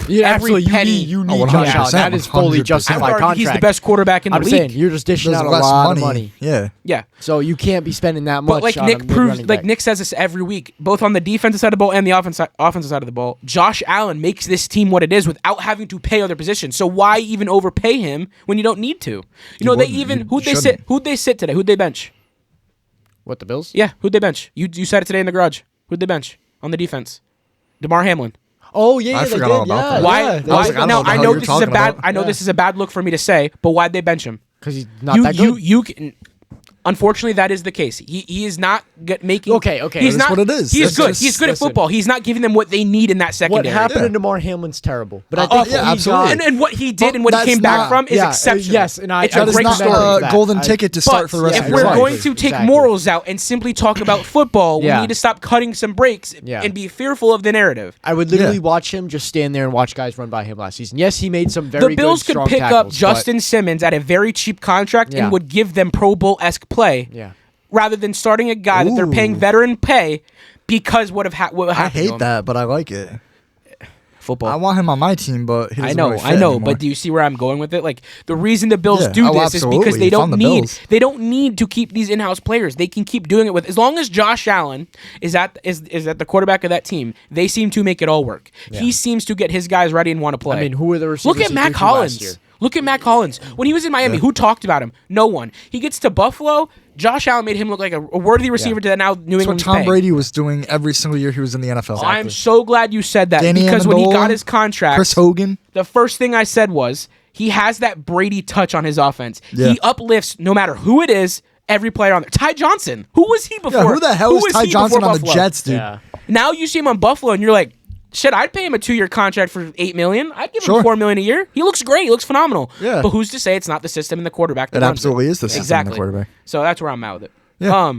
Speaker 3: Yeah,
Speaker 1: every
Speaker 3: absolutely,
Speaker 1: penny.
Speaker 3: you need
Speaker 2: Oh,
Speaker 3: Josh
Speaker 2: 100%,
Speaker 3: Allen. That is fully
Speaker 2: 100%.
Speaker 3: justified
Speaker 1: I would argue
Speaker 3: contract.
Speaker 1: he's the best quarterback in the
Speaker 3: I'm
Speaker 1: league.
Speaker 3: saying you're just dishing
Speaker 2: There's
Speaker 3: out a
Speaker 2: less
Speaker 3: lot
Speaker 2: money.
Speaker 3: of money,
Speaker 2: Yeah.
Speaker 1: Yeah.
Speaker 3: so you can't be spending that much.
Speaker 1: But like
Speaker 3: on
Speaker 1: Nick
Speaker 3: a
Speaker 1: proves,
Speaker 3: mid-running
Speaker 1: like
Speaker 3: back.
Speaker 1: Nick says this every week, both on the defensive side of the ball and the offensive side of the ball, Josh Allen makes this team what it is without having to pay other positions. So why even overpay him when you don't need to? They
Speaker 2: wouldn't.
Speaker 1: even
Speaker 2: You
Speaker 1: who'd they
Speaker 2: shouldn't.
Speaker 1: sit? Who'd they sit today? Who'd they bench?
Speaker 3: What, the Bills?
Speaker 1: Yeah, who'd they bench? You said it today in the garage. Who'd they bench on the defense? DeMar Hamlin.
Speaker 3: Oh yeah,
Speaker 2: I
Speaker 3: they
Speaker 2: forgot
Speaker 3: did.
Speaker 2: all about
Speaker 3: yeah,
Speaker 2: that.
Speaker 1: Why?
Speaker 3: Yeah,
Speaker 2: I was like, I don't know
Speaker 1: now
Speaker 2: what the
Speaker 1: I
Speaker 2: hell
Speaker 1: know
Speaker 2: you're
Speaker 1: this is a
Speaker 2: talking
Speaker 1: bad.
Speaker 2: about.
Speaker 1: I know
Speaker 3: Yeah.
Speaker 1: this is a bad look for me to say, but why'd they bench him?
Speaker 3: because he's not that good.
Speaker 1: You can. Unfortunately, that is the case. He is not making.
Speaker 3: Okay.
Speaker 1: He's
Speaker 2: That's
Speaker 1: not.
Speaker 2: what it is.
Speaker 1: He's
Speaker 2: That's
Speaker 1: good.
Speaker 2: just-
Speaker 1: He's good at
Speaker 3: listen.
Speaker 1: football. He's not giving them what they need in that
Speaker 3: What
Speaker 1: secondary.
Speaker 3: happened
Speaker 2: Yeah.
Speaker 3: to Damar Hamlin's terrible, but I
Speaker 1: Awful.
Speaker 3: think
Speaker 2: Yeah,
Speaker 3: he
Speaker 2: absolutely.
Speaker 3: got-
Speaker 1: And what he did
Speaker 2: But
Speaker 1: and what he
Speaker 2: that's
Speaker 1: came back
Speaker 2: not-
Speaker 1: from is
Speaker 3: yeah,
Speaker 1: exceptional.
Speaker 3: yes, and I-
Speaker 1: it's
Speaker 3: I
Speaker 1: a
Speaker 2: That is
Speaker 1: great
Speaker 2: not
Speaker 1: story.
Speaker 3: for
Speaker 2: a
Speaker 3: that.
Speaker 2: golden
Speaker 3: I-
Speaker 2: ticket to start for the rest
Speaker 1: if
Speaker 2: of
Speaker 1: we're
Speaker 2: your life.
Speaker 1: going to take
Speaker 3: Exactly.
Speaker 1: morals out and simply talk about football,
Speaker 3: Yeah.
Speaker 1: we need to stop cutting some breaks
Speaker 3: Yeah.
Speaker 1: and be fearful of the narrative.
Speaker 3: I would literally
Speaker 2: Yeah.
Speaker 3: watch him just stand there and watch guys run by him last season. Yes, he made some very
Speaker 1: The Bills
Speaker 3: good,
Speaker 1: could
Speaker 3: strong
Speaker 1: pick up
Speaker 3: tackles,
Speaker 1: Justin Simmons at a very cheap contract
Speaker 3: Yeah.
Speaker 1: and would give them Pro Bowl-esque play.
Speaker 3: Yeah.
Speaker 1: Rather than starting a guy that they're paying
Speaker 2: Ooh.
Speaker 1: veteran pay because what
Speaker 2: I
Speaker 1: happened to
Speaker 2: hate
Speaker 1: him.
Speaker 2: that, but I like it.
Speaker 1: Football.
Speaker 2: I want him on my team, but he doesn't
Speaker 1: I know,
Speaker 2: really fit
Speaker 1: I know,
Speaker 2: anymore.
Speaker 1: but do you see where I'm going with it? Like the reason the Bills
Speaker 2: Yeah.
Speaker 1: do
Speaker 2: Oh,
Speaker 1: this is because
Speaker 2: absolutely.
Speaker 1: they
Speaker 2: If I'm
Speaker 1: don't
Speaker 2: the
Speaker 1: need
Speaker 2: Bills.
Speaker 1: to keep these in-house players. They can keep doing it with as long as Josh Allen is at the quarterback of that team. They seem to make it all work. He seems to get his guys ready and want to play.
Speaker 3: I mean, who are the receivers?
Speaker 1: Look at
Speaker 3: he
Speaker 1: Matt
Speaker 3: threw to last
Speaker 1: Collins.
Speaker 3: year?
Speaker 1: Look at Matt Collins. When he was in Miami, who talked about him? No one. He gets to Buffalo. Josh Allen made him look like a worthy receiver to that now New
Speaker 2: That's what
Speaker 1: England's
Speaker 2: Tom
Speaker 1: paying.
Speaker 2: Brady was doing every single year he was in the NFL.
Speaker 1: I'm so glad you said that
Speaker 2: Danny
Speaker 1: because when he
Speaker 2: Amendola,
Speaker 1: got his contract,
Speaker 2: Chris Hogan.
Speaker 1: the first thing I said was he has that Brady touch on his offense.
Speaker 2: Yeah.
Speaker 1: He uplifts no matter who it is, every player on there. Ty Johnson. Who was he before?
Speaker 2: Yeah, who the hell
Speaker 1: Who
Speaker 2: is
Speaker 1: was
Speaker 2: Ty
Speaker 1: he
Speaker 2: Johnson
Speaker 1: before
Speaker 2: on the
Speaker 1: Buffalo?
Speaker 2: Jets, dude?
Speaker 3: Yeah.
Speaker 1: Now you see him on Buffalo and you're like, shit, I'd pay him a 2-year contract for $8 million. I'd give him
Speaker 2: Sure.
Speaker 1: $4 million a year. He looks great. He looks phenomenal.
Speaker 2: Yeah.
Speaker 1: But who's to say it's not the system and the quarterback? That
Speaker 2: It
Speaker 1: runs
Speaker 2: absolutely is the system and the
Speaker 1: Exactly.
Speaker 2: quarterback.
Speaker 1: So that's where I'm at with it.
Speaker 2: Yeah.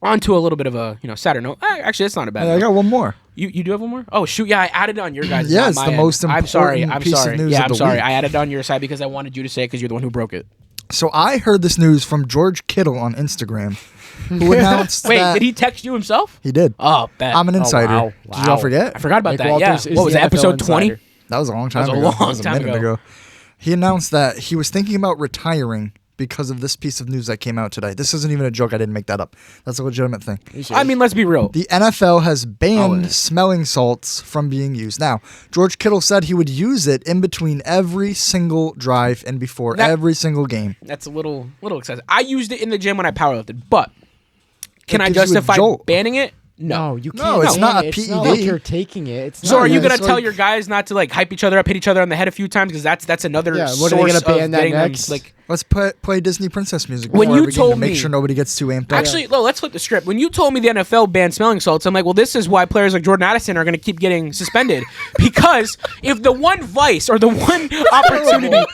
Speaker 1: On to a little bit of a sadder note. Actually, it's not a bad.
Speaker 2: Hey, I
Speaker 1: note.
Speaker 2: got one more.
Speaker 1: You do have one more? Oh shoot! Yeah, I added it on your guys'.
Speaker 2: Yeah,
Speaker 1: not
Speaker 2: it's
Speaker 1: my
Speaker 2: the
Speaker 1: end.
Speaker 2: most
Speaker 1: I'm sorry.
Speaker 2: important
Speaker 1: I'm
Speaker 2: piece of
Speaker 1: sorry.
Speaker 2: news
Speaker 1: Yeah,
Speaker 2: of
Speaker 1: I'm
Speaker 2: the
Speaker 1: sorry.
Speaker 2: week.
Speaker 1: I added it on your side because I wanted you to say it because you're the one who broke it.
Speaker 2: So I heard this news from George Kittle on Instagram, who announced
Speaker 1: Wait,
Speaker 2: that
Speaker 1: did he text you himself?
Speaker 2: he did.
Speaker 1: Oh, bet.
Speaker 2: I'm an insider.
Speaker 3: wow.
Speaker 2: Did y'all forget?
Speaker 1: I forgot about
Speaker 3: Nick
Speaker 1: that.
Speaker 3: Walters
Speaker 1: Yeah.
Speaker 3: is
Speaker 1: What was
Speaker 3: the
Speaker 1: it? Episode
Speaker 3: NFL
Speaker 1: 20?
Speaker 3: insider.
Speaker 2: That was a long time
Speaker 1: That was
Speaker 2: ago.
Speaker 1: a
Speaker 2: That
Speaker 1: long
Speaker 2: was a
Speaker 1: time
Speaker 2: minute
Speaker 1: ago.
Speaker 2: ago. He announced that he was thinking about retiring because of this piece of news that came out today. This isn't even a joke. I didn't make that up. That's a legitimate thing.
Speaker 1: I mean, let's be real.
Speaker 2: The NFL has banned
Speaker 1: Oh.
Speaker 2: smelling salts from being used. Now, George Kittle said he would use it in between every single drive and before
Speaker 1: That-
Speaker 2: every single game.
Speaker 1: That's a little excessive. I used it in the gym when I powerlifted, but can
Speaker 2: It
Speaker 1: I
Speaker 2: gives you a
Speaker 1: justify
Speaker 2: jolt.
Speaker 1: banning it?
Speaker 3: No, you can't.
Speaker 2: No, it's
Speaker 3: ban
Speaker 2: not a
Speaker 3: it. It's
Speaker 2: PED.
Speaker 3: not like you're taking it. It's
Speaker 1: So
Speaker 3: not
Speaker 1: are you
Speaker 2: yeah,
Speaker 1: gonna
Speaker 2: it's
Speaker 1: tell
Speaker 2: like-
Speaker 1: your guys not to like hype each other up, hit each other on the head a few times because that's another
Speaker 3: Yeah,
Speaker 1: source
Speaker 3: what, are they gonna
Speaker 1: of
Speaker 3: ban that
Speaker 1: getting them,
Speaker 3: next?
Speaker 1: like.
Speaker 2: Let's play Disney princess music.
Speaker 1: When
Speaker 2: before
Speaker 1: you
Speaker 2: every game
Speaker 1: told
Speaker 2: to make
Speaker 1: me-
Speaker 2: sure nobody gets too amped up.
Speaker 1: Actually, no, let's flip the script. When you told me the NFL banned smelling salts, I'm like, well, this is why players like Jordan Addison are going to keep getting suspended. Because if the one vice or the one opportunity,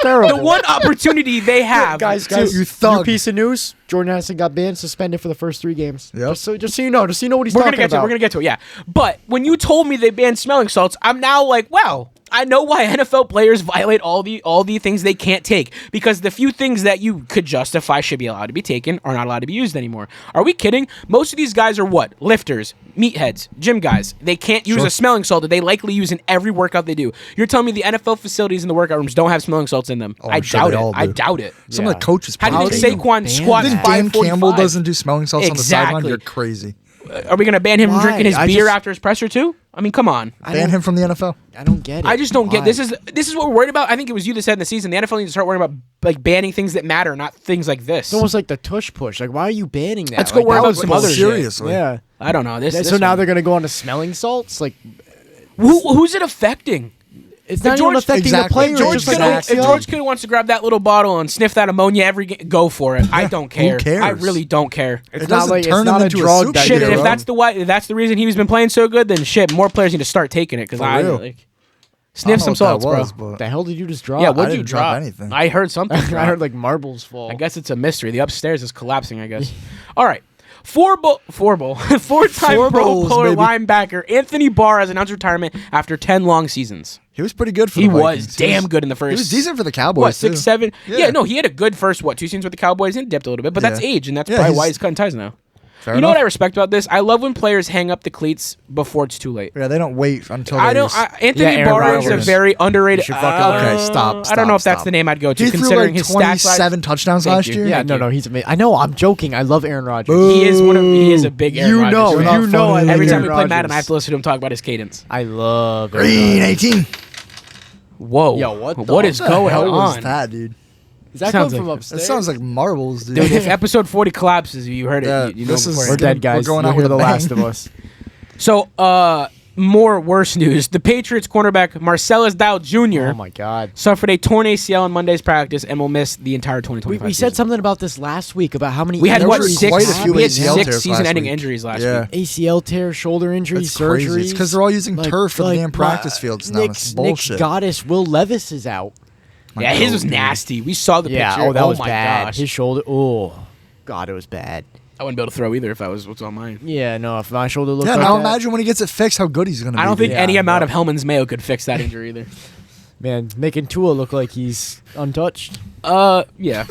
Speaker 3: terrible.
Speaker 1: the one opportunity they have,
Speaker 3: guys,
Speaker 2: you
Speaker 3: new
Speaker 2: thug.
Speaker 3: piece of news: Jordan Addison got banned, suspended for the first 3 games.
Speaker 2: Yep.
Speaker 3: Just so you know what he's
Speaker 1: we're gonna
Speaker 3: talking
Speaker 1: get to it.
Speaker 3: about.
Speaker 1: We're gonna get to it. Yeah, but when you told me they banned smelling salts, I'm now like, wow. I know why NFL players violate all the things they can't take because the few things that you could justify should be allowed to be taken are not allowed to be used anymore. Are we kidding? Most of these guys are what? Lifters, meatheads, gym guys. They can't use a smelling salt that they likely use in every workout they do. You're telling me the NFL facilities in the workout rooms don't have smelling salts in them?
Speaker 2: Oh,
Speaker 1: I
Speaker 2: I'm sure
Speaker 1: doubt
Speaker 2: they
Speaker 1: it.
Speaker 2: all
Speaker 1: I
Speaker 2: do.
Speaker 1: doubt it.
Speaker 2: Some of the coaches
Speaker 1: How do you
Speaker 2: probably
Speaker 1: think
Speaker 2: do.
Speaker 1: Saquon squats
Speaker 2: Think
Speaker 1: 545?
Speaker 2: Dan Campbell doesn't do smelling salts on the sideline?
Speaker 1: Exactly.
Speaker 2: You're crazy.
Speaker 1: Are we going to ban him from
Speaker 3: Why?
Speaker 1: drinking his
Speaker 3: I
Speaker 1: beer
Speaker 3: just-
Speaker 1: after his presser too? I mean, come on.
Speaker 2: Ban him from the NFL.
Speaker 3: I don't get it.
Speaker 1: I just don't get
Speaker 3: Why?
Speaker 1: this is what we're worried about. I think it was you that said in the season the NFL needs to start worrying about like banning things that matter, not things like this.
Speaker 3: It's almost like the tush push. Like, why are you banning that?
Speaker 1: Let's go
Speaker 3: Like,
Speaker 1: worry
Speaker 3: that
Speaker 1: about
Speaker 3: was
Speaker 1: some
Speaker 3: the
Speaker 1: other
Speaker 3: most-
Speaker 1: shit.
Speaker 2: Seriously.
Speaker 3: Yeah.
Speaker 1: I don't know this.
Speaker 3: So now
Speaker 1: one.
Speaker 3: they're gonna go on to smelling salts. Like,
Speaker 1: who's it affecting?
Speaker 3: it's not
Speaker 1: George-
Speaker 3: even affecting
Speaker 2: exactly.
Speaker 3: the players.
Speaker 1: George
Speaker 3: it's just
Speaker 1: Kittle,
Speaker 3: like
Speaker 1: if George Kittle wants to grab that little bottle and sniff that ammonia every game, go for it. I don't care.
Speaker 2: cares?
Speaker 1: I really don't care.
Speaker 3: It's
Speaker 2: It
Speaker 3: not
Speaker 2: doesn't
Speaker 3: like
Speaker 2: turn
Speaker 3: it's not
Speaker 2: him
Speaker 3: a
Speaker 2: into a
Speaker 3: drug
Speaker 2: soup
Speaker 3: that
Speaker 1: Shit,
Speaker 3: you're
Speaker 1: and if
Speaker 2: bro.
Speaker 1: that's if that's the reason he's been playing so good, then shit, more players need to start taking it because I
Speaker 2: real.
Speaker 1: like
Speaker 2: I
Speaker 1: sniff
Speaker 2: don't
Speaker 1: some
Speaker 2: know what
Speaker 1: salts,
Speaker 2: that was,
Speaker 1: bro.
Speaker 2: but
Speaker 3: the hell did you just drop?
Speaker 1: Yeah,
Speaker 2: I
Speaker 1: what'd you
Speaker 2: didn't drop
Speaker 1: drop?
Speaker 2: anything.
Speaker 1: I heard something.
Speaker 3: I
Speaker 1: drop.
Speaker 3: heard like marbles fall.
Speaker 1: I guess it's a mystery. The upstairs is collapsing, I guess. All right. Four-time Pro
Speaker 2: Bowls,
Speaker 1: Bowler
Speaker 2: baby.
Speaker 1: linebacker Anthony Barr has announced retirement after 10 long seasons.
Speaker 2: He was pretty good for
Speaker 1: He
Speaker 2: the Vikings.
Speaker 1: was damn good in the first.
Speaker 2: He was decent for the Cowboys.
Speaker 1: What, 6,
Speaker 2: too.
Speaker 1: 7?
Speaker 2: Yeah.
Speaker 1: Yeah, no, he had a good first, 2 seasons with the Cowboys and dipped a little bit, but that's
Speaker 2: Yeah.
Speaker 1: age, and that's
Speaker 2: Yeah,
Speaker 1: probably
Speaker 2: he's-
Speaker 1: why he's cutting ties now.
Speaker 2: Fair
Speaker 1: You know
Speaker 2: enough.
Speaker 1: what I respect about this? I love when players hang up the cleats before it's too late.
Speaker 2: Yeah, they don't wait until
Speaker 1: I
Speaker 2: they
Speaker 1: don't.
Speaker 2: just-
Speaker 1: Anthony
Speaker 3: Yeah, Aaron
Speaker 1: Barr is a
Speaker 3: Rodgers.
Speaker 1: very underrated.
Speaker 3: You should fucking
Speaker 2: Okay, stop,
Speaker 1: I don't know if that's
Speaker 2: stop.
Speaker 1: the name I'd go to,
Speaker 2: He threw
Speaker 1: considering
Speaker 2: like
Speaker 1: his stats.
Speaker 2: 27 touchdowns
Speaker 1: Thank
Speaker 2: last
Speaker 1: you.
Speaker 2: year.
Speaker 3: Yeah,
Speaker 1: Thank
Speaker 3: no,
Speaker 1: you.
Speaker 3: no, he's amazing. I know, I'm joking. I love Aaron Rodgers.
Speaker 2: Boo.
Speaker 1: He is he is a big Aaron
Speaker 3: You
Speaker 1: Rodgers
Speaker 3: know,
Speaker 1: fan.
Speaker 2: You're
Speaker 3: you
Speaker 2: not
Speaker 3: know. I
Speaker 2: funny.
Speaker 3: love
Speaker 1: Every time
Speaker 3: Aaron
Speaker 1: we play
Speaker 3: Rodgers.
Speaker 1: Madden, I have to listen to him talk about his cadence.
Speaker 3: I love Aaron
Speaker 2: Green
Speaker 3: Rodgers.
Speaker 2: 18.
Speaker 1: Whoa.
Speaker 3: Yo, what the-
Speaker 1: what is
Speaker 2: What the
Speaker 1: going
Speaker 2: hell was
Speaker 1: on?
Speaker 2: that, dude?
Speaker 3: Is that
Speaker 1: Sounds
Speaker 3: coming from
Speaker 1: like-
Speaker 3: upstairs?
Speaker 2: That sounds like marbles, dude.
Speaker 1: Dude, if episode 40 collapses, you heard it.
Speaker 2: Yeah,
Speaker 1: You know
Speaker 2: this is-
Speaker 1: before.
Speaker 3: We're dead, guys.
Speaker 2: We're going
Speaker 3: You'll
Speaker 2: out
Speaker 3: hear
Speaker 2: with
Speaker 3: the
Speaker 2: a bang.
Speaker 3: last of us.
Speaker 1: So, more worse news. The Patriots cornerback Marcellus Dow Jr.
Speaker 3: Oh my God.
Speaker 1: suffered a torn ACL in Monday's practice and will miss the entire 2025
Speaker 3: We said something about this last week about how many
Speaker 1: We had
Speaker 3: injuries
Speaker 2: quite a
Speaker 3: he
Speaker 2: few
Speaker 1: we had
Speaker 2: ACL
Speaker 1: six
Speaker 2: tears
Speaker 1: season-ending
Speaker 2: last week.
Speaker 1: injuries last
Speaker 2: Yeah.
Speaker 1: week.
Speaker 3: ACL tear, shoulder injuries,
Speaker 2: That's crazy.
Speaker 3: surgeries.
Speaker 2: It's because they're all using turf for the damn practice fields now.
Speaker 3: Nick
Speaker 2: It's bullshit.
Speaker 3: Goddess, Will Levis is out.
Speaker 1: Yeah, his was nasty. We saw the
Speaker 3: Yeah,
Speaker 1: picture.
Speaker 3: that was
Speaker 1: my
Speaker 3: bad.
Speaker 1: gosh.
Speaker 3: His shoulder, oh, God, it was bad.
Speaker 1: I wouldn't be able to throw either if I was what's on mine.
Speaker 3: Yeah, no, if my shoulder looked
Speaker 2: Yeah,
Speaker 3: like
Speaker 2: now
Speaker 3: that,
Speaker 2: imagine when he gets it fixed, how good he's going to be.
Speaker 1: I don't think
Speaker 3: Yeah,
Speaker 1: any amount
Speaker 3: no.
Speaker 1: of Hellman's Mayo could fix that injury either.
Speaker 3: man, making Tua look like he's untouched.
Speaker 1: Yeah.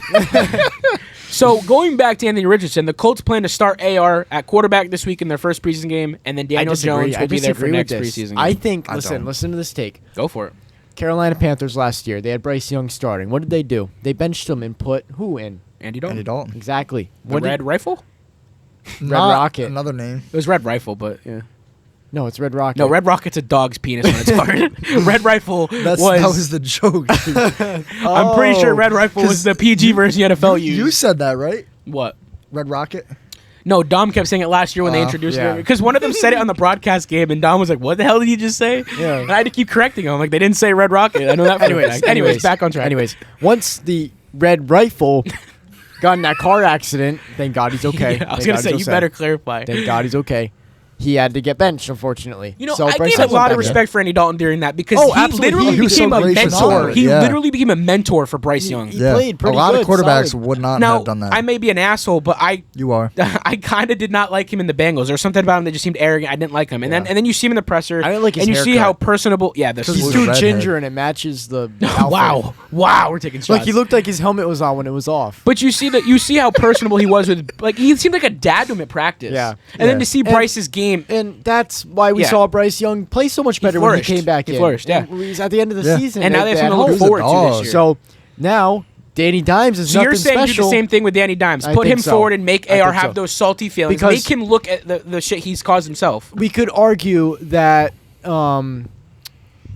Speaker 1: So going back to Anthony Richardson, the Colts plan to start AR at quarterback this week in their first preseason game, and then Daniel Jones will be there for next preseason game.
Speaker 3: I think,
Speaker 2: I
Speaker 3: listen to this take.
Speaker 1: Go for it.
Speaker 3: Carolina Panthers last year, they had Bryce Young starting. What did they do? They benched him and put who in?
Speaker 1: Andy Dalton.
Speaker 2: Andy Dalton.
Speaker 3: Exactly.
Speaker 1: The Red Rifle?
Speaker 2: Not
Speaker 3: Rocket.
Speaker 2: Another name.
Speaker 1: It was Red Rifle, but yeah.
Speaker 3: No, it's Red Rocket.
Speaker 1: No, Red Rocket's a dog's penis when it's hard. Red Rifle
Speaker 2: That
Speaker 1: was...
Speaker 2: was the joke. dude.
Speaker 1: I'm pretty sure Red Rifle was the PG version the NFL used.
Speaker 2: You said that, right?
Speaker 1: What?
Speaker 2: Red Rocket?
Speaker 1: No, Dom kept saying it last year when they introduced
Speaker 3: yeah.
Speaker 1: it. Because one of them said it on the broadcast game, and Dom was like, what the hell did you just say?
Speaker 3: Yeah.
Speaker 1: And I had to keep correcting him. Like, they didn't say Red Rocket. I know that for a fact. Anyways, back on track.
Speaker 3: Anyways, once the Red Rifle got in that car accident, thank God he's okay.
Speaker 1: Yeah, I was
Speaker 3: Thank
Speaker 1: going
Speaker 3: God
Speaker 1: to say,
Speaker 3: he's
Speaker 1: you
Speaker 3: okay.
Speaker 1: better clarify.
Speaker 3: Thank God he's okay. He had to get benched, unfortunately.
Speaker 1: You know,
Speaker 3: So
Speaker 1: I
Speaker 3: Bryce
Speaker 1: gave
Speaker 3: Young
Speaker 1: a lot
Speaker 3: went
Speaker 1: of
Speaker 3: back in.
Speaker 1: respect for Andy Dalton during that because
Speaker 3: Oh,
Speaker 1: he
Speaker 3: absolutely.
Speaker 1: literally
Speaker 3: He was
Speaker 1: became
Speaker 2: so
Speaker 1: a
Speaker 2: gracious
Speaker 1: mentor.
Speaker 2: about it,
Speaker 1: He
Speaker 2: yeah.
Speaker 1: literally became a mentor for Bryce Young.
Speaker 3: He played pretty
Speaker 2: A lot
Speaker 3: good,
Speaker 2: of quarterbacks
Speaker 3: solid.
Speaker 2: would not
Speaker 1: Now,
Speaker 2: have done that.
Speaker 1: I may be an asshole, but I
Speaker 2: You are.
Speaker 1: I kind of did not like him in the Bengals. There was something about him that just seemed arrogant. I didn't like him. And then you see him in the presser.
Speaker 3: I didn't like his
Speaker 1: and you see
Speaker 3: haircut.
Speaker 1: how personable. Yeah, the
Speaker 3: He's
Speaker 2: was
Speaker 3: too
Speaker 2: a redhead.
Speaker 3: ginger and it matches the outfit.
Speaker 1: wow, we're taking shots.
Speaker 3: Like he looked like his helmet was on when it was off.
Speaker 1: But you see how personable he was with, like, he seemed like a dad to him at practice.
Speaker 3: Yeah.
Speaker 1: And then
Speaker 2: Yeah.
Speaker 1: to see Bryce's game.
Speaker 3: And that's why we
Speaker 1: Yeah.
Speaker 3: saw Bryce Young play so much better when he
Speaker 1: flourished.
Speaker 3: came back
Speaker 1: He
Speaker 3: in.
Speaker 1: flourished, yeah.
Speaker 3: And he's at the end of the
Speaker 2: Yeah.
Speaker 3: season.
Speaker 1: And now they have something to
Speaker 3: hope.
Speaker 1: look forward to
Speaker 2: dog.
Speaker 1: this year.
Speaker 3: So now Danny Dimes is
Speaker 1: So
Speaker 3: nothing
Speaker 1: you're saying
Speaker 3: special.
Speaker 1: do the same thing with Danny Dimes.
Speaker 3: I
Speaker 1: Put
Speaker 3: think
Speaker 1: him
Speaker 3: so.
Speaker 1: forward and make
Speaker 3: I
Speaker 1: AR
Speaker 3: think
Speaker 1: have
Speaker 3: so.
Speaker 1: those salty feelings.
Speaker 3: Because-
Speaker 1: Make him look at the shit he's caused himself.
Speaker 3: We could argue that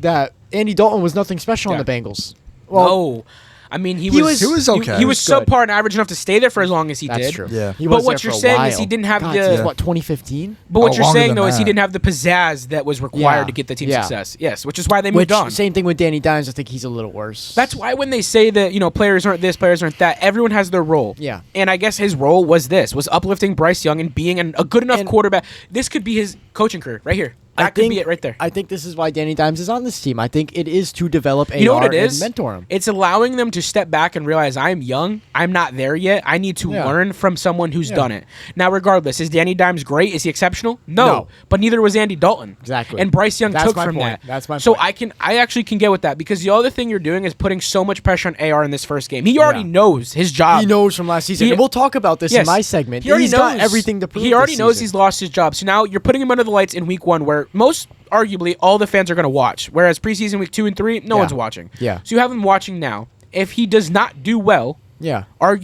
Speaker 3: that Andy Dalton was nothing special on
Speaker 1: Yeah.
Speaker 3: the Bengals.
Speaker 1: No. I mean, he was
Speaker 2: okay.
Speaker 1: He was
Speaker 3: He was good.
Speaker 1: subpar and average enough to stay there for as long as he
Speaker 3: That's
Speaker 1: did.
Speaker 3: true.
Speaker 2: Yeah.
Speaker 3: He
Speaker 1: But
Speaker 3: was
Speaker 1: what
Speaker 3: there
Speaker 1: you're
Speaker 3: for a
Speaker 1: saying is
Speaker 3: while.
Speaker 1: he didn't have
Speaker 3: God,
Speaker 1: the-
Speaker 3: since what 2015?
Speaker 1: But what
Speaker 2: Oh,
Speaker 1: you're
Speaker 2: longer
Speaker 1: saying
Speaker 2: than
Speaker 1: though is he
Speaker 2: that.
Speaker 1: didn't have the pizzazz that was required
Speaker 3: Yeah.
Speaker 1: to get the team
Speaker 3: Yeah.
Speaker 1: success. Yes, which is why they
Speaker 3: Which
Speaker 1: moved on.
Speaker 3: same thing with Danny Dimes. I think he's a little worse.
Speaker 1: That's why when they say that, players aren't this, players aren't that, everyone has their role.
Speaker 3: Yeah.
Speaker 1: And I guess his role was uplifting Bryce Young and being a good enough
Speaker 3: And-
Speaker 1: quarterback. This could be his coaching career right here. That could be it right there.
Speaker 3: I think this is why Danny Dimes is on this team. I think it is to develop AR
Speaker 1: You know what it
Speaker 3: and
Speaker 1: is?
Speaker 3: mentor him.
Speaker 1: It's allowing them to step back and realize I'm young. I'm not there yet. I need to
Speaker 3: Yeah.
Speaker 1: learn from someone who's
Speaker 3: Yeah.
Speaker 1: done it. Now, regardless, is Danny Dimes great? Is he exceptional? No. But neither was Andy Dalton.
Speaker 3: Exactly.
Speaker 1: And Bryce Young
Speaker 3: That's
Speaker 1: took
Speaker 3: my
Speaker 1: from
Speaker 3: point.
Speaker 1: that.
Speaker 3: That's my
Speaker 1: So
Speaker 3: point.
Speaker 1: I actually can get with that because the other thing you're doing is putting so much pressure on AR in this first game. He already
Speaker 3: Yeah.
Speaker 1: knows his job.
Speaker 3: He knows from last season.
Speaker 1: He-
Speaker 3: and we'll talk about this
Speaker 1: Yes.
Speaker 3: in my segment.
Speaker 1: He already
Speaker 3: He's
Speaker 1: knows
Speaker 3: got everything to prove.
Speaker 1: He already
Speaker 3: this
Speaker 1: knows
Speaker 3: season.
Speaker 1: he's lost his job. So now you're putting him under the lights in week 1 where most arguably all the fans are going to watch. Whereas preseason week 2 and 3, no
Speaker 3: Yeah.
Speaker 1: one's watching.
Speaker 3: Yeah.
Speaker 1: So you have him watching now. If he does not do well,
Speaker 3: Yeah.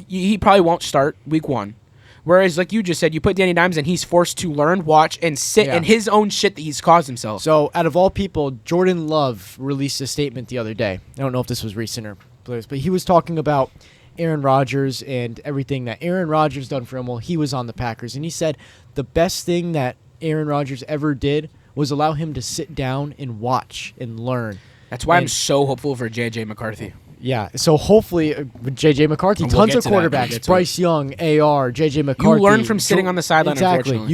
Speaker 1: he probably won't start week 1. Whereas, like you just said, you put Danny Dimes and he's forced to learn, watch, and sit
Speaker 3: Yeah.
Speaker 1: in his own shit that he's caused himself.
Speaker 3: So, out of all people, Jordan Love released a statement the other day. I don't know if this was recent or but he was talking about Aaron Rodgers and everything that Aaron Rodgers done for him while he was on the Packers. And he said the best thing that Aaron Rodgers ever did was allow him to sit down and watch and learn.
Speaker 1: That's why I'm
Speaker 3: And-
Speaker 1: so hopeful for J.J. McCarthy.
Speaker 3: Yeah, so hopefully with J.J. McCarthy,
Speaker 1: And we'll
Speaker 3: tons
Speaker 1: get
Speaker 3: of
Speaker 1: to that. We'll
Speaker 3: quarterbacks,
Speaker 1: get to
Speaker 3: Bryce Young, AR, J.J. McCarthy.
Speaker 1: learn from sitting on the sideline,
Speaker 3: Exactly.
Speaker 1: unfortunately.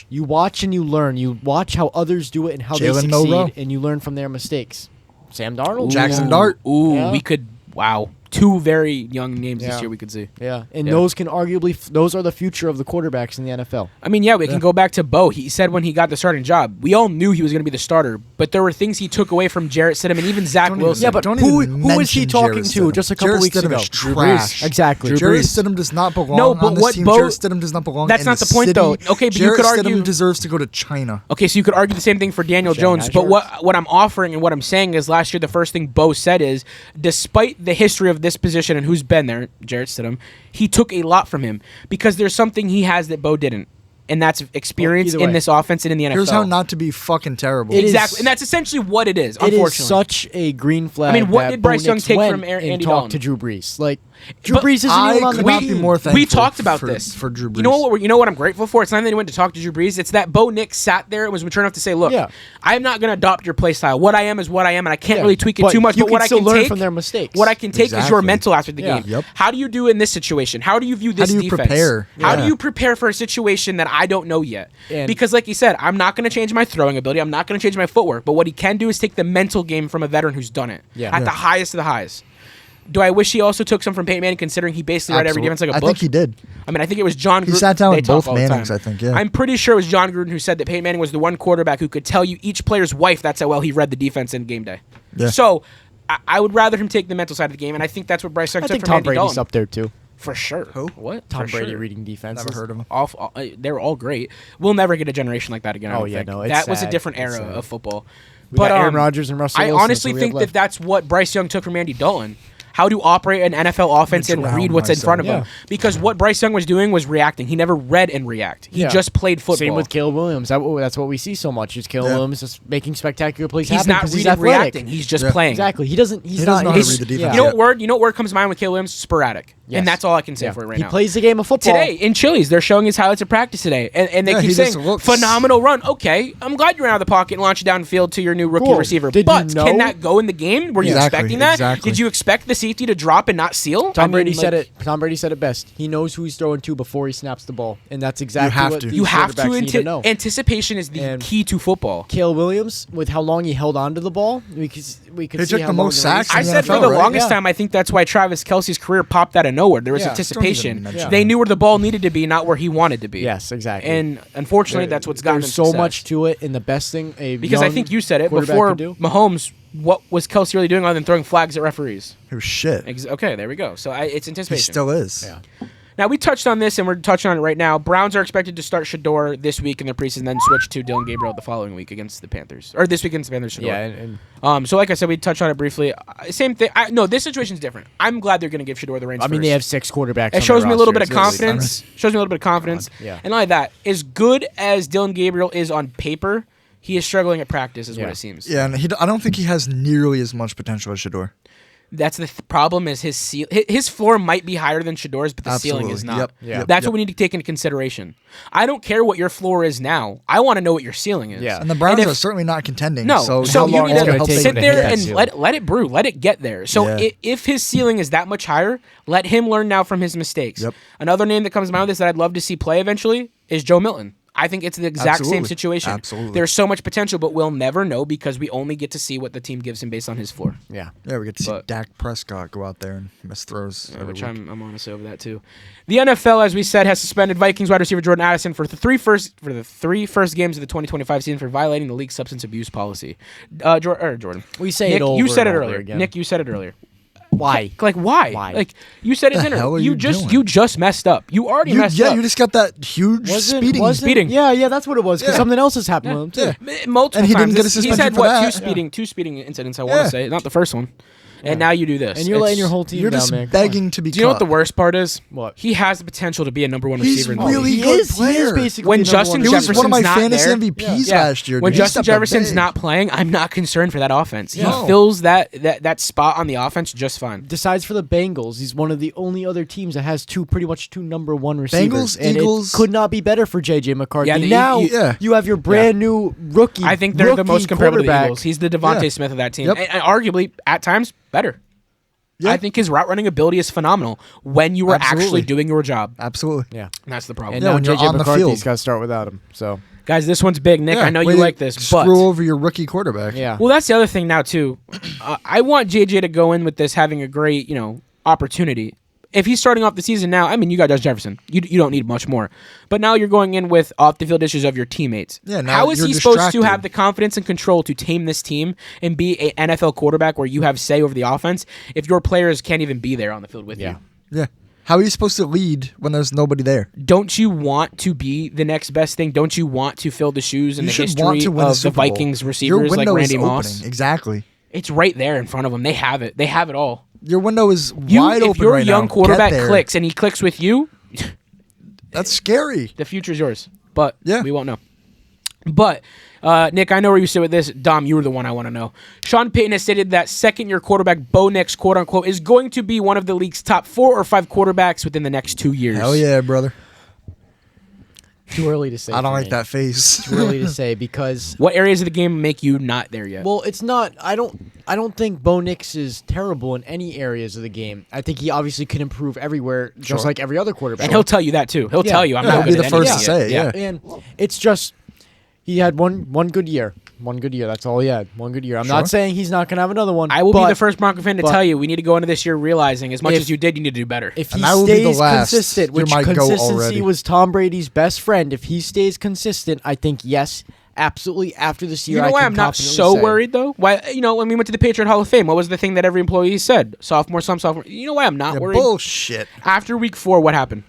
Speaker 3: You watch and you learn. You watch how others do it and how they
Speaker 2: Jalen
Speaker 3: succeed,
Speaker 2: Milroe.
Speaker 3: and you learn from their mistakes. Sam Darnold.
Speaker 2: Jackson Dart.
Speaker 1: Ooh,
Speaker 3: Yeah.
Speaker 1: we could. Wow. 2 very young names
Speaker 3: Yeah.
Speaker 1: this year we could see.
Speaker 3: Yeah, and
Speaker 1: Yeah.
Speaker 3: those can arguably those are the future of the quarterbacks in the NFL.
Speaker 1: I mean, yeah, we can go back to Bo. He said when he got the starting job, we all knew he was going to be the starter, but there were things he took away from Jarrett Stidham and even Zach
Speaker 2: Don't
Speaker 1: Wilson.
Speaker 3: Yeah, but
Speaker 2: Don't
Speaker 3: who
Speaker 2: even
Speaker 3: was he
Speaker 2: mention
Speaker 3: talking
Speaker 2: Jarrett
Speaker 3: to
Speaker 2: Stidham.
Speaker 3: just a couple
Speaker 2: Jarrett
Speaker 3: weeks
Speaker 2: Stidham
Speaker 3: ago?
Speaker 2: is trash.
Speaker 3: Exactly.
Speaker 1: Drew
Speaker 2: Jarrett
Speaker 1: Brees.
Speaker 2: Stidham does not belong
Speaker 1: No, but
Speaker 2: on this
Speaker 1: what
Speaker 2: team.
Speaker 1: Bo-
Speaker 2: Jarrett Stidham does not belong
Speaker 1: That's
Speaker 2: in
Speaker 1: not the point,
Speaker 2: city.
Speaker 1: though. Okay, but you
Speaker 2: Jarrett
Speaker 1: could argue-
Speaker 2: Stidham deserves to go to China.
Speaker 1: Okay, so you could argue the same thing for Daniel Jones, but what I'm offering and what I'm saying is last year the first thing Bo said is, despite the history of this position and who's been there, Jarrett Stidham, he took a lot from him because there's something he has that Bo didn't, and that's experience
Speaker 3: Well, either
Speaker 1: in
Speaker 3: way.
Speaker 1: this offense and in the NFL.
Speaker 2: Here's how not to be fucking terrible.
Speaker 3: It is-
Speaker 1: exactly, and that's essentially what it is.
Speaker 3: It
Speaker 1: Unfortunately,
Speaker 3: is such a green flag.
Speaker 1: I mean, what
Speaker 3: that
Speaker 1: did Bryce
Speaker 3: Bo
Speaker 1: Young
Speaker 3: Nix
Speaker 1: take
Speaker 3: went
Speaker 1: from Andy
Speaker 3: and
Speaker 1: Dalton?
Speaker 3: talked to Drew Brees? Like Drew Brees isn't
Speaker 2: I
Speaker 3: even on the
Speaker 2: could not
Speaker 3: team.
Speaker 2: be more thankful
Speaker 1: We talked about
Speaker 2: for,
Speaker 1: this.
Speaker 2: for Drew Brees.
Speaker 1: You know what I'm grateful for? It's not that he went to talk to Drew Brees. It's that Bo Nix sat there and was mature enough to say, "Look, I'm not going to adopt your play style. What I am is what I am, and I can't really tweak it too much.
Speaker 3: You
Speaker 1: but what I
Speaker 3: still
Speaker 1: can
Speaker 3: learn
Speaker 1: take
Speaker 3: from their mistakes.
Speaker 1: What I can take is your mental aspect of the
Speaker 3: Yeah.
Speaker 1: game.
Speaker 2: Yep.
Speaker 1: How do you do in this situation? How do you view this
Speaker 2: How do you
Speaker 1: defense?
Speaker 2: prepare?
Speaker 1: How do
Speaker 2: Yeah.
Speaker 1: you prepare for a situation that I don't know yet?
Speaker 3: And-
Speaker 1: Because, like you said, I'm not going to change my throwing ability. I'm not going to change my footwork. But what he can do is take the mental game from a veteran who's done it at the highest of the highs. Do I wish he also took some from Peyton Manning, considering he basically read every defense like a book?
Speaker 2: I think he did.
Speaker 1: I mean, I think it was John Gruden.
Speaker 2: He sat down
Speaker 1: They
Speaker 2: with
Speaker 1: talk
Speaker 2: both
Speaker 1: all the
Speaker 2: Mannings,
Speaker 1: time.
Speaker 2: I think, yeah.
Speaker 1: I'm pretty sure it was John Gruden who said that Peyton Manning was the one quarterback who could tell you each player's wife that's how well he read the defense in game day.
Speaker 2: Yeah.
Speaker 1: So I would rather him take the mental side of the game, and I think that's what Bryce Young
Speaker 3: I
Speaker 1: took
Speaker 3: think
Speaker 1: from
Speaker 3: Tom
Speaker 1: Andy
Speaker 3: Brady's
Speaker 1: Dalton.
Speaker 3: up there too.
Speaker 1: For sure.
Speaker 2: Who?
Speaker 1: What?
Speaker 3: Tom
Speaker 1: For
Speaker 3: Brady
Speaker 1: sure.
Speaker 3: reading defense.
Speaker 2: Never heard of him.
Speaker 1: They're all great. We'll never get a generation like that again. I
Speaker 3: Oh,
Speaker 1: don't
Speaker 3: yeah,
Speaker 1: think.
Speaker 3: no, it's
Speaker 1: that was a
Speaker 3: sad.
Speaker 1: different
Speaker 3: It's
Speaker 1: era
Speaker 3: sad.
Speaker 1: of football.
Speaker 3: We got Aaron Rodgers and Russell
Speaker 1: I
Speaker 3: Wilson,
Speaker 1: honestly
Speaker 3: so we
Speaker 1: think
Speaker 3: have
Speaker 1: that
Speaker 3: left.
Speaker 1: that's what Bryce Young took from Andy Dalton. How to operate an NFL offense and
Speaker 2: Drown
Speaker 1: read what's in front of him.
Speaker 3: myself.
Speaker 1: Because what Bryce Young was doing was reacting. He never read and react. He just played football.
Speaker 3: Same with Caleb Williams. That's what we see so much. Is Caleb Williams just making spectacular plays
Speaker 1: He's
Speaker 3: happen
Speaker 1: not
Speaker 3: because
Speaker 1: reading,
Speaker 3: he's athletic.
Speaker 1: reacting. He's just playing.
Speaker 3: Exactly. He doesn't. He's
Speaker 2: He
Speaker 3: not.
Speaker 2: doesn't know how to
Speaker 3: he's-
Speaker 2: read the
Speaker 3: yeah.
Speaker 2: defense.
Speaker 1: You know what word comes to mind with Caleb Williams? Sporadic.
Speaker 3: Yes.
Speaker 1: And that's all I can say
Speaker 3: Yeah.
Speaker 1: for it right
Speaker 3: He
Speaker 1: now.
Speaker 3: plays the game of football
Speaker 1: Today in Chili's, they're showing his highlights of practice today, and they
Speaker 2: Yeah,
Speaker 1: keep
Speaker 2: he just
Speaker 1: saying
Speaker 2: looks-
Speaker 1: phenomenal run. Okay, I'm glad you ran out of the pocket and launched downfield to your new rookie
Speaker 3: Cool.
Speaker 1: receiver.
Speaker 3: Did
Speaker 1: but
Speaker 3: you know-
Speaker 1: can that go in the game? Were you
Speaker 2: Exactly,
Speaker 1: expecting that?
Speaker 2: exactly.
Speaker 1: Did you expect the safety to drop and not seal?
Speaker 3: Tom Brady said it. Tom Brady said it best. He knows who he's throwing to before he snaps the ball, and that's exactly
Speaker 2: have
Speaker 3: what
Speaker 2: to.
Speaker 3: these
Speaker 1: You have
Speaker 3: quarterbacks need to
Speaker 1: to.
Speaker 3: know.
Speaker 1: Anticipation is the
Speaker 3: And-
Speaker 1: key to football.
Speaker 3: Caleb Williams, with how long he held on to the ball, we could
Speaker 2: He
Speaker 3: see
Speaker 2: took
Speaker 3: how
Speaker 2: the
Speaker 3: long
Speaker 2: most
Speaker 3: the
Speaker 2: sacks
Speaker 3: release-
Speaker 1: I
Speaker 2: in the
Speaker 1: said for
Speaker 2: NFL,
Speaker 1: the
Speaker 2: right?
Speaker 1: longest
Speaker 3: Yeah.
Speaker 1: time, I think that's why Travis Kelce's career popped out of nowhere. There was
Speaker 3: Yeah.
Speaker 1: anticipation.
Speaker 2: Don't even mention
Speaker 1: They knew where the ball needed to be, not where he wanted to be.
Speaker 3: Yes, exactly.
Speaker 1: And unfortunately, that's what's gotten him
Speaker 3: There's so
Speaker 1: success.
Speaker 3: much to it, and the best thing
Speaker 1: Because I think you said it
Speaker 3: quarterback
Speaker 1: before
Speaker 3: can do.
Speaker 1: Mahomes. What was Kelsey really doing other than throwing flags at referees?
Speaker 2: It was shit.
Speaker 1: Okay, there we go. So it's
Speaker 2: He
Speaker 1: anticipation.
Speaker 2: still is.
Speaker 3: Yeah.
Speaker 1: Now we touched on this, and we're touching on it right now. Browns are expected to start Shador this week in their preseason, then switch to Dylan Gabriel the following week against the Panthers, or this week against the Panthers. Shador.
Speaker 3: Yeah, and
Speaker 1: So like I said, we touched on it briefly. Same thing. No, this situation's different. I'm glad they're going to give Shador the reins.
Speaker 3: I mean,
Speaker 1: first.
Speaker 3: they have 6 quarterbacks.
Speaker 1: It
Speaker 3: on
Speaker 1: shows
Speaker 3: their
Speaker 1: me a little bit
Speaker 3: roster.
Speaker 1: of
Speaker 3: It's really
Speaker 1: confidence. Shows me a little bit of confidence.
Speaker 3: Yeah.
Speaker 1: And not like that, as good as Dylan Gabriel is on paper, he is struggling at practice, is what
Speaker 3: Yeah.
Speaker 1: it seems.
Speaker 2: Yeah, and I don't think he has nearly as much potential as Shador.
Speaker 1: That's the problem. Is his floor might be higher than Shador's, but the ceiling is not.
Speaker 2: Yep.
Speaker 3: Yeah.
Speaker 1: That's what we need to take into consideration. I don't care what your floor is now. I want to know what your ceiling is.
Speaker 3: Yeah.
Speaker 2: And the Browns
Speaker 1: if-
Speaker 2: are certainly not contending.
Speaker 1: No,
Speaker 2: so
Speaker 1: so
Speaker 2: how
Speaker 1: you
Speaker 2: long
Speaker 1: need
Speaker 2: is it
Speaker 1: to
Speaker 2: gonna take
Speaker 1: sit
Speaker 2: him to
Speaker 1: there
Speaker 2: hit that
Speaker 1: and
Speaker 2: ceiling?
Speaker 1: let it brew, let it get there. So
Speaker 2: Yeah.
Speaker 1: if his ceiling is that much higher, let him learn now from his mistakes.
Speaker 2: Yep.
Speaker 1: Another name that comes to mind with this that I'd love to see play eventually is Joe Milton. I think it's the exact same
Speaker 2: Absolutely.
Speaker 1: situation.
Speaker 2: Absolutely.
Speaker 1: There's so much potential, but we'll never know because we only get to see what the team gives him based on his floor.
Speaker 3: Yeah.
Speaker 2: Yeah, we get to see
Speaker 1: But-
Speaker 2: Dak Prescott go out there and miss throws. every
Speaker 1: Which
Speaker 2: week.
Speaker 1: I'm honestly over that too. The NFL, as we said, has suspended Vikings wide receiver Jordan Addison for the three first games of the 2025 season for violating the league's substance abuse policy. Jordan,
Speaker 3: We say
Speaker 1: Nick,
Speaker 3: it over
Speaker 1: you said it
Speaker 3: and over
Speaker 1: earlier.
Speaker 3: again.
Speaker 1: Nick, you said it earlier.
Speaker 3: Why?
Speaker 1: Like why?
Speaker 3: Why?
Speaker 1: Like you said it
Speaker 2: The
Speaker 1: in
Speaker 2: hell are
Speaker 1: You
Speaker 2: you
Speaker 1: just
Speaker 2: doing?
Speaker 1: messed up. You already messed
Speaker 2: Yeah,
Speaker 1: up.
Speaker 2: you just got that huge speeding.
Speaker 3: Yeah, that's what it was. Because
Speaker 2: Yeah.
Speaker 3: something else has happened with him too.
Speaker 1: Multiple
Speaker 2: And he
Speaker 1: times.
Speaker 2: didn't get a
Speaker 1: He's
Speaker 2: suspension
Speaker 1: had
Speaker 2: for
Speaker 1: what
Speaker 2: that.
Speaker 1: two speeding incidents. I want
Speaker 2: Yeah.
Speaker 1: to say, not the first one. And now you do this.
Speaker 3: And you're letting your whole team
Speaker 2: You're
Speaker 3: down,
Speaker 2: just
Speaker 3: man. Come
Speaker 2: begging to be
Speaker 1: Do you know what
Speaker 2: caught.
Speaker 1: the worst part is?
Speaker 3: What?
Speaker 1: He has the potential to be a number one
Speaker 2: He's
Speaker 1: receiver in the
Speaker 2: really
Speaker 1: league.
Speaker 2: good
Speaker 3: He is
Speaker 2: player.
Speaker 3: basically
Speaker 1: When
Speaker 3: the number
Speaker 1: Justin
Speaker 3: one
Speaker 2: He was
Speaker 3: receiver.
Speaker 2: one of my
Speaker 1: Jefferson's not
Speaker 2: fantasy
Speaker 1: there.
Speaker 2: MVPs
Speaker 1: Yeah.
Speaker 2: last year.
Speaker 1: When
Speaker 2: dude. He
Speaker 1: Justin
Speaker 2: stepped up
Speaker 1: Jefferson's
Speaker 2: big.
Speaker 1: not playing, I'm not concerned for that offense.
Speaker 2: No.
Speaker 1: He fills that spot on the offense just fine.
Speaker 3: Decides for the Bengals, he's one of the only other teams that has pretty much two number one receivers.
Speaker 2: Bengals,
Speaker 3: and
Speaker 2: Eagles-
Speaker 3: It could not be better for JJ McCarthy.
Speaker 1: Yeah,
Speaker 3: now
Speaker 2: yeah.
Speaker 3: you have your brand new rookie.
Speaker 1: I think they're the most comparable to the
Speaker 3: quarterback.
Speaker 1: Eagles. He's the Devontae
Speaker 2: Yeah.
Speaker 1: Smith of that team.
Speaker 2: Yep.
Speaker 1: And arguably, at times, better.
Speaker 2: Yeah.
Speaker 1: I think his route running ability is phenomenal when you are
Speaker 2: Absolutely.
Speaker 1: actually doing your job.
Speaker 2: Absolutely.
Speaker 3: Yeah.
Speaker 1: And that's the problem.
Speaker 3: And
Speaker 2: Yeah,
Speaker 3: now
Speaker 2: when you're
Speaker 3: JJ
Speaker 2: on the
Speaker 3: McCarthy's
Speaker 2: field.
Speaker 3: got to start without him. So
Speaker 1: Guys, this one's big. Nick,
Speaker 2: Yeah,
Speaker 1: I know
Speaker 2: way
Speaker 1: you
Speaker 2: to
Speaker 1: like this, but
Speaker 2: screw over your rookie quarterback.
Speaker 3: yeah.
Speaker 1: well, that's the other thing now too. I want JJ to go in with this having a great, opportunity. If he's starting off the season now, I mean, you got Josh Jefferson. You don't need much more. But now you're going in with off the field issues of your teammates.
Speaker 2: Yeah, now
Speaker 1: how is
Speaker 2: you're
Speaker 1: he supposed to
Speaker 2: distracted.
Speaker 1: have the confidence and control to tame this team and be an NFL quarterback where you have say over the offense if your players can't even be there on the field with
Speaker 3: Yeah.
Speaker 1: you?
Speaker 2: Yeah. How are you supposed to lead when there's nobody there?
Speaker 1: Don't you want to be the next best thing? Don't you want to fill the shoes and
Speaker 2: You
Speaker 1: the
Speaker 2: should
Speaker 1: history
Speaker 2: want to win
Speaker 1: of
Speaker 2: the
Speaker 1: the
Speaker 2: Super Bowl.
Speaker 1: Vikings
Speaker 2: Your
Speaker 1: receivers like
Speaker 2: window
Speaker 1: Randy
Speaker 2: is
Speaker 1: Moss?
Speaker 2: opening. Exactly.
Speaker 1: It's right there in front of them. They have it. They have it all.
Speaker 2: Your window is
Speaker 1: You,
Speaker 2: wide
Speaker 1: if
Speaker 2: open
Speaker 1: your
Speaker 2: right
Speaker 1: young
Speaker 2: now.
Speaker 1: quarterback
Speaker 2: Get there.
Speaker 1: clicks and he clicks with you,
Speaker 2: That's scary.
Speaker 1: the future's yours. But
Speaker 2: Yeah.
Speaker 1: we won't know. But Nick, I know where you sit with this. Dom, you were the one I want to know. Sean Payton has stated that second-year quarterback Bo Nix, quote-unquote, is going to be one of the league's top 4 or 5 quarterbacks within the next 2 years.
Speaker 2: Hell yeah, brother.
Speaker 3: Too early to say.
Speaker 2: I don't
Speaker 3: for
Speaker 2: like
Speaker 3: me.
Speaker 2: that face.
Speaker 3: Too early to say because
Speaker 1: What areas of the game make you not there yet?
Speaker 3: well, it's not. I don't think Bo Nix is terrible in any areas of the game. I think he obviously can improve everywhere, just
Speaker 2: Sure.
Speaker 3: like every other quarterback.
Speaker 1: and he'll tell you that, too. He'll
Speaker 3: Yeah.
Speaker 1: tell you, I'm
Speaker 2: Yeah,
Speaker 1: not
Speaker 2: he'll
Speaker 1: good
Speaker 2: be
Speaker 1: at
Speaker 2: the first
Speaker 1: anything
Speaker 2: to
Speaker 1: yet.
Speaker 2: say it, yeah.
Speaker 3: And it's just he had one good year. One good year. That's all he had. One good year. I'm
Speaker 2: Sure.
Speaker 3: not saying he's not going to have another one.
Speaker 1: I will be
Speaker 3: but
Speaker 1: the first Bronco fan to
Speaker 3: but-
Speaker 1: tell you we need to go into this year realizing as much
Speaker 3: If-
Speaker 1: as you did, you need to do better.
Speaker 3: If he
Speaker 2: And I will be the
Speaker 3: stays
Speaker 2: last.
Speaker 3: consistent,
Speaker 2: You're
Speaker 3: which
Speaker 2: my goat
Speaker 3: consistency
Speaker 2: already.
Speaker 3: was Tom Brady's best friend, if he stays consistent, I think yes, absolutely. After this year,
Speaker 1: You know
Speaker 3: I
Speaker 1: why
Speaker 3: can
Speaker 1: I'm not
Speaker 3: confidently
Speaker 1: so
Speaker 3: say-
Speaker 1: worried though? Why when we went to the Patriot Hall of Fame, what was the thing that every employee said? Sophomore, sophomore. You know why I'm not
Speaker 2: Yeah,
Speaker 1: worried?
Speaker 2: bullshit.
Speaker 1: After week 4, what happened?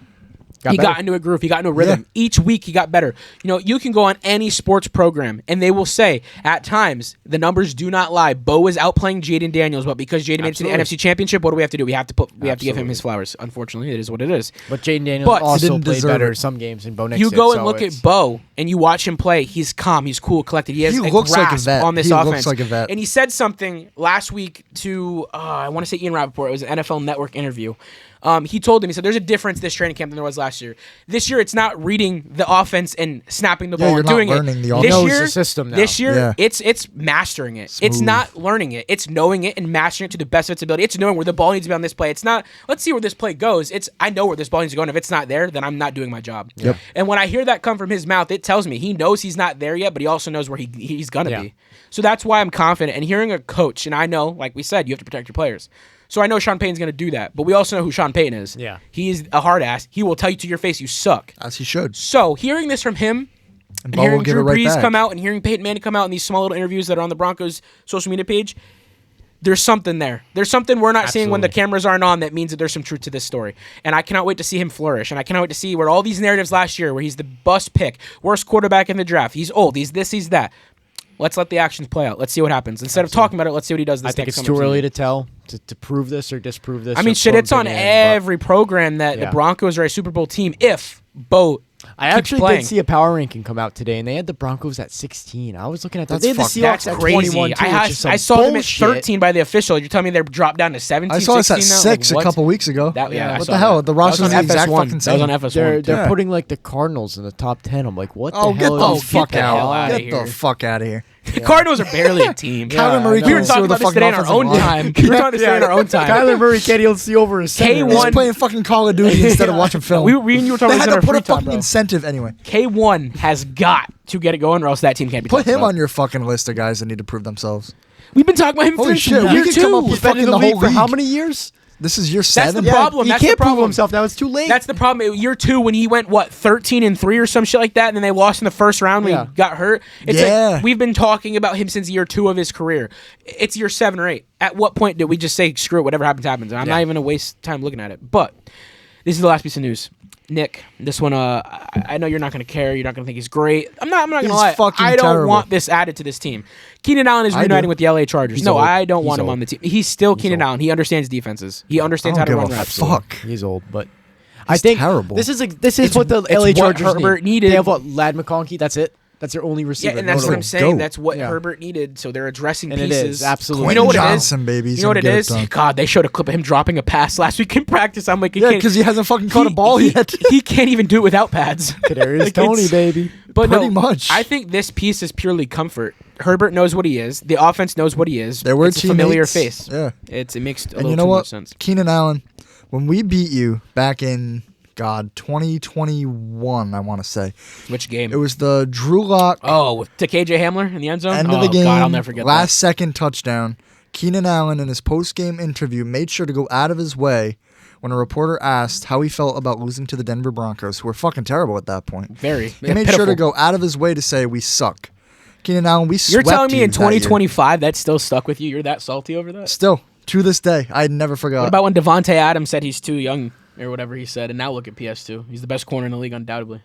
Speaker 1: He
Speaker 3: better.
Speaker 1: got into a groove. He got into a rhythm.
Speaker 2: Yeah.
Speaker 1: Each week he got better. You can go on any sports program and they will say at times the numbers do not lie. Bo is outplaying Jaden Daniels, but because Jaden made it to the
Speaker 3: Absolutely.
Speaker 1: NFC Championship, what do we have to do? We have to give him
Speaker 3: Absolutely.
Speaker 1: his flowers. Unfortunately, it is what it is.
Speaker 3: But Jaden Daniels
Speaker 1: But-
Speaker 3: also
Speaker 2: Didn't
Speaker 3: played
Speaker 2: deserve
Speaker 3: better
Speaker 2: it.
Speaker 3: some games in Bo Nix.
Speaker 1: You
Speaker 3: did,
Speaker 1: go and
Speaker 3: so
Speaker 1: look
Speaker 3: it's-
Speaker 1: at Bo and you watch him play. He's calm. He's cool, collected. He has
Speaker 2: He
Speaker 1: a
Speaker 2: looks like a
Speaker 1: grasp
Speaker 2: vet.
Speaker 1: on this
Speaker 2: He looks
Speaker 1: offense.
Speaker 2: like a vet.
Speaker 1: And he said something last week to I want to say Ian Rappaport. It was an NFL Network interview. He told him, he said, there's a difference this training camp than there was last year. This year, it's not reading the offense and snapping the
Speaker 2: Yeah,
Speaker 1: ball
Speaker 2: you're
Speaker 1: and
Speaker 2: not
Speaker 1: doing
Speaker 2: learning
Speaker 1: it.
Speaker 2: the
Speaker 1: This
Speaker 2: offense.
Speaker 3: knows
Speaker 1: year,
Speaker 3: the system now.
Speaker 1: This year,
Speaker 2: Yeah.
Speaker 1: it's mastering it. It's
Speaker 2: Smooth.
Speaker 1: not learning it. It's knowing it and mastering it to the best of its ability. It's knowing where the ball needs to be on this play. It's not, let's see where this play goes. It's, I know where this ball needs to go, and if it's not there, then I'm not doing my job.
Speaker 2: Yep.
Speaker 1: And when I hear that come from his mouth, it tells me he knows he's not there yet, but he also knows where he's going to
Speaker 3: Yeah.
Speaker 1: be. So that's why I'm confident. And hearing a coach, and I know, like we said, you have to protect your players. So I know Sean Payton's going to do that. But we also know who Sean Payton is.
Speaker 3: Yeah.
Speaker 1: He is a hard ass. He will tell you to your face, you suck.
Speaker 2: As he should.
Speaker 1: So hearing this from him, and
Speaker 2: Bo will
Speaker 1: hearing
Speaker 2: give
Speaker 1: Drew
Speaker 2: it right
Speaker 1: Brees
Speaker 2: back.
Speaker 1: come out and hearing Peyton Manning come out in these small little interviews that are on the Broncos social media page, there's something there. There's something we're not seeing when the
Speaker 3: Absolutely.
Speaker 1: cameras aren't on that means that there's some truth to this story. And I cannot wait to see him flourish. And I cannot wait to see where all these narratives last year, where he's the bust pick, worst quarterback in the draft, he's old, he's this, he's that. Let's let the actions play out. Let's see what happens. Instead of talking about it, let's see what he does this
Speaker 3: I think
Speaker 1: next
Speaker 3: it's
Speaker 1: summer
Speaker 3: too early
Speaker 1: season.
Speaker 3: to tell to prove this or disprove this.
Speaker 1: I mean,
Speaker 3: or
Speaker 1: shit,
Speaker 3: put
Speaker 1: it's on
Speaker 3: opinion in, but
Speaker 1: every program that the
Speaker 3: Yeah.
Speaker 1: Broncos are a Super Bowl team if Bo
Speaker 3: I
Speaker 1: keeps
Speaker 3: actually
Speaker 1: playing.
Speaker 3: did see a power ranking come out today, and they had the Broncos at 16. I was looking at that.
Speaker 2: That's
Speaker 3: They had the
Speaker 2: fucked.
Speaker 3: Seahawks
Speaker 1: That's
Speaker 3: at
Speaker 1: crazy.
Speaker 3: 21 too,
Speaker 1: I
Speaker 3: which is some
Speaker 1: saw them at
Speaker 3: bullshit.
Speaker 1: 13 by the official. You're telling me they're dropped down to 17,
Speaker 2: I saw us at
Speaker 1: 16 now?
Speaker 2: 6
Speaker 1: Like,
Speaker 2: a
Speaker 1: what?
Speaker 2: couple weeks ago.
Speaker 1: That, yeah, I
Speaker 2: What
Speaker 1: saw
Speaker 2: the hell?
Speaker 1: that.
Speaker 2: The
Speaker 1: That
Speaker 2: roster's
Speaker 1: was
Speaker 2: the
Speaker 1: on
Speaker 2: exact
Speaker 1: FS1.
Speaker 2: fucking
Speaker 1: That was on
Speaker 2: same.
Speaker 1: FS1.
Speaker 3: They're
Speaker 2: Yeah.
Speaker 3: putting like the Cardinals in the top 10. I'm like, what the
Speaker 2: Oh,
Speaker 3: hell?
Speaker 2: get the
Speaker 3: are you
Speaker 2: fuck
Speaker 1: the hell
Speaker 2: out.
Speaker 1: outta
Speaker 2: Get
Speaker 1: here.
Speaker 2: the fuck out of here.
Speaker 1: The Cardinals are barely a team.
Speaker 2: Kyler Murray
Speaker 3: I
Speaker 1: We
Speaker 3: know.
Speaker 1: were
Speaker 2: can't
Speaker 1: talking
Speaker 2: see
Speaker 1: about
Speaker 2: the
Speaker 1: this
Speaker 2: fucking
Speaker 1: today in our
Speaker 2: offensive
Speaker 1: own
Speaker 2: line.
Speaker 1: time. We were talking this today in our own time.
Speaker 3: Kyler Murray can't even see over his center.
Speaker 1: K1
Speaker 2: He's playing fucking Call of Duty instead of watching film.
Speaker 1: We and you were talking
Speaker 2: They
Speaker 1: about
Speaker 2: had
Speaker 1: this in
Speaker 2: to
Speaker 1: our
Speaker 2: put a
Speaker 1: free time,
Speaker 2: fucking
Speaker 1: bro.
Speaker 2: incentive anyway.
Speaker 1: K1 has got to get it going, or else that team can't be
Speaker 2: Put
Speaker 1: talked
Speaker 2: him
Speaker 1: about.
Speaker 2: on your fucking list of guys that need to prove themselves.
Speaker 1: We've been talking about him
Speaker 2: Holy
Speaker 1: since
Speaker 2: shit, we
Speaker 1: year
Speaker 2: could come up
Speaker 1: two.
Speaker 2: with
Speaker 3: He's been in
Speaker 2: fucking
Speaker 3: the
Speaker 2: the
Speaker 3: league
Speaker 2: whole
Speaker 3: for how
Speaker 2: league.
Speaker 3: many years?
Speaker 2: This is year
Speaker 1: That's
Speaker 2: 7.
Speaker 1: the problem.
Speaker 3: He
Speaker 1: That's
Speaker 3: can't
Speaker 1: the problem.
Speaker 3: prove himself now. It's too late.
Speaker 1: That's the problem. Year 2 when he went 13-3 or some shit like that, and then they lost in the first round when
Speaker 3: Yeah.
Speaker 1: he got hurt. It's
Speaker 2: Yeah.
Speaker 1: like we've been talking about him since year 2 of his career. It's year 7 or 8. At what point did we just say screw it? Whatever happens, happens. And I'm not even gonna waste time looking at it. But this is the last piece of news. Nick, this one, I know you're not going to care. You're not going to think he's great. I'm not going to
Speaker 2: He's
Speaker 1: lie.
Speaker 2: fucking
Speaker 1: I don't
Speaker 2: terrible.
Speaker 1: want this added to this team. Keenan Allen is
Speaker 2: I
Speaker 1: reuniting
Speaker 2: do.
Speaker 1: with the LA Chargers.
Speaker 3: He's
Speaker 1: No,
Speaker 3: old.
Speaker 1: I don't
Speaker 3: He's
Speaker 1: want him
Speaker 3: old.
Speaker 1: on the team. He's still Keenan
Speaker 3: old.
Speaker 1: Allen. He understands defenses. He understands
Speaker 2: I
Speaker 1: how to
Speaker 2: don't
Speaker 1: run
Speaker 2: give a
Speaker 1: reps.
Speaker 2: fuck.
Speaker 3: He's old, but I think
Speaker 2: terrible.
Speaker 3: this is
Speaker 1: It's-
Speaker 3: what the
Speaker 1: it's
Speaker 3: LA
Speaker 1: what
Speaker 3: Chargers
Speaker 1: Herbert
Speaker 3: need.
Speaker 1: needed.
Speaker 3: They have what, Lad McConkey? That's it. That's their only receiver.
Speaker 1: Yeah, and that's
Speaker 3: No,
Speaker 1: what
Speaker 3: no.
Speaker 1: I'm saying.
Speaker 2: Goat.
Speaker 1: That's what
Speaker 3: Yeah.
Speaker 1: Herbert needed. So they're addressing
Speaker 3: And it
Speaker 1: pieces.
Speaker 3: is, absolutely.
Speaker 1: You know what
Speaker 2: Johnson,
Speaker 1: it is?
Speaker 2: baby. He's
Speaker 1: You know what
Speaker 2: gonna
Speaker 1: it
Speaker 2: get
Speaker 1: is?
Speaker 2: done.
Speaker 1: God, they showed a clip of him dropping a pass last week in practice. I'm like,
Speaker 2: Yeah, because he hasn't fucking caught a ball yet.
Speaker 1: He can't even do it without pads.
Speaker 3: Kadarius
Speaker 1: Like,
Speaker 3: Toney,
Speaker 1: it's-
Speaker 3: baby.
Speaker 1: But
Speaker 2: Pretty
Speaker 1: no,
Speaker 2: much.
Speaker 1: I think this piece is purely comfort. Herbert knows what he is. The offense knows what he is.
Speaker 2: They were
Speaker 1: it's a familiar
Speaker 2: teammates.
Speaker 1: face.
Speaker 2: Yeah.
Speaker 1: It makes a
Speaker 2: And
Speaker 1: little
Speaker 2: you know
Speaker 1: too
Speaker 2: what?
Speaker 1: much sense.
Speaker 2: Keenan Allen, when we beat you back in, 2021, I want to say.
Speaker 1: Which game?
Speaker 2: It was the Drew Lock
Speaker 1: To KJ Hamler in the end zone?
Speaker 2: end
Speaker 1: oh,
Speaker 2: of the game,
Speaker 1: God, I'll never forget
Speaker 2: last
Speaker 1: that.
Speaker 2: second touchdown. Keenan Allen, in his post-game interview, made sure to go out of his way when a reporter asked how he felt about losing to the Denver Broncos, who were fucking terrible at that point.
Speaker 1: Very.
Speaker 2: He made sure to go out of his way to say, we suck. Keenan Allen, we
Speaker 1: You're
Speaker 2: swept
Speaker 1: telling me
Speaker 2: you
Speaker 1: in
Speaker 2: that year.
Speaker 1: 2025 that's still stuck with you? You're that salty over that?
Speaker 2: Still, to this day, I never forgot.
Speaker 1: What about when Devontae Adams said he's too young or whatever he said, and now look at PS2. He's the best corner in the league undoubtedly.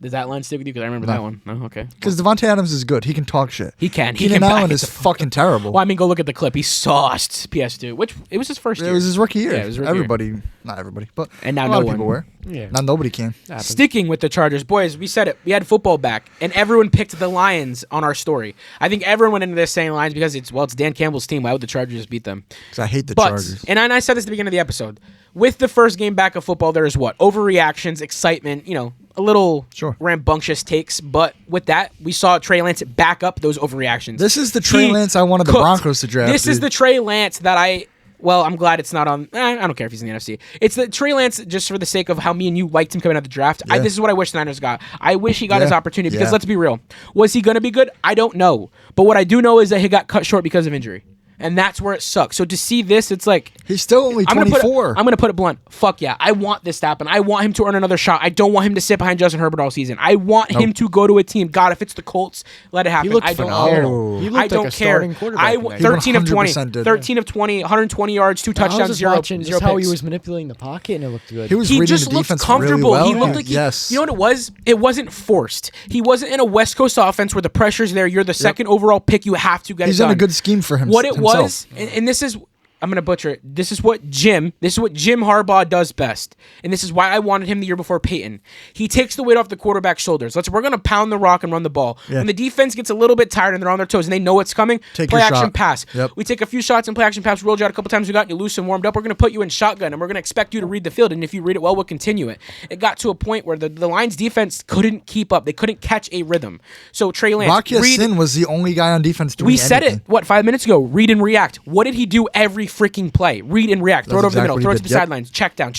Speaker 1: Does that line stick with you? Because I remember that one. No, okay.
Speaker 2: Because Devontae Adams is good. He can talk shit.
Speaker 1: He can.
Speaker 2: Keenan Allen is fucking terrible.
Speaker 1: Well, I mean, go look at the clip. He sauced PS2, which it was his first year.
Speaker 2: It was his rookie year.
Speaker 1: Yeah, it was rookie
Speaker 2: everybody, not everybody, but
Speaker 1: and now
Speaker 2: a
Speaker 1: no
Speaker 2: lot of
Speaker 1: one.
Speaker 2: people were.
Speaker 3: Yeah.
Speaker 2: Now nobody can.
Speaker 1: Sticking with the Chargers, boys, we said it. We had football back, and everyone picked the Lions on our story. I think everyone went into this saying Lions because it's Dan Campbell's team. Why would the Chargers just beat them?
Speaker 2: Because I hate the Chargers.
Speaker 1: And I said this at the beginning of the episode. With the first game back of football, there is what? Overreactions, excitement, a little rambunctious takes. But with that, we saw Trey Lance back up those overreactions.
Speaker 2: This is the Trey Lance I wanted the Broncos to draft.
Speaker 1: This is the Trey Lance that I'm glad it's not on. I don't care if he's in the NFC. It's the Trey Lance just for the sake of how me and you liked him coming out of the draft.
Speaker 2: Yeah.
Speaker 1: This is what I wish the Niners got. I wish he got his opportunity because let's be real. Was he going to be good? I don't know. But what I do know is that he got cut short because of injury. And that's where it sucks. So to see this, it's like...
Speaker 2: He's still only 24.
Speaker 1: I'm going to put it blunt. Fuck yeah. I want this to happen. I want him to earn another shot. I don't want him to sit behind Justin Herbert all season. I want him to go to a team. God, if it's the Colts, let it happen.
Speaker 3: He looked
Speaker 1: I don't
Speaker 3: phenomenal.
Speaker 1: care.
Speaker 3: He looked
Speaker 1: I don't
Speaker 3: like a
Speaker 1: care.
Speaker 3: starting quarterback in that game.
Speaker 1: 13 of 20.
Speaker 2: 100%
Speaker 1: 13 of 20, 120 yards, 2 touchdowns,
Speaker 3: I was just
Speaker 1: zero
Speaker 3: watching
Speaker 1: zero
Speaker 3: how
Speaker 1: picks.
Speaker 3: he was manipulating the pocket, and it looked good.
Speaker 2: He was
Speaker 1: He
Speaker 2: reading
Speaker 1: just
Speaker 2: the
Speaker 1: looked
Speaker 2: defense
Speaker 1: comfortable.
Speaker 2: really well.
Speaker 1: He looked like you know what it was? It wasn't forced. He wasn't in a West Coast offense where the pressure's there. You're the second overall pick. You have to get it done.
Speaker 2: He's in a good scheme for him.
Speaker 1: What it
Speaker 2: himself.
Speaker 1: was, and this is... I'm going to butcher it. This is what Jim Harbaugh does best. And this is why I wanted him the year before Peyton. He takes the weight off the quarterback's shoulders. We're going to pound the rock and run the ball. Yeah. When the defense gets a little bit tired and they're on their toes and they know what's coming, play action pass.
Speaker 2: Yep.
Speaker 1: We take a few shots and play action pass. We rolled you out a couple times. We got you loose and warmed up. We're going to put you in shotgun and we're going to expect you to read the field. And if you read it well, we'll continue it. It got to a point where the Lions defense couldn't keep up. They couldn't catch a rhythm. So Trey Lance.
Speaker 2: Rock Ya-Sin was the only guy on defense doing anything.
Speaker 1: We said it, 5 minutes ago? Read and react. What did he do every freaking play? Read and react. Throw it over the middle. Throw it to the sidelines. Check down.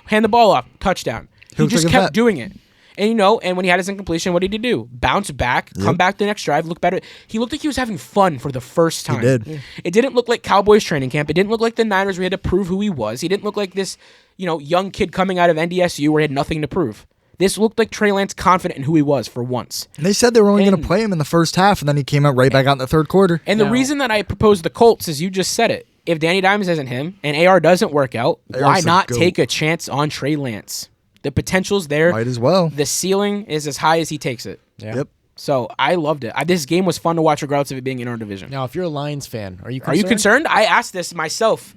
Speaker 1: Hand the ball off. Touchdown. He just kept doing it. And and when he had his incompletion, what did he do? Bounce back, come back the next drive, look better. He looked like he was having fun for the first time.
Speaker 2: He did. Yeah.
Speaker 1: It didn't look like Cowboys training camp. It didn't look like the Niners where he had to prove who he was. He didn't look like this, young kid coming out of NDSU where he had nothing to prove. This looked like Trey Lance confident in who he was for once.
Speaker 2: And they said they were only going to play him in the first half, and then he came out right back out in the third quarter.
Speaker 1: And the reason that I proposed the Colts is you just said it. If Danny Dimes isn't him and AR doesn't work out, why not take a chance on Trey Lance? The potential's there.
Speaker 2: Might as well.
Speaker 1: The ceiling is as high as he takes it.
Speaker 3: Yeah.
Speaker 2: Yep.
Speaker 1: So I loved it. This game was fun to watch regardless of it being in our division.
Speaker 3: Now, if you're a Lions fan, are you concerned?
Speaker 1: Are you concerned? I asked this myself.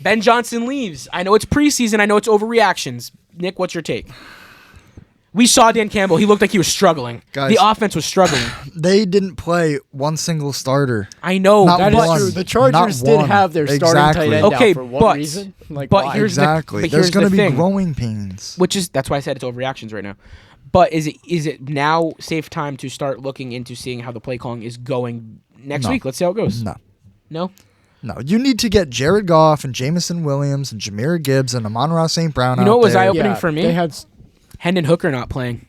Speaker 1: Ben Johnson leaves. I know it's preseason. I know it's overreactions. Nick, what's your take? We saw Dan Campbell. He looked like he was struggling.
Speaker 2: Guys,
Speaker 1: the offense was struggling.
Speaker 2: They didn't play one single starter.
Speaker 1: I know.
Speaker 2: Not
Speaker 3: That
Speaker 2: one.
Speaker 3: is true. The Chargers did have their starting tight end
Speaker 1: Okay,
Speaker 3: out for one
Speaker 1: but-
Speaker 3: reason.
Speaker 1: but
Speaker 3: why?
Speaker 1: here's
Speaker 2: Exactly. There's going to be growing pains.
Speaker 1: That's why I said it's overreactions right now. But is it now safe time to start looking into seeing how the play calling is going next week? Let's see how it goes. No?
Speaker 2: No, you need to get Jared Goff and Jamison Williams and Jahmyr Gibbs and Amon-Ra St. Brown
Speaker 1: You know
Speaker 2: out
Speaker 1: what was
Speaker 2: there.
Speaker 1: eye-opening for me?
Speaker 3: They had
Speaker 1: Hendon Hooker not playing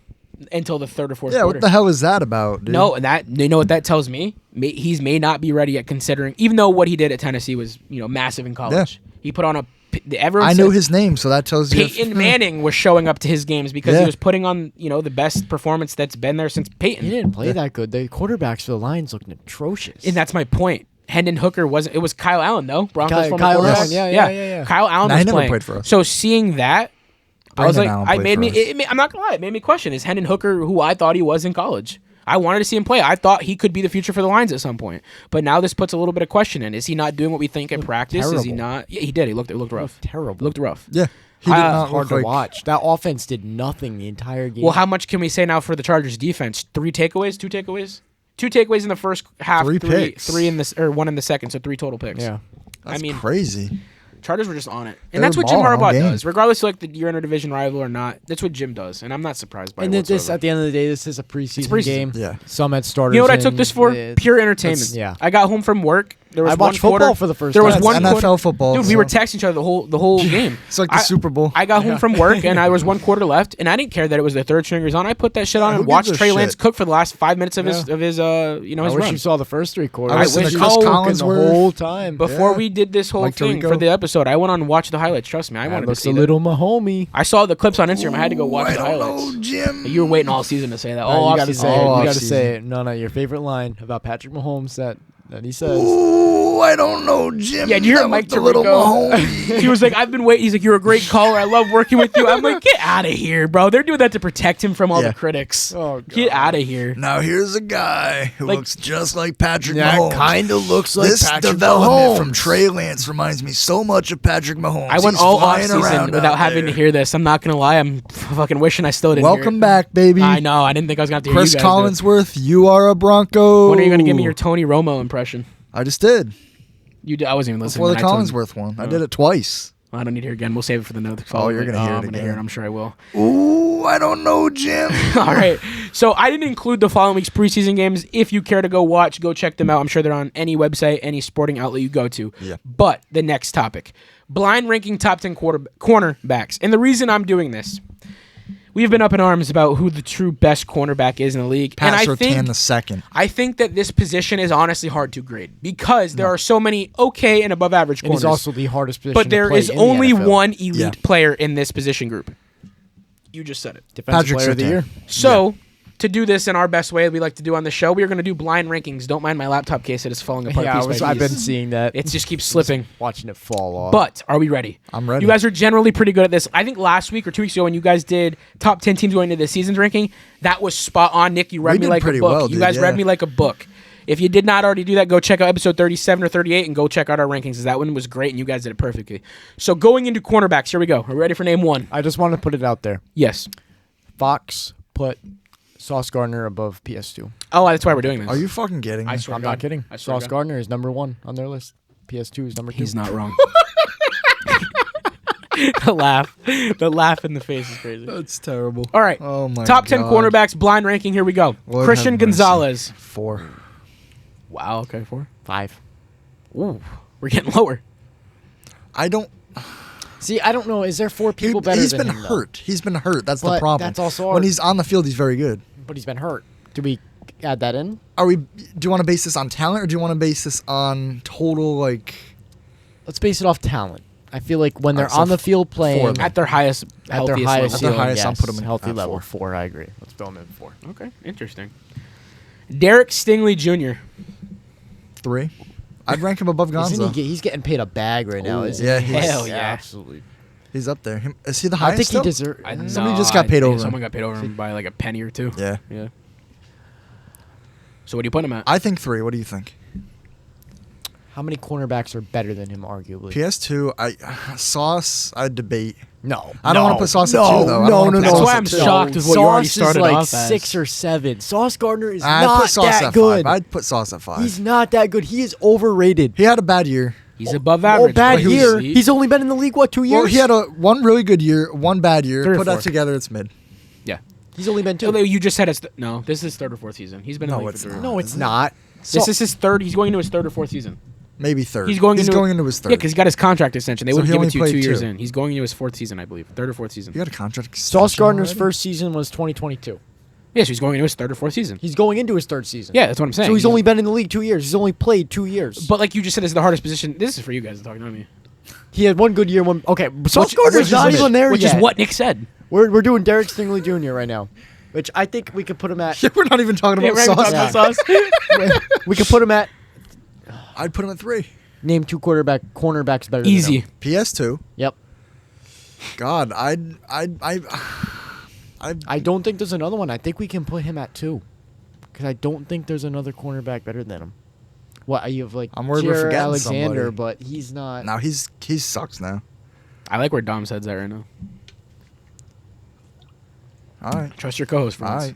Speaker 1: until the third or fourth quarter.
Speaker 2: What the hell is that about, dude?
Speaker 1: No, and you know what that tells me? He may not be ready yet, considering even though what he did at Tennessee was massive in college. Yeah. He put on a.
Speaker 2: I know his name, so that tells you.
Speaker 1: Peyton Manning was showing up to his games because he was putting on the best performance that's been there since Peyton.
Speaker 3: He didn't play that good. The quarterbacks for the Lions looked atrocious.
Speaker 1: And that's my point. Hendon Hooker wasn't. It was Kyle Allen though. Broncos former
Speaker 3: Kyle
Speaker 1: quarterback.
Speaker 3: Allen, yeah.
Speaker 1: Kyle Allen was
Speaker 2: he never
Speaker 1: playing.
Speaker 2: played for us.
Speaker 1: So seeing that, I was like,
Speaker 2: Brandon Allen
Speaker 1: I'm not gonna lie, it made me question: is Hendon Hooker who I thought he was in college? I wanted to see him play. I thought he could be the future for the Lions at some point. But now this puts a little bit of question in: is he not doing what we think in practice?
Speaker 3: Terrible.
Speaker 1: Is he not? Yeah, he did. It looked rough.
Speaker 3: Terrible.
Speaker 1: Looked rough.
Speaker 2: Yeah, he did not
Speaker 3: hard
Speaker 2: look
Speaker 3: to
Speaker 2: like.
Speaker 3: watch. That offense did nothing the entire game.
Speaker 1: Well, how much can we say now for the Chargers defense? 3 takeaways? 2 takeaways? 2 takeaways in the first half.
Speaker 2: 3 picks.
Speaker 1: 3 in the or 1 in the second. So 3 total picks.
Speaker 3: Yeah.
Speaker 2: That's crazy.
Speaker 1: Chargers were just on it.
Speaker 2: They
Speaker 1: And that's
Speaker 2: were
Speaker 1: what Jim
Speaker 2: balling all
Speaker 1: Harbaugh
Speaker 2: game.
Speaker 1: does. Regardless of you're in a division rival or not, that's what Jim does. And I'm not surprised by it
Speaker 3: this,
Speaker 1: whatsoever.
Speaker 3: at the end of the day, this is a preseason,
Speaker 1: preseason.
Speaker 3: game.
Speaker 2: Yeah.
Speaker 3: Some had starters.
Speaker 1: You know what I took this for?
Speaker 3: in.
Speaker 1: Pure entertainment.
Speaker 3: Yeah.
Speaker 1: I got home from work. There was
Speaker 3: I watched
Speaker 1: one quarter,
Speaker 3: football for the first
Speaker 1: there
Speaker 3: time.
Speaker 1: was
Speaker 2: That's
Speaker 1: one
Speaker 2: NFL
Speaker 1: quarter,
Speaker 2: football.
Speaker 1: Dude, we were texting each other the whole game.
Speaker 2: It's like the Super Bowl.
Speaker 1: I got home from work and I was 1 quarter left, and I didn't care that it was the third stringers on. I put that shit on
Speaker 2: who
Speaker 1: and watched
Speaker 2: gives a
Speaker 1: Trey
Speaker 2: shit?
Speaker 1: Lance cook for the last 5 minutes of his
Speaker 3: I
Speaker 1: his
Speaker 3: wish
Speaker 1: run.
Speaker 3: you saw the first 3 quarters.
Speaker 2: I was
Speaker 1: wish
Speaker 2: in
Speaker 1: you
Speaker 2: Chris
Speaker 1: saw
Speaker 3: the
Speaker 2: Collinsworth.
Speaker 3: whole time.
Speaker 1: Before
Speaker 2: Yeah.
Speaker 1: we did this whole
Speaker 2: Mike
Speaker 1: thing
Speaker 2: Tirico.
Speaker 1: for the episode, I went on and watched the highlights. Trust me, I wanted to
Speaker 3: looks
Speaker 1: see
Speaker 3: a
Speaker 1: that.
Speaker 3: little Mahomey.
Speaker 1: I saw the clips on Instagram. I had to go watch
Speaker 2: I
Speaker 1: the
Speaker 2: don't
Speaker 1: highlights.
Speaker 2: know, Jim.
Speaker 1: You were waiting all season to say that.
Speaker 3: You
Speaker 1: All
Speaker 3: got to
Speaker 1: offseason.
Speaker 3: say it.
Speaker 2: All
Speaker 3: You got to
Speaker 2: offseason.
Speaker 3: say it. No, your favorite line about Patrick Mahomes that And he says,
Speaker 2: Ooh, I don't know, Jim.
Speaker 1: Yeah, do you hear
Speaker 2: That
Speaker 1: Mike
Speaker 2: was the little
Speaker 1: Tirico?
Speaker 2: Mahomes.
Speaker 1: He was like, I've been waiting. He's like, you're a great caller. I love working with you. I'm like, get out of here, bro. They're doing that to protect him from all
Speaker 2: Yeah.
Speaker 1: the critics.
Speaker 3: Oh, God.
Speaker 1: Get out of here.
Speaker 2: Now here's a guy who
Speaker 1: Like-
Speaker 2: looks just like Patrick
Speaker 3: That
Speaker 2: Mahomes.
Speaker 3: kind of looks like
Speaker 2: This
Speaker 3: Patrick
Speaker 2: development
Speaker 3: Mahomes.
Speaker 2: from Trey Lance reminds me so much of Patrick Mahomes.
Speaker 1: I went
Speaker 2: He's
Speaker 1: all off
Speaker 2: flying
Speaker 1: season
Speaker 2: around
Speaker 1: without
Speaker 2: out
Speaker 1: having to
Speaker 2: there.
Speaker 1: hear this. I'm not gonna lie. I'm fucking wishing I still didn't.
Speaker 2: Welcome
Speaker 1: hear it.
Speaker 2: back, baby.
Speaker 1: I know. I didn't think I was gonna have to hear
Speaker 2: Chris
Speaker 1: you guys do it.
Speaker 2: Collinsworth, you are a Bronco.
Speaker 1: When are you gonna give me your Tony Romo impression?
Speaker 2: I just did.
Speaker 1: You did. I wasn't even listening.
Speaker 2: Before the
Speaker 1: when I told him.
Speaker 2: Collinsworth one. I did it twice.
Speaker 1: Well, I don't need to hear it again. We'll save it for the note.
Speaker 2: Oh, you're gonna hear it
Speaker 1: I'm gonna hear
Speaker 2: again.
Speaker 1: it. I'm sure I will.
Speaker 2: Ooh, I don't know, Jim.
Speaker 1: All right. So I didn't include the following week's preseason games. If you care to go watch, go check them out. I'm sure they're on any website, any sporting outlet you go to.
Speaker 2: Yeah.
Speaker 1: But the next topic, blind ranking top 10 cornerbacks. And the reason I'm doing this, we've been up in arms about who the true best cornerback is in the league.
Speaker 2: Pat
Speaker 1: and
Speaker 2: Surtain the second.
Speaker 1: I think that this position is honestly hard to grade because there are so many okay and above average
Speaker 3: And
Speaker 1: corners.
Speaker 3: he's also the hardest position
Speaker 1: but there
Speaker 3: to play
Speaker 1: is
Speaker 3: in the
Speaker 1: only
Speaker 3: NFL.
Speaker 1: one elite
Speaker 2: Yeah.
Speaker 1: player in this position group. You just said it.
Speaker 3: Defensive
Speaker 2: Patrick
Speaker 3: player of the
Speaker 2: Surtain.
Speaker 3: year.
Speaker 1: So, to do this in our best way we like to do on the show, we are going to do blind rankings. Don't mind my laptop case. It is falling apart piece by
Speaker 3: I've been
Speaker 1: piece.
Speaker 3: seeing that.
Speaker 1: It just keeps slipping.
Speaker 3: Watching it fall off.
Speaker 1: But are we ready?
Speaker 2: I'm ready.
Speaker 1: You guys are generally pretty good at this. I think last week or 2 weeks ago when you guys did top 10 teams going into the season's ranking, that was spot on. Nick, you read
Speaker 2: We
Speaker 1: me
Speaker 2: did
Speaker 1: like a
Speaker 2: pretty
Speaker 1: book.
Speaker 2: well,
Speaker 1: You
Speaker 2: dude,
Speaker 1: guys read
Speaker 2: yeah.
Speaker 1: me like a book. If you did not already do that, go check out episode 37 or 38 and go check out our rankings. 'Cause that one was great and you guys did it perfectly. So going into cornerbacks, here we go. Are we ready for name one?
Speaker 3: I just want to put it out there.
Speaker 1: Yes.
Speaker 3: Fox put Sauce Gardner above PS2.
Speaker 1: Oh, that's why we're doing this.
Speaker 2: Are you fucking kidding me?
Speaker 1: I swear
Speaker 3: I'm
Speaker 1: to
Speaker 3: not
Speaker 1: God.
Speaker 3: kidding.
Speaker 1: I swear to
Speaker 3: Sauce
Speaker 1: God.
Speaker 3: Gardner is number 1 on their list. PS2 is number 2.
Speaker 1: He's not wrong. The laugh in the face is crazy.
Speaker 2: That's terrible.
Speaker 1: All right.
Speaker 2: Oh my
Speaker 1: Top 10
Speaker 2: God.
Speaker 1: cornerbacks, blind ranking. Here we go.
Speaker 2: Lord
Speaker 1: Christian
Speaker 2: have mercy.
Speaker 1: Gonzalez.
Speaker 2: 4.
Speaker 1: Wow. Okay, 4.
Speaker 3: 5.
Speaker 1: Ooh, we're getting lower.
Speaker 2: I don't.
Speaker 3: See, I don't know. Is there 4 people better
Speaker 2: He's
Speaker 3: than
Speaker 2: been
Speaker 3: him, though?
Speaker 2: hurt. He's been hurt. That's the
Speaker 3: But
Speaker 2: problem.
Speaker 3: that's also
Speaker 2: when
Speaker 3: hard.
Speaker 2: he's on the field, he's very good.
Speaker 3: But he's been hurt. Do we add that in?
Speaker 2: Are we? Do you want to base this on talent, or do you want to base this on total like?
Speaker 3: Let's base it off talent. I feel like when they're
Speaker 2: Alright, so
Speaker 3: on the field playing
Speaker 2: four then.
Speaker 1: At their highest,
Speaker 3: at their
Speaker 1: healthiest
Speaker 3: highest
Speaker 1: level.
Speaker 2: At their
Speaker 3: ceiling,
Speaker 2: highest, I'll
Speaker 3: yes,
Speaker 2: put 'em in
Speaker 3: healthy
Speaker 2: at
Speaker 3: level.
Speaker 2: 4.
Speaker 3: 4, I agree. Let's throw him in 4.
Speaker 1: Okay, interesting. Derek Stingley Jr.
Speaker 2: 3. I'd rank him above Gonzo.
Speaker 3: He's getting paid a bag right now,
Speaker 1: Ooh.
Speaker 3: isn't
Speaker 2: Yeah,
Speaker 3: he?
Speaker 2: he's-
Speaker 1: Hell yeah.
Speaker 3: Absolutely.
Speaker 2: He's up there. Is he the
Speaker 3: I
Speaker 2: highest?
Speaker 3: think he
Speaker 2: still?
Speaker 3: deserves.
Speaker 2: Somebody just got paid over him.
Speaker 1: Someone got paid over him by like a penny or two.
Speaker 2: Yeah.
Speaker 1: Yeah. So what do you put him at?
Speaker 2: I think 3. What do you think?
Speaker 3: How many cornerbacks are better than him, arguably?
Speaker 2: PS2. Sauce. I'd debate.
Speaker 3: No.
Speaker 2: I don't wanna put Sauce at
Speaker 3: no,
Speaker 2: 2, though. I don't
Speaker 3: No,
Speaker 2: wanna
Speaker 3: no,
Speaker 2: put
Speaker 3: no.
Speaker 1: That's
Speaker 2: Sauce
Speaker 1: why
Speaker 2: at
Speaker 1: I'm
Speaker 2: 2.
Speaker 1: shocked with what you already
Speaker 3: Sauce
Speaker 1: started
Speaker 3: is like
Speaker 1: off as.
Speaker 3: 6 or 7. Sauce Gardner is
Speaker 2: I'd
Speaker 3: not
Speaker 2: put Sauce
Speaker 3: that
Speaker 2: at
Speaker 3: good.
Speaker 2: 5. I'd put Sauce at 5.
Speaker 3: He's not that good. He is overrated.
Speaker 2: He had a bad year.
Speaker 1: He's above average.
Speaker 3: Oh, bad
Speaker 1: but he's-
Speaker 3: year.
Speaker 1: he-
Speaker 3: He's only been in the league, what, 2 years?
Speaker 2: Well, he had one really good year, one bad year.
Speaker 1: 3 or
Speaker 2: Put
Speaker 1: 4.
Speaker 2: that together, it's mid.
Speaker 1: Yeah.
Speaker 3: He's only been 2.
Speaker 1: Oh, you just said it's no. This is his 3rd or 4th season. He's been in
Speaker 2: No,
Speaker 1: the league
Speaker 2: it's
Speaker 1: for 3.
Speaker 2: not.
Speaker 3: No, it's
Speaker 2: Is it?
Speaker 3: not.
Speaker 1: This is his 3rd. He's going into his 3rd or 4th season.
Speaker 2: Maybe 3rd.
Speaker 1: He's going into
Speaker 2: his 3rd.
Speaker 1: Yeah, because he got his contract extension. They
Speaker 2: So
Speaker 1: wouldn't
Speaker 2: he
Speaker 1: give it
Speaker 2: only
Speaker 1: to you 2
Speaker 2: played
Speaker 1: years
Speaker 2: 2.
Speaker 1: in. He's going into his 4th season, I believe. 3rd or 4th season.
Speaker 2: He got a contract.
Speaker 3: Sauce
Speaker 2: extension
Speaker 3: Gardner's
Speaker 2: already?
Speaker 3: first season was 2022.
Speaker 1: Yeah, so he's going into his 3rd or 4th season.
Speaker 3: He's going into his 3rd season.
Speaker 1: Yeah, that's what I'm saying.
Speaker 3: So he's only been in the league 2 years. He's only played 2 years.
Speaker 1: But like you just said, it's the hardest position. This is for you guys to talk, not me.
Speaker 3: He had one good year. Okay, Sauce
Speaker 1: Which
Speaker 3: Gardner's
Speaker 1: is
Speaker 3: not
Speaker 1: mid.
Speaker 3: even there
Speaker 1: Which
Speaker 3: yet.
Speaker 1: is what Nick said.
Speaker 3: We're doing Derek Stingley Jr. right now, which I think we could put him at.
Speaker 2: We're not even talking
Speaker 1: Yeah,
Speaker 2: about
Speaker 1: we're
Speaker 2: Sauce.
Speaker 1: talking about Sauce.
Speaker 3: We could put him at.
Speaker 2: I'd put him at 3.
Speaker 3: Name 2 cornerbacks better.
Speaker 1: Easy.
Speaker 3: Than him.
Speaker 2: PS2.
Speaker 3: Yep.
Speaker 2: God, I
Speaker 3: don't think there's another one. I think we can put him at 2, because I don't think there's another cornerback better than him. What you have like?
Speaker 2: I'm worried we're
Speaker 3: Jair
Speaker 2: forgetting
Speaker 3: Alexander,
Speaker 2: somebody.
Speaker 3: but he's not.
Speaker 2: now he sucks now.
Speaker 1: I like where Dom's head's at right now.
Speaker 2: All right,
Speaker 1: Trust your co-host,
Speaker 2: all
Speaker 1: friends.
Speaker 2: right,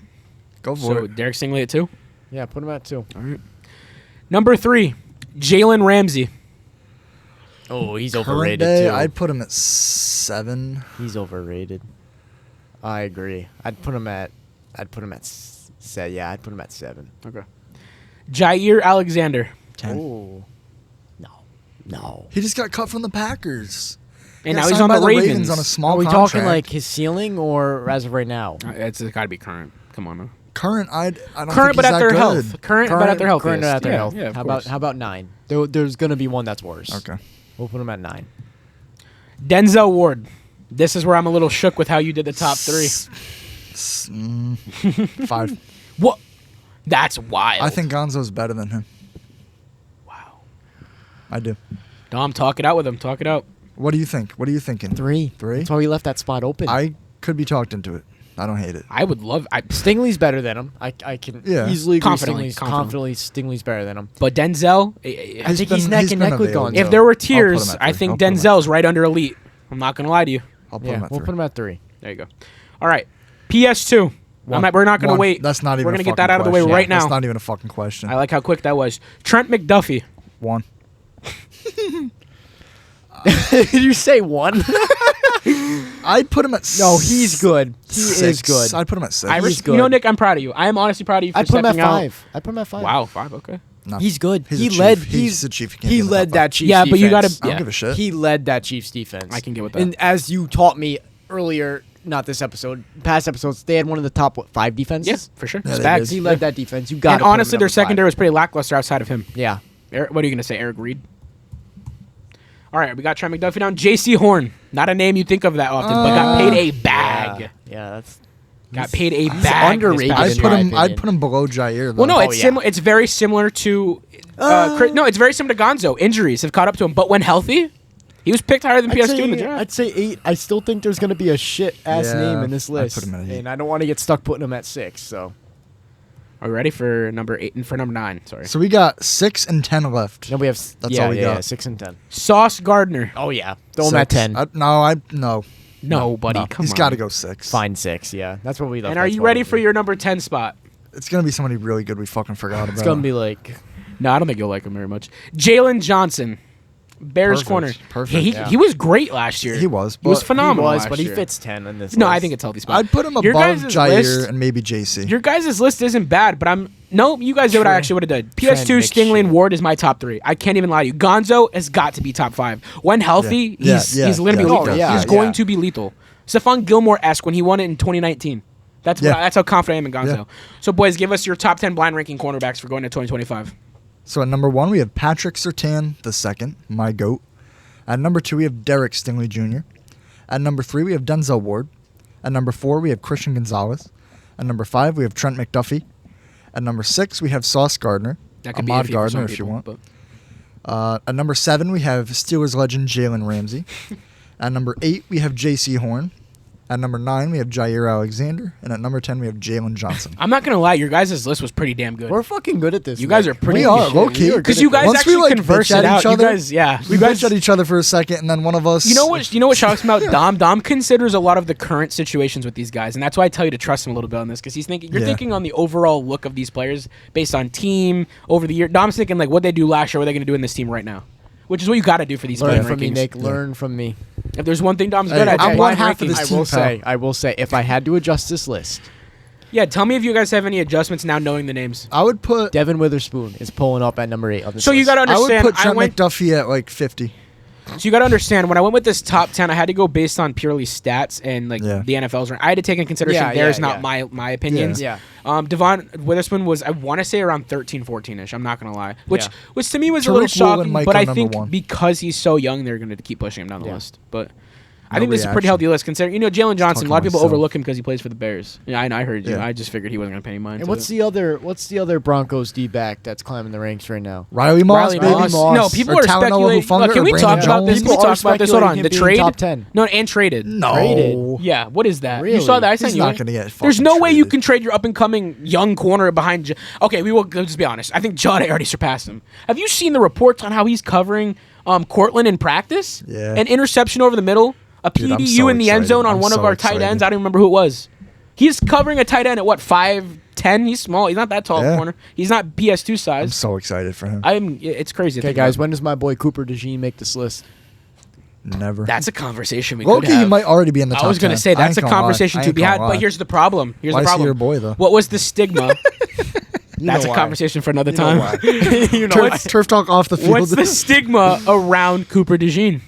Speaker 2: go for
Speaker 1: So
Speaker 2: it.
Speaker 1: Derek Stingley at 2.
Speaker 3: Yeah, put him at 2.
Speaker 1: All right. Number 3, Jalen Ramsey.
Speaker 3: Oh, he's
Speaker 2: Current day, I'd put him at 7.
Speaker 3: He's overrated. I agree. I'd put him at 7. Yeah, I'd put him at 7.
Speaker 1: Okay. Jair Alexander.
Speaker 2: 10.
Speaker 3: Oh. No.
Speaker 2: He just got cut from the Packers.
Speaker 1: And
Speaker 2: Got
Speaker 1: now he's
Speaker 2: signed
Speaker 1: on
Speaker 2: by
Speaker 1: the Ravens.
Speaker 2: on a small
Speaker 3: Are we
Speaker 2: contract.
Speaker 3: talking like his ceiling or as of right now?
Speaker 1: It's got to be current. Come on, man.
Speaker 2: current? I don't
Speaker 1: Current,
Speaker 2: think
Speaker 1: but
Speaker 2: he's
Speaker 1: at
Speaker 2: that
Speaker 1: their
Speaker 2: good.
Speaker 1: health. Current, but at their health.
Speaker 3: Current at their health.
Speaker 1: Yeah, of
Speaker 3: how
Speaker 1: course.
Speaker 3: about 9? There's gonna be one that's worse.
Speaker 2: Okay.
Speaker 3: We'll put him at 9.
Speaker 1: Denzel Ward. This is where I'm a little shook with how you did the top 3.
Speaker 2: 5.
Speaker 1: What? That's wild.
Speaker 2: I think Gonzo's better than him. I do.
Speaker 1: Dom, talk it out with him. Talk it out.
Speaker 2: What do you think? What are you thinking?
Speaker 3: 3.
Speaker 2: 3?
Speaker 3: That's why we left that spot open.
Speaker 2: I could be talked into it. I don't hate it.
Speaker 1: I would love.
Speaker 3: Stingley's better than him. I can easily agree. Confidently, Stingley's better than him.
Speaker 1: But Denzel,
Speaker 3: I think he's neck and neck with Gonzo.
Speaker 1: if there were
Speaker 2: I'll put
Speaker 1: tiers,
Speaker 2: him at
Speaker 1: I
Speaker 2: 3.
Speaker 1: think
Speaker 2: I'll put him at
Speaker 1: Denzel's right under elite. I'm not gonna lie to you.
Speaker 2: I'll put him at 3.
Speaker 3: We'll put him at 3.
Speaker 1: There you go. All right, PS2. We're not gonna wait.
Speaker 2: That's not even.
Speaker 1: We're gonna
Speaker 2: a
Speaker 1: get that
Speaker 2: fucking
Speaker 1: out of the way
Speaker 2: question.
Speaker 1: right now.
Speaker 2: That's not even a fucking question.
Speaker 1: I like how quick that was. Trent McDuffie.
Speaker 2: 1.
Speaker 3: Did you say 1?
Speaker 2: I'd put him at.
Speaker 3: No, he's good. He is good.
Speaker 2: I'd put him at 6.
Speaker 3: He's good.
Speaker 1: You know, Nick, I'm proud of you. I am honestly proud of you for
Speaker 3: I'd put him at
Speaker 1: stepping out.
Speaker 3: 5. I'd put him at 5.
Speaker 1: Wow, 5. Okay.
Speaker 2: No.
Speaker 3: He's good.
Speaker 2: He's
Speaker 3: He
Speaker 2: a chief.
Speaker 3: led.
Speaker 2: He's a chief.
Speaker 3: He led that Chiefs
Speaker 1: Yeah,
Speaker 3: defense.
Speaker 1: but you gotta.
Speaker 2: I don't
Speaker 1: Yeah.
Speaker 2: give a shit.
Speaker 3: He led that Chiefs defense.
Speaker 1: I can get with that.
Speaker 3: And as you taught me earlier, not this episode, past episodes, they had one of the top 5 defenses.
Speaker 1: Yes, for sure.
Speaker 2: Yeah, they
Speaker 1: Spags.
Speaker 2: did.
Speaker 3: He led that defense. You got.
Speaker 1: And honestly, their secondary was pretty lackluster outside of him.
Speaker 3: Yeah.
Speaker 1: What are you gonna say, Eric Reed? All right, we got Trent McDuffie down. J.C. Horn, not a name you think of that often, but got paid a bag.
Speaker 3: Yeah, that's.
Speaker 1: Got paid a bag.
Speaker 3: underrated.
Speaker 1: this past
Speaker 2: I'd
Speaker 1: year.
Speaker 2: put him.
Speaker 3: opinion.
Speaker 2: I'd put him below Jair. Though.
Speaker 1: Well, no, it's
Speaker 3: yeah.
Speaker 1: similar. It's very similar to. No, it's very similar to Gonzo. Injuries have caught up to him, but when healthy, he was picked higher than PS2 in the draft.
Speaker 3: I'd say 8. I still think there's going to be a shit ass
Speaker 2: Yeah,
Speaker 3: name in this
Speaker 2: I'd
Speaker 3: list,
Speaker 2: put him at 8.
Speaker 3: and I don't want to get stuck putting him at 6. So
Speaker 1: Are we ready for number 8 and for number 9? Sorry.
Speaker 2: So we got 6 and 10 left.
Speaker 3: no, we have.
Speaker 2: That's all we got.
Speaker 3: 6 and 10.
Speaker 1: Sauce Gardner.
Speaker 3: Oh yeah, throw him at 10.
Speaker 2: No.
Speaker 1: No, buddy, come
Speaker 2: He's
Speaker 1: on.
Speaker 2: got to go 6.
Speaker 3: Fine 6. Yeah, that's what we left.
Speaker 1: And are you ready for your number 10 spot?
Speaker 2: It's gonna be somebody really good. We fucking forgot about.
Speaker 3: It's gonna be like.
Speaker 1: No, I don't think you'll like him very much. Jalen Johnson, Bears
Speaker 2: Perfect,
Speaker 1: corner.
Speaker 2: perfect,
Speaker 1: He,
Speaker 3: yeah.
Speaker 1: he was great last year.
Speaker 2: He was.
Speaker 1: He was
Speaker 2: but
Speaker 1: phenomenal.
Speaker 3: He was,
Speaker 1: last
Speaker 3: but he
Speaker 1: year.
Speaker 3: fits 10 in this.
Speaker 1: No,
Speaker 3: list.
Speaker 1: I think it's healthy spot.
Speaker 2: I'd put him
Speaker 1: Your
Speaker 2: above
Speaker 1: guys'
Speaker 2: Jair
Speaker 1: list-
Speaker 2: and maybe JC.
Speaker 1: Your guys' list isn't bad, but you guys did what I actually would have done. PS2,
Speaker 3: Trent
Speaker 1: Stingley, and
Speaker 3: McShane.
Speaker 1: Ward is my top 3. I can't even lie to you. Gonzo has got to be top 5. When healthy,
Speaker 2: Yeah.
Speaker 1: he's
Speaker 2: Yeah,
Speaker 1: going to be
Speaker 2: yeah,
Speaker 1: lethal.
Speaker 3: yeah,
Speaker 1: he's
Speaker 3: yeah.
Speaker 1: going to be lethal. Stephon Gilmore-esque when he won it in 2019. That's
Speaker 2: Yeah.
Speaker 1: that's how confident I am in Gonzo.
Speaker 2: Yeah.
Speaker 1: So, boys, give us your top 10 blind ranking cornerbacks for going to 2025.
Speaker 2: So at number 1 we have Patrick Surtain II, my goat. At number 2 we have Derek Stingley Jr. At number 3 we have Denzel Ward. At number 4 we have Christian Gonzalez. At number 5 we have Trent McDuffie. At number 6 we have Sauce Gardner.
Speaker 1: That could be
Speaker 2: Ahmad
Speaker 1: iffy for
Speaker 2: Gardner
Speaker 1: some
Speaker 2: if you
Speaker 1: people,
Speaker 2: want.
Speaker 1: but-
Speaker 2: At number 7 we have Steelers legend Jalen Ramsey. At number 8 we have J.C. Horn. At number 9 we have Jair Alexander. And at number 10 we have Jalen Johnson.
Speaker 1: I'm not going to lie. Your guys' list was pretty damn good.
Speaker 3: We're fucking good at this.
Speaker 1: You guys are
Speaker 3: Nick.
Speaker 1: pretty
Speaker 2: We are,
Speaker 1: shit.
Speaker 2: low-key.
Speaker 1: Because you guys
Speaker 2: Once we,
Speaker 1: actually
Speaker 2: like,
Speaker 1: converse
Speaker 2: bitch
Speaker 1: it
Speaker 2: at
Speaker 1: out.
Speaker 2: each
Speaker 1: You
Speaker 2: other-
Speaker 1: guys, yeah.
Speaker 2: We
Speaker 1: You guys,
Speaker 2: bitch at each other for a second, and then one of us.
Speaker 1: You know what shocks me about Dom? Dom considers a lot of the current situations with these guys, and that's why I tell you to trust him a little bit on this, because you're
Speaker 2: Yeah.
Speaker 1: thinking on the overall look of these players based on team over the year. Dom's thinking like what they do last year, what they're going to do in this team right now, which is what you got to do for these
Speaker 3: Learn
Speaker 1: blind
Speaker 3: from me,
Speaker 1: rankings.
Speaker 3: Nick. Learn from me.
Speaker 1: If there's one thing Dom's
Speaker 2: Hey,
Speaker 1: good at,
Speaker 2: I'm
Speaker 1: it's
Speaker 2: one
Speaker 1: blind
Speaker 2: half of
Speaker 1: rankings.
Speaker 2: this team.
Speaker 3: I will say, if I had to adjust this list,
Speaker 1: Yeah, tell me if you guys have any adjustments now knowing the names.
Speaker 2: I would put.
Speaker 3: Devin Witherspoon is pulling up at number 8 of this
Speaker 1: So you
Speaker 3: list.
Speaker 1: got to
Speaker 2: I would
Speaker 1: understand.
Speaker 2: put Trent
Speaker 1: went.
Speaker 2: McDuffie at like 50.
Speaker 1: So you got to understand, when I went with this top 10, I had to go based on purely stats and like
Speaker 2: Yeah.
Speaker 1: the NFL's rank. I had to take into consideration
Speaker 3: Yeah,
Speaker 1: theirs,
Speaker 3: yeah,
Speaker 1: not my opinions.
Speaker 3: Yeah.
Speaker 1: Devon Witherspoon was, I want to say, around 13, 14-ish. I'm not going to lie. Which
Speaker 3: Yeah.
Speaker 1: to me was a
Speaker 2: Tariq
Speaker 1: little
Speaker 2: Woolen
Speaker 1: shocking,
Speaker 2: might
Speaker 1: but
Speaker 2: go
Speaker 1: I
Speaker 2: number
Speaker 1: think
Speaker 2: 1.
Speaker 1: because he's so young, they're going to keep pushing him down the
Speaker 3: Yeah.
Speaker 1: list. But I
Speaker 2: No
Speaker 1: think this is a pretty
Speaker 2: reaction.
Speaker 1: healthy list, considering, Jalen Johnson, a lot of people
Speaker 2: myself.
Speaker 1: overlook him because he plays for the Bears. Yeah, I heard you.
Speaker 2: Yeah.
Speaker 1: I just figured he wasn't going to pay any mind
Speaker 3: And
Speaker 1: to
Speaker 3: what's
Speaker 1: it.
Speaker 3: the other Broncos D back that's climbing the ranks right now?
Speaker 2: Riley Moss,
Speaker 1: Riley
Speaker 2: baby.
Speaker 1: Moss. No, people
Speaker 2: Or
Speaker 1: are
Speaker 2: Talanoa
Speaker 1: speculating.
Speaker 2: Hufanga
Speaker 1: Look, can
Speaker 2: or
Speaker 1: we talk
Speaker 2: Brandon
Speaker 1: about this?
Speaker 2: Jones?
Speaker 1: Can we
Speaker 3: People are
Speaker 1: talk about this? Hold on.
Speaker 3: speculating
Speaker 1: The
Speaker 3: him being
Speaker 1: trade?
Speaker 3: top 10.
Speaker 1: No, and traded.
Speaker 2: No.
Speaker 3: Traded.
Speaker 1: Yeah, what is that? You
Speaker 3: Really?
Speaker 1: saw that? I sent
Speaker 2: He's
Speaker 1: you
Speaker 2: not
Speaker 1: it.
Speaker 2: going to get
Speaker 1: There's
Speaker 2: fucking
Speaker 1: no way you
Speaker 2: traded.
Speaker 1: can trade your up-and-coming young corner behind... Okay, let's just be honest. I think Jade already surpassed him. Have you seen the reports on how he's covering Cortland in practice?
Speaker 2: Yeah.
Speaker 1: An interception over the middle, a
Speaker 2: Dude, I'm
Speaker 1: PDU
Speaker 2: so
Speaker 1: in the end
Speaker 2: excited.
Speaker 1: zone on
Speaker 2: I'm
Speaker 1: one of
Speaker 2: so
Speaker 1: our tight
Speaker 2: excited.
Speaker 1: ends. I don't even remember who it was. He's covering a tight end at, 5'10"? He's small. He's not that tall
Speaker 2: Yeah.
Speaker 1: corner. He's not PS2
Speaker 2: I'm
Speaker 1: size.
Speaker 2: so excited for him.
Speaker 1: It's crazy. to
Speaker 3: Okay,
Speaker 1: think
Speaker 3: guys,
Speaker 1: about.
Speaker 3: when does my boy Cooper DeJean make this list?
Speaker 2: Never.
Speaker 1: That's a conversation we could
Speaker 2: Loki,
Speaker 1: have.
Speaker 2: he might already be in the top
Speaker 1: I was going to
Speaker 2: 10.
Speaker 1: say
Speaker 2: I
Speaker 1: that's a
Speaker 2: ain't gonna lie.
Speaker 1: conversation
Speaker 2: I
Speaker 1: to
Speaker 2: ain't
Speaker 1: be
Speaker 2: gonna
Speaker 1: had. But
Speaker 2: lie.
Speaker 1: here's the problem. Here's
Speaker 2: Why
Speaker 1: the
Speaker 2: is he
Speaker 1: problem.
Speaker 2: your boy, though?
Speaker 1: What was the stigma? That's a
Speaker 3: why.
Speaker 1: conversation for another
Speaker 3: You know
Speaker 1: time.
Speaker 3: why.
Speaker 1: You know
Speaker 2: Turf,
Speaker 1: what's,
Speaker 2: turf talk off the field.
Speaker 1: what's the stigma around Cooper DeJean?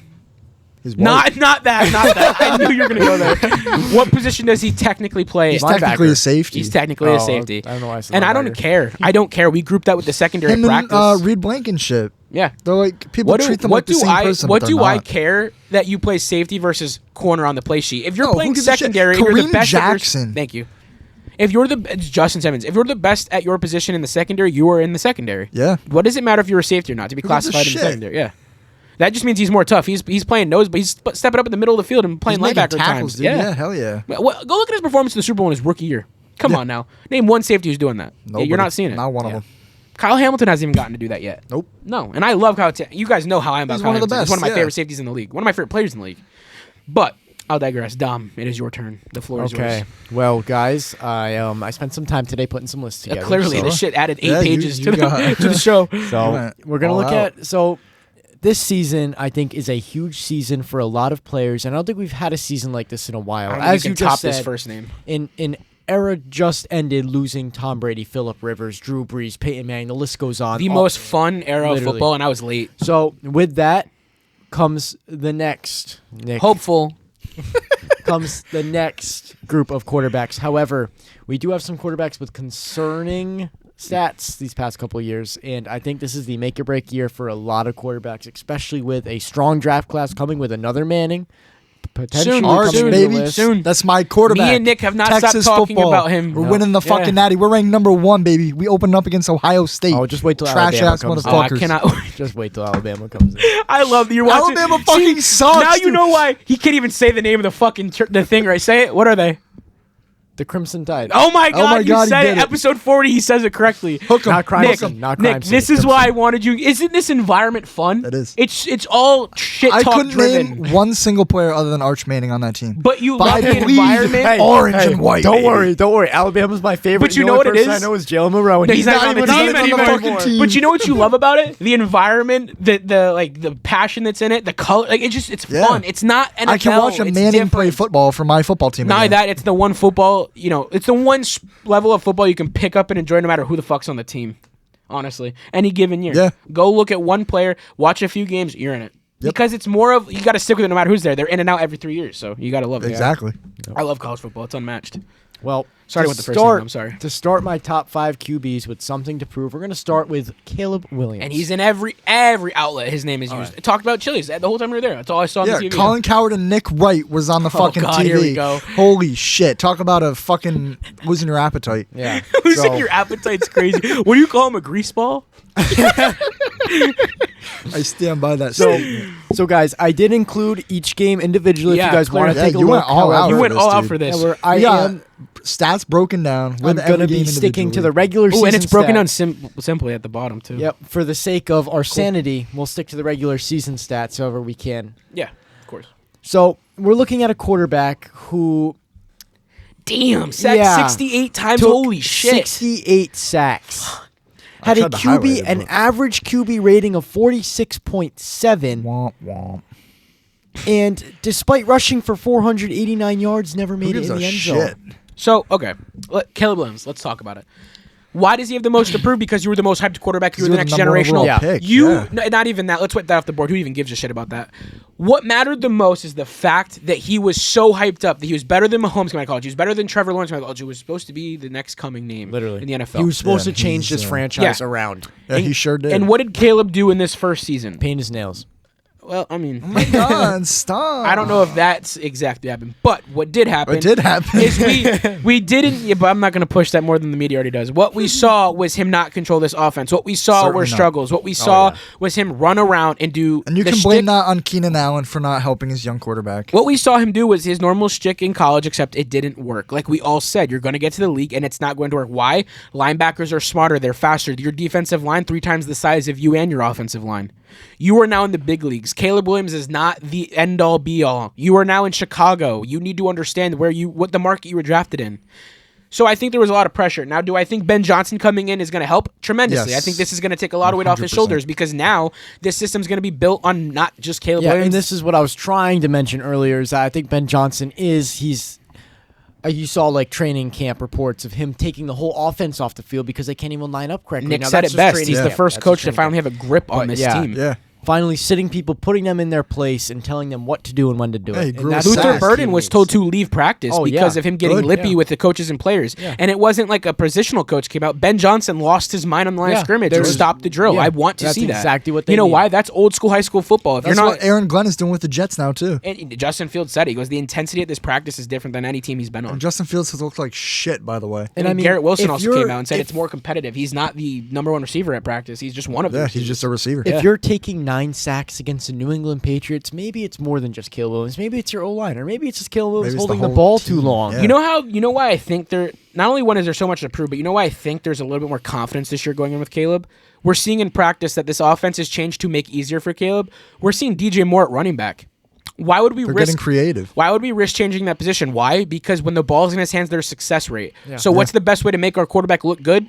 Speaker 2: He's white.
Speaker 1: Not that. I knew you were going to go there. What position does he technically play?
Speaker 2: He's technically
Speaker 3: linebacker.
Speaker 2: a safety.
Speaker 1: He's technically a safety.
Speaker 3: I don't know why I said
Speaker 1: And I don't
Speaker 3: linebacker.
Speaker 1: care. I don't care. We grouped that with the secondary
Speaker 2: Him and
Speaker 1: practice.
Speaker 2: Reed Blankenship.
Speaker 1: Yeah.
Speaker 2: They're like people treat them like the same person.
Speaker 1: What
Speaker 2: but
Speaker 1: do
Speaker 2: they're
Speaker 1: I
Speaker 2: not.
Speaker 1: care that you play safety versus corner on the play sheet? If you're
Speaker 2: No,
Speaker 1: playing
Speaker 2: who gives a shit?
Speaker 1: secondary, and you're the
Speaker 2: Kareem
Speaker 1: best.
Speaker 2: Jackson.
Speaker 1: Thank you. If you're it's Justin Simmons. If you're the best at your position in the secondary, you are in the secondary.
Speaker 2: Yeah.
Speaker 1: What does it matter if you're a safety or not to be classified in the secondary? Yeah. That just means he's more tough. He's playing nose, but he's stepping up in the middle of the field and playing linebacker times.
Speaker 2: Dude. Yeah, hell yeah.
Speaker 1: Go look at his performance in the Super Bowl in his rookie year. Come on now. Name one safety who's doing that.
Speaker 2: Nobody.
Speaker 1: You're not seeing it.
Speaker 2: Not one of them.
Speaker 1: Kyle Hamilton hasn't even gotten to do that yet.
Speaker 2: Nope.
Speaker 1: No. And I love Kyle. You guys know how I am about
Speaker 2: He's
Speaker 1: Kyle
Speaker 2: one of the
Speaker 1: Hamilton. He's
Speaker 2: best,
Speaker 1: one of my
Speaker 2: yeah.
Speaker 1: favorite safeties in the league. One of my favorite players in the league. But I'll digress. Dom, it is your turn. The floor is yours.
Speaker 3: Okay. Well, guys, I spent some time today putting some lists together.
Speaker 1: Clearly,
Speaker 3: so.
Speaker 1: this shit added 8
Speaker 2: Yeah,
Speaker 1: pages
Speaker 2: you
Speaker 1: to
Speaker 2: got-
Speaker 1: the show.
Speaker 3: So we're gonna look at this season. I think is a huge season for a lot of players, and I don't think we've had a season like this in a while.
Speaker 1: I don't
Speaker 3: As
Speaker 1: think
Speaker 3: you
Speaker 1: you can top
Speaker 3: just said,
Speaker 1: this first name.
Speaker 3: in era just ended, losing Tom Brady, Phillip Rivers, Drew Brees, Peyton Manning. The list goes on.
Speaker 1: The most fun era
Speaker 3: Literally.
Speaker 1: of football, and I was late.
Speaker 3: So with that comes the next Nick.
Speaker 1: Hopeful.
Speaker 3: Comes the next group of quarterbacks. However, we do have some quarterbacks with concerning stats these past couple of years, and I think this is the make or break year for a lot of quarterbacks, especially with a strong draft class coming with another Manning. Potentially
Speaker 1: Soon,
Speaker 3: coming
Speaker 2: Arch,
Speaker 3: to the
Speaker 2: baby.
Speaker 3: list.
Speaker 1: Soon.
Speaker 2: That's my quarterback.
Speaker 1: Me and Nick have not
Speaker 2: Texas
Speaker 1: stopped talking
Speaker 2: football.
Speaker 1: about him.
Speaker 2: We're
Speaker 3: No.
Speaker 2: winning the fucking
Speaker 1: Yeah.
Speaker 2: natty. We're ranked number 1, baby. We opened up against Ohio State.
Speaker 3: Oh, just wait till
Speaker 2: Trash
Speaker 3: Alabama
Speaker 2: ass
Speaker 3: comes in.
Speaker 1: Oh, I
Speaker 2: motherfuckers.
Speaker 1: cannot.
Speaker 3: Just wait till Alabama comes in.
Speaker 1: I love that you're watching.
Speaker 2: Alabama fucking sucks,
Speaker 1: Now you
Speaker 2: dude.
Speaker 1: know why he can't even say the name of the fucking the thing. Right? Say it. What are they?
Speaker 3: The Crimson Tide.
Speaker 1: Oh my god!
Speaker 2: my
Speaker 1: You
Speaker 2: God, he
Speaker 1: said
Speaker 2: did
Speaker 1: it.
Speaker 2: it.
Speaker 1: Episode 40. He says it correctly.
Speaker 2: Hook 'em.
Speaker 3: Not crime
Speaker 1: Nick,
Speaker 3: scene. Not crime
Speaker 1: Nick,
Speaker 3: scene.
Speaker 1: this is
Speaker 3: Crimson.
Speaker 1: why I wanted you. Isn't this environment fun?
Speaker 2: It is.
Speaker 1: It's all shit
Speaker 2: I
Speaker 1: talk
Speaker 2: couldn't
Speaker 1: driven.
Speaker 2: name one single player other than Arch Manning on that team.
Speaker 1: But you
Speaker 2: But
Speaker 1: love
Speaker 2: I
Speaker 1: the
Speaker 2: believe-
Speaker 1: environment.
Speaker 2: Hey, orange and white,
Speaker 3: Don't
Speaker 2: baby.
Speaker 3: worry. Don't worry. Alabama's my favorite.
Speaker 1: But you
Speaker 3: The
Speaker 1: know
Speaker 3: only
Speaker 1: what it
Speaker 3: person
Speaker 1: is?
Speaker 3: I know is Jalen Monroe. And
Speaker 1: No, he's not on the
Speaker 2: even
Speaker 1: team
Speaker 2: on the
Speaker 1: anymore.
Speaker 2: fucking team.
Speaker 1: But you know what you love about it? The environment, the passion that's in it, the color. Like it's
Speaker 2: Yeah.
Speaker 1: fun. It's not NFL.
Speaker 2: I can watch a
Speaker 1: it's
Speaker 2: Manning play
Speaker 1: different.
Speaker 2: football for my football team.
Speaker 1: Not only
Speaker 2: again.
Speaker 1: that, it's the one football. It's the one level of football you can pick up and enjoy no matter who the fuck's on the team. Honestly, any given year.
Speaker 2: Yeah.
Speaker 1: Go look at one player, watch a few games, you're in it.
Speaker 2: Yep.
Speaker 1: Because it's more of you got to stick with it no matter who's there. They're in and out every 3 years, so you got to love it.
Speaker 2: Exactly.
Speaker 1: I love college football. It's unmatched.
Speaker 3: Well,
Speaker 1: Sorry
Speaker 3: to
Speaker 1: with the first name, I'm sorry.
Speaker 3: To start my top 5 QBs with something to prove, we're going to start with Caleb Williams.
Speaker 1: And he's in every outlet. His name is used.
Speaker 3: right.
Speaker 1: Talked about Chili's the whole time we were there. That's all I saw on
Speaker 2: Yeah,
Speaker 1: the TV.
Speaker 2: Colin Coward and Nick Wright was on the fucking
Speaker 1: God,
Speaker 2: TV.
Speaker 1: here we go.
Speaker 2: Holy shit. Talk about a fucking losing your appetite.
Speaker 3: Yeah.
Speaker 1: Losing your appetite's crazy. What do you call him? A grease ball?
Speaker 2: I stand by that
Speaker 3: So,
Speaker 2: statement.
Speaker 3: so guys, I did include each game individually.
Speaker 1: Yeah,
Speaker 3: if you guys want to
Speaker 1: clearly.
Speaker 3: take a
Speaker 2: You
Speaker 3: look,
Speaker 2: went all out
Speaker 1: You
Speaker 2: for
Speaker 1: went
Speaker 2: this,
Speaker 1: all out
Speaker 2: dude.
Speaker 1: for this.
Speaker 3: Yeah, I
Speaker 2: We got
Speaker 3: am.
Speaker 2: stats broken down.
Speaker 3: I'm going to be sticking to the regular
Speaker 1: Ooh,
Speaker 3: season.
Speaker 1: and it's broken down
Speaker 3: stats.
Speaker 1: simply at the bottom too.
Speaker 3: Yep. For the sake of our sanity, we'll stick to the regular season stats however we can.
Speaker 1: Yeah, of course.
Speaker 3: So we're looking at a quarterback who
Speaker 1: Damn, sacked
Speaker 3: Yeah.
Speaker 1: 68 times.
Speaker 3: took
Speaker 1: Holy shit.
Speaker 3: 68 sacks. Had a
Speaker 2: tried to highlight
Speaker 3: QB,
Speaker 2: it,
Speaker 3: an
Speaker 2: but-
Speaker 3: average QB rating of 46.7,
Speaker 2: Womp womp.
Speaker 3: and despite rushing for 489 yards, never
Speaker 2: Who
Speaker 3: made it
Speaker 2: gives
Speaker 3: in
Speaker 2: a
Speaker 3: the end
Speaker 2: shit?
Speaker 3: zone.
Speaker 1: So, okay. Caleb Williams, let's talk about it. Why does he have the most to prove? Because you were the most hyped quarterback. You were the next
Speaker 2: number one
Speaker 1: generational.
Speaker 2: overall
Speaker 3: Yeah.
Speaker 2: pick,
Speaker 1: You,
Speaker 2: yeah.
Speaker 1: not even that. Let's wipe that off the board. Who even gives a shit about that? What mattered the most is the fact that he was so hyped up that he was better than Mahomes coming out of college. He was better than Trevor Lawrence coming out of college. He was supposed to be the next coming name
Speaker 3: Literally.
Speaker 1: in the NFL.
Speaker 3: He was supposed
Speaker 2: Yeah,
Speaker 3: to change
Speaker 2: he's,
Speaker 3: his franchise
Speaker 1: Yeah.
Speaker 3: around.
Speaker 2: Yeah, he sure did.
Speaker 1: And what did Caleb do in this first season?
Speaker 3: Paint his nails.
Speaker 1: Well, I mean,
Speaker 2: Oh my God, stop.
Speaker 1: I don't know if that's exactly happened, but what did happen?
Speaker 2: What did happen?
Speaker 1: Is we didn't. Yeah, but I'm not going to push that more than the media already does. What we saw was him not control this offense. What we saw
Speaker 2: Certainly
Speaker 1: were
Speaker 2: not.
Speaker 1: struggles. What we saw
Speaker 3: yeah.
Speaker 1: was him run around and do.
Speaker 2: And you
Speaker 1: the
Speaker 2: can blame
Speaker 1: shtick.
Speaker 2: that on Keenan Allen for not helping his young quarterback.
Speaker 1: What we saw him do was his normal shtick in college, except it didn't work. Like we all said, you're going to get to the league and it's not going to work. Why? Linebackers are smarter. They're faster. Your defensive line 3 times the size of you and your offensive line. You are now in the big leagues. Caleb Williams is not the end-all, be-all. You are now in Chicago. You need to understand what the market you were drafted in. So I think there was a lot of pressure. Now, do I think Ben Johnson coming in is going to help? Tremendously.
Speaker 2: Yes.
Speaker 1: I think this is going to take a lot of weight off his
Speaker 2: 100%.
Speaker 1: shoulders because now this system's going to be built on not just Caleb
Speaker 3: Yeah,
Speaker 1: Williams.
Speaker 3: and this is what I was trying to mention earlier. Is that I think Ben Johnson you saw like training camp reports of him taking the whole offense off the field because they can't even line up correctly.
Speaker 1: Nick
Speaker 3: Now,
Speaker 1: said
Speaker 3: that's
Speaker 1: it
Speaker 3: just
Speaker 1: best.
Speaker 3: training
Speaker 1: He's the
Speaker 3: camp.
Speaker 1: first
Speaker 3: That's
Speaker 1: coach
Speaker 3: just
Speaker 1: to
Speaker 3: training
Speaker 1: finally
Speaker 3: camp.
Speaker 1: have a grip on
Speaker 3: But
Speaker 1: this
Speaker 3: yeah.
Speaker 1: team.
Speaker 2: Yeah.
Speaker 3: finally sitting people, putting them in their place, and telling them what to do and when to do
Speaker 2: Hey,
Speaker 3: it.
Speaker 2: grew
Speaker 3: And
Speaker 2: a
Speaker 3: that's
Speaker 2: sack.
Speaker 1: Luther
Speaker 3: what
Speaker 1: Burden
Speaker 3: he
Speaker 1: was
Speaker 3: needs.
Speaker 1: told to leave practice because of him getting
Speaker 2: Good.
Speaker 1: lippy
Speaker 3: Yeah.
Speaker 1: with the coaches and players.
Speaker 3: Yeah.
Speaker 1: And it wasn't like a positional coach came out. Ben Johnson lost his mind on the line of
Speaker 3: Yeah.
Speaker 1: scrimmage
Speaker 3: There
Speaker 1: and
Speaker 3: was-
Speaker 1: stopped the drill.
Speaker 3: yeah.
Speaker 1: I want to
Speaker 3: That's
Speaker 1: see that.
Speaker 3: exactly what they
Speaker 1: You know
Speaker 3: need.
Speaker 1: why? That's old school high school football. If
Speaker 2: That's
Speaker 1: you're not,
Speaker 2: what Aaron Glenn is doing with the Jets now too.
Speaker 1: and Justin Fields said it. He goes, the intensity at this practice is different than any team he's been on.
Speaker 2: And Justin Fields has looked like shit, by the way.
Speaker 1: And
Speaker 3: I mean,
Speaker 1: Garrett Wilson
Speaker 3: if
Speaker 1: also
Speaker 3: you're-
Speaker 1: came out and said
Speaker 3: if-
Speaker 1: it's more competitive. He's not the number one receiver at practice. He's just one of them.
Speaker 2: Yeah, he's just a receiver.
Speaker 3: If you're taking 9 sacks against the New England Patriots, maybe it's more than just Caleb Williams. Maybe it's your O-line, or maybe it's just Caleb Williams
Speaker 2: Maybe it's the
Speaker 3: holding the
Speaker 2: whole
Speaker 3: ball
Speaker 2: team.
Speaker 3: too long.
Speaker 2: Yeah.
Speaker 1: You know why I think there not only one is there so much to prove, but you know why I think there's a little bit more confidence this year going in with Caleb? We're seeing in practice that this offense has changed to make easier for Caleb. We're seeing DJ Moore at running back. Why would we
Speaker 2: They're
Speaker 1: risk
Speaker 2: getting creative.
Speaker 1: Why would we risk changing that position? Why? Because when the ball's in his hands, there's success rate.
Speaker 3: Yeah.
Speaker 1: So what's the best way to make our quarterback look good?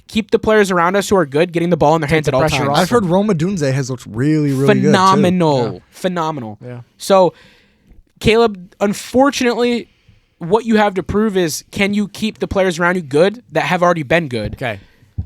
Speaker 1: Keep the players around us who are good, getting the ball in their hands
Speaker 3: the
Speaker 1: at all
Speaker 3: pressure
Speaker 1: times.
Speaker 3: off.
Speaker 2: I've heard Roma Dunze has looked really, really good.
Speaker 1: Phenomenal.
Speaker 2: Too.
Speaker 1: Phenomenal.
Speaker 3: Yeah.
Speaker 1: So, Caleb, unfortunately, what you have to prove is can you keep the players around you good that have already been good?
Speaker 3: Okay.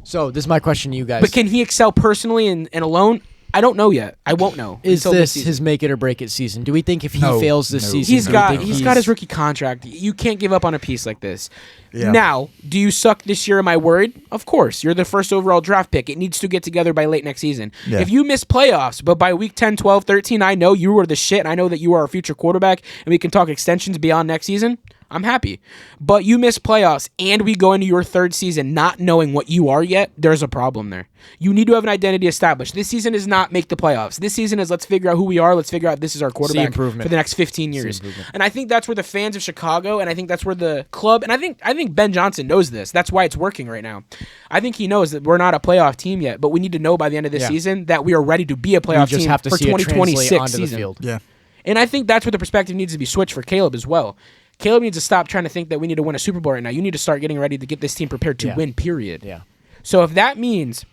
Speaker 3: So this is my question to you guys.
Speaker 1: But can he excel personally and alone? I don't know yet. I won't know.
Speaker 3: Is
Speaker 1: until
Speaker 3: this
Speaker 1: season.
Speaker 3: his make it or break it season? Do we think if he
Speaker 2: No.
Speaker 3: fails this
Speaker 2: No.
Speaker 3: season,
Speaker 1: He's
Speaker 3: do we
Speaker 1: got
Speaker 3: think
Speaker 1: he's got his rookie contract. You can't give up on a piece like this.
Speaker 2: Yeah.
Speaker 1: Now, do you suck this year? Am I worried? Of course. You're the first overall draft pick. It needs to get together by late next season.
Speaker 2: Yeah.
Speaker 1: If you miss playoffs, but by week 10, 12, 13, I know you are the shit, and I know that you are our future quarterback, and we can talk extensions beyond next season, I'm happy. But you miss playoffs, and we go into your third season not knowing what you are yet, there's a problem there. You need to have an identity established. This season is not make the playoffs. This season is let's figure out who we are. Let's figure out this is our quarterback for
Speaker 3: improvement.
Speaker 1: the next 15 years. And I think that's where the fans of Chicago, and I think that's where the club, and I think Ben Johnson knows this. That's why it's working right now. I think he knows that we're not a playoff team yet, but we need to know by the end of this
Speaker 3: Yeah.
Speaker 1: season that we are ready to be a playoff
Speaker 3: just
Speaker 1: team
Speaker 3: have to
Speaker 1: for
Speaker 3: see it translate
Speaker 1: 2026
Speaker 3: onto the
Speaker 1: season.
Speaker 3: field.
Speaker 2: Yeah.
Speaker 1: And I think that's where the perspective needs to be switched for Caleb as well. Caleb needs to stop trying to think that we need to win a Super Bowl right now. You need to start getting ready to get this team prepared to
Speaker 3: Yeah.
Speaker 1: win, period.
Speaker 3: Yeah.
Speaker 1: So if that means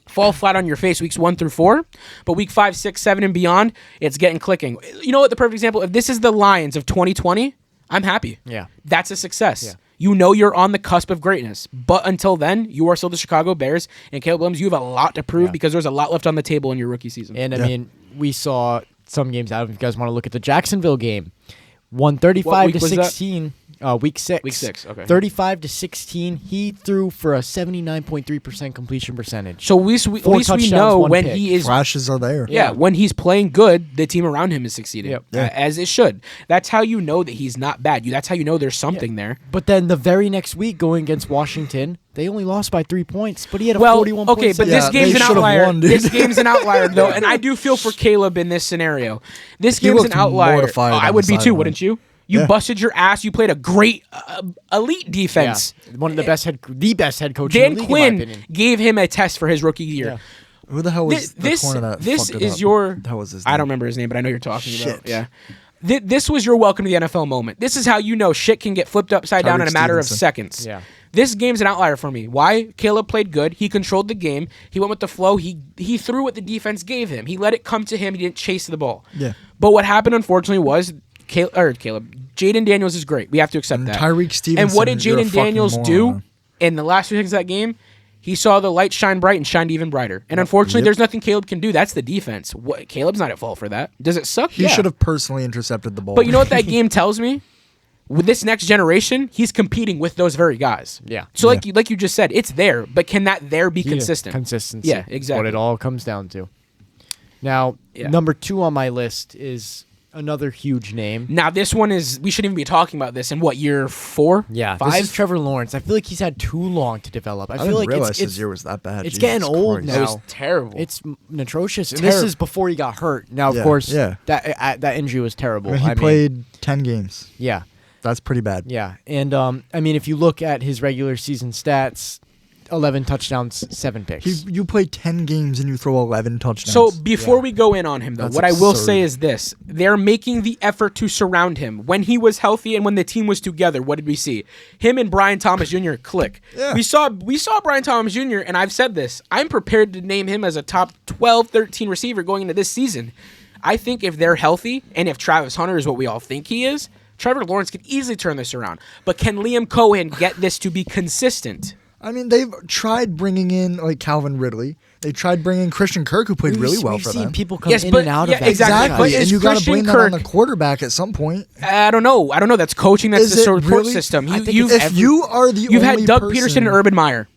Speaker 1: fall flat on your face weeks 1 through 4, but week 5, 6, 7, and beyond, it's getting clicking. You know what? The perfect example, if this is the Lions of 2020, I'm happy.
Speaker 3: Yeah.
Speaker 1: That's a success.
Speaker 3: Yeah.
Speaker 1: You know you're on the cusp of greatness. But until then, you are still the Chicago Bears. And Caleb Williams, you have a lot to prove
Speaker 3: Yeah.
Speaker 1: because there's a lot left on the table in your rookie season.
Speaker 3: And I
Speaker 2: Yeah.
Speaker 3: mean, we saw some games out. If you guys want to look at the Jacksonville game, 135 to
Speaker 1: week was that?
Speaker 3: 16. Week 6.
Speaker 1: Week 6, okay.
Speaker 3: 35 to 16. He threw for a 79.3% completion percentage.
Speaker 1: So at least we
Speaker 3: touchdowns,
Speaker 1: know
Speaker 3: 1
Speaker 1: when
Speaker 3: pick.
Speaker 1: he is
Speaker 2: Flashes are there.
Speaker 1: Yeah, when he's playing good, the team around him is succeeding,
Speaker 3: Yep.
Speaker 2: Yeah.
Speaker 1: as it should. That's how you know that he's not bad. That's how you know there's something there.
Speaker 3: But then the very next week, going against Washington, they only lost by 3 points. But he had a
Speaker 1: Well,
Speaker 3: 41
Speaker 1: okay,
Speaker 3: point
Speaker 1: but
Speaker 2: Yeah,
Speaker 1: this game's
Speaker 2: they
Speaker 1: an
Speaker 2: should've
Speaker 1: outlier.
Speaker 2: won, dude.
Speaker 1: This game's an outlier, though, and I do feel for Caleb in this scenario. This
Speaker 2: He
Speaker 1: game's an
Speaker 2: looked
Speaker 1: outlier.
Speaker 2: mortified
Speaker 1: I
Speaker 2: on
Speaker 1: would
Speaker 2: the
Speaker 1: be too,
Speaker 2: sideline.
Speaker 1: wouldn't you? You
Speaker 2: Yeah.
Speaker 1: busted your ass. You played a great, elite defense.
Speaker 3: One of the best head coach
Speaker 1: Dan
Speaker 3: in the league, in my
Speaker 1: Quinn
Speaker 3: opinion.
Speaker 1: gave him a test for his rookie year.
Speaker 3: Yeah.
Speaker 2: Who the hell was
Speaker 1: This
Speaker 2: the corner that
Speaker 1: this
Speaker 2: fucked it
Speaker 1: is
Speaker 2: up?
Speaker 1: your.
Speaker 2: That was his
Speaker 1: I
Speaker 2: name.
Speaker 1: don't remember his name, but I know you're talking about.
Speaker 2: Shit.
Speaker 1: Yeah. This was your welcome to the NFL moment. This is how you know shit can get flipped upside down in a
Speaker 2: Tyreek
Speaker 1: matter of
Speaker 2: Stevenson.
Speaker 1: seconds.
Speaker 3: Yeah.
Speaker 1: This game's an outlier for me. Why? Caleb played good. He controlled the game. He went with the flow. He threw what the defense gave him. He let it come to him. He didn't chase the ball.
Speaker 2: Yeah.
Speaker 1: But what happened, unfortunately, was Caleb. Jaden Daniels is great. We have to accept
Speaker 2: And
Speaker 1: that.
Speaker 2: Tyreek Stevenson,
Speaker 1: And what did
Speaker 2: you're a
Speaker 1: Jaden
Speaker 2: fucking
Speaker 1: Daniels do
Speaker 2: moron.
Speaker 1: in the last 2 seconds of that game? He saw the light shine bright and shined even brighter. And unfortunately,
Speaker 2: Yep.
Speaker 1: there's nothing Caleb can do. That's the defense. Caleb's not at fault for that. Does it suck?
Speaker 2: He
Speaker 1: Yeah.
Speaker 2: should have personally intercepted the ball.
Speaker 1: But you know what that game tells me? With this next generation, he's competing with those very guys.
Speaker 3: Yeah.
Speaker 1: So like you just said, it's there, but can that there be
Speaker 3: Yeah,
Speaker 1: consistent?
Speaker 3: Consistency.
Speaker 1: Yeah, exactly.
Speaker 3: What it all comes down to. Now,
Speaker 1: Yeah.
Speaker 3: number 2 on my list is another huge name.
Speaker 1: Now this one is we shouldn't even be talking about this in what year 4?
Speaker 3: Yeah,
Speaker 1: 5.
Speaker 3: this is Trevor Lawrence. I feel like he's had too long to develop. I
Speaker 2: I
Speaker 3: feel
Speaker 2: didn't
Speaker 3: like
Speaker 2: realize
Speaker 3: it's
Speaker 2: his year was that bad.
Speaker 3: it's
Speaker 2: Jesus
Speaker 3: getting old
Speaker 2: Christ.
Speaker 3: now.
Speaker 1: It was terrible.
Speaker 3: It's atrocious. And this
Speaker 1: Terrible.
Speaker 3: is before he got hurt. Now, of
Speaker 2: Yeah,
Speaker 3: course,
Speaker 2: yeah.
Speaker 3: that injury was terrible.
Speaker 2: I mean, he played 10 games.
Speaker 3: Yeah,
Speaker 2: That's pretty bad.
Speaker 3: yeah. And I mean, if you look at his regular season stats, 11 touchdowns, 7 picks.
Speaker 2: You play 10 games and you throw 11 touchdowns.
Speaker 1: So before
Speaker 3: Yeah.
Speaker 1: we go in on him, though,
Speaker 2: That's
Speaker 1: what I will
Speaker 2: absurd.
Speaker 1: say is this: they're making the effort to surround him. When he was healthy and when the team was together, what did we see? Him and Brian Thomas Jr. click.
Speaker 2: Yeah.
Speaker 1: We saw Brian Thomas Jr. and I've said this. I'm prepared to name him as a top 12, 13 receiver going into this season. I think if they're healthy and if Travis Hunter is what we all think he is, Trevor Lawrence could easily turn this around. But can Liam Cohen get this to be consistent?
Speaker 2: I mean, they've tried bringing in like Calvin Ridley. They tried bringing Christian Kirk, who played really well
Speaker 3: we've
Speaker 2: for
Speaker 3: seen
Speaker 2: them.
Speaker 3: people come
Speaker 1: Yes,
Speaker 3: in
Speaker 1: but-
Speaker 3: and out
Speaker 1: yeah,
Speaker 3: of that.
Speaker 1: exactly.
Speaker 3: franchise.
Speaker 1: But
Speaker 2: And
Speaker 1: is
Speaker 2: you got to
Speaker 1: Christian
Speaker 2: blame that on
Speaker 1: Kirk-
Speaker 2: the quarterback at some point.
Speaker 1: I don't know. That's coaching. That's
Speaker 2: Is
Speaker 1: the
Speaker 2: it
Speaker 1: support
Speaker 2: really?
Speaker 1: system.
Speaker 3: I think
Speaker 1: You've
Speaker 3: it's
Speaker 2: If you are the
Speaker 1: you've
Speaker 2: only
Speaker 1: had Doug
Speaker 2: person,
Speaker 1: Peterson and Urban Meyer.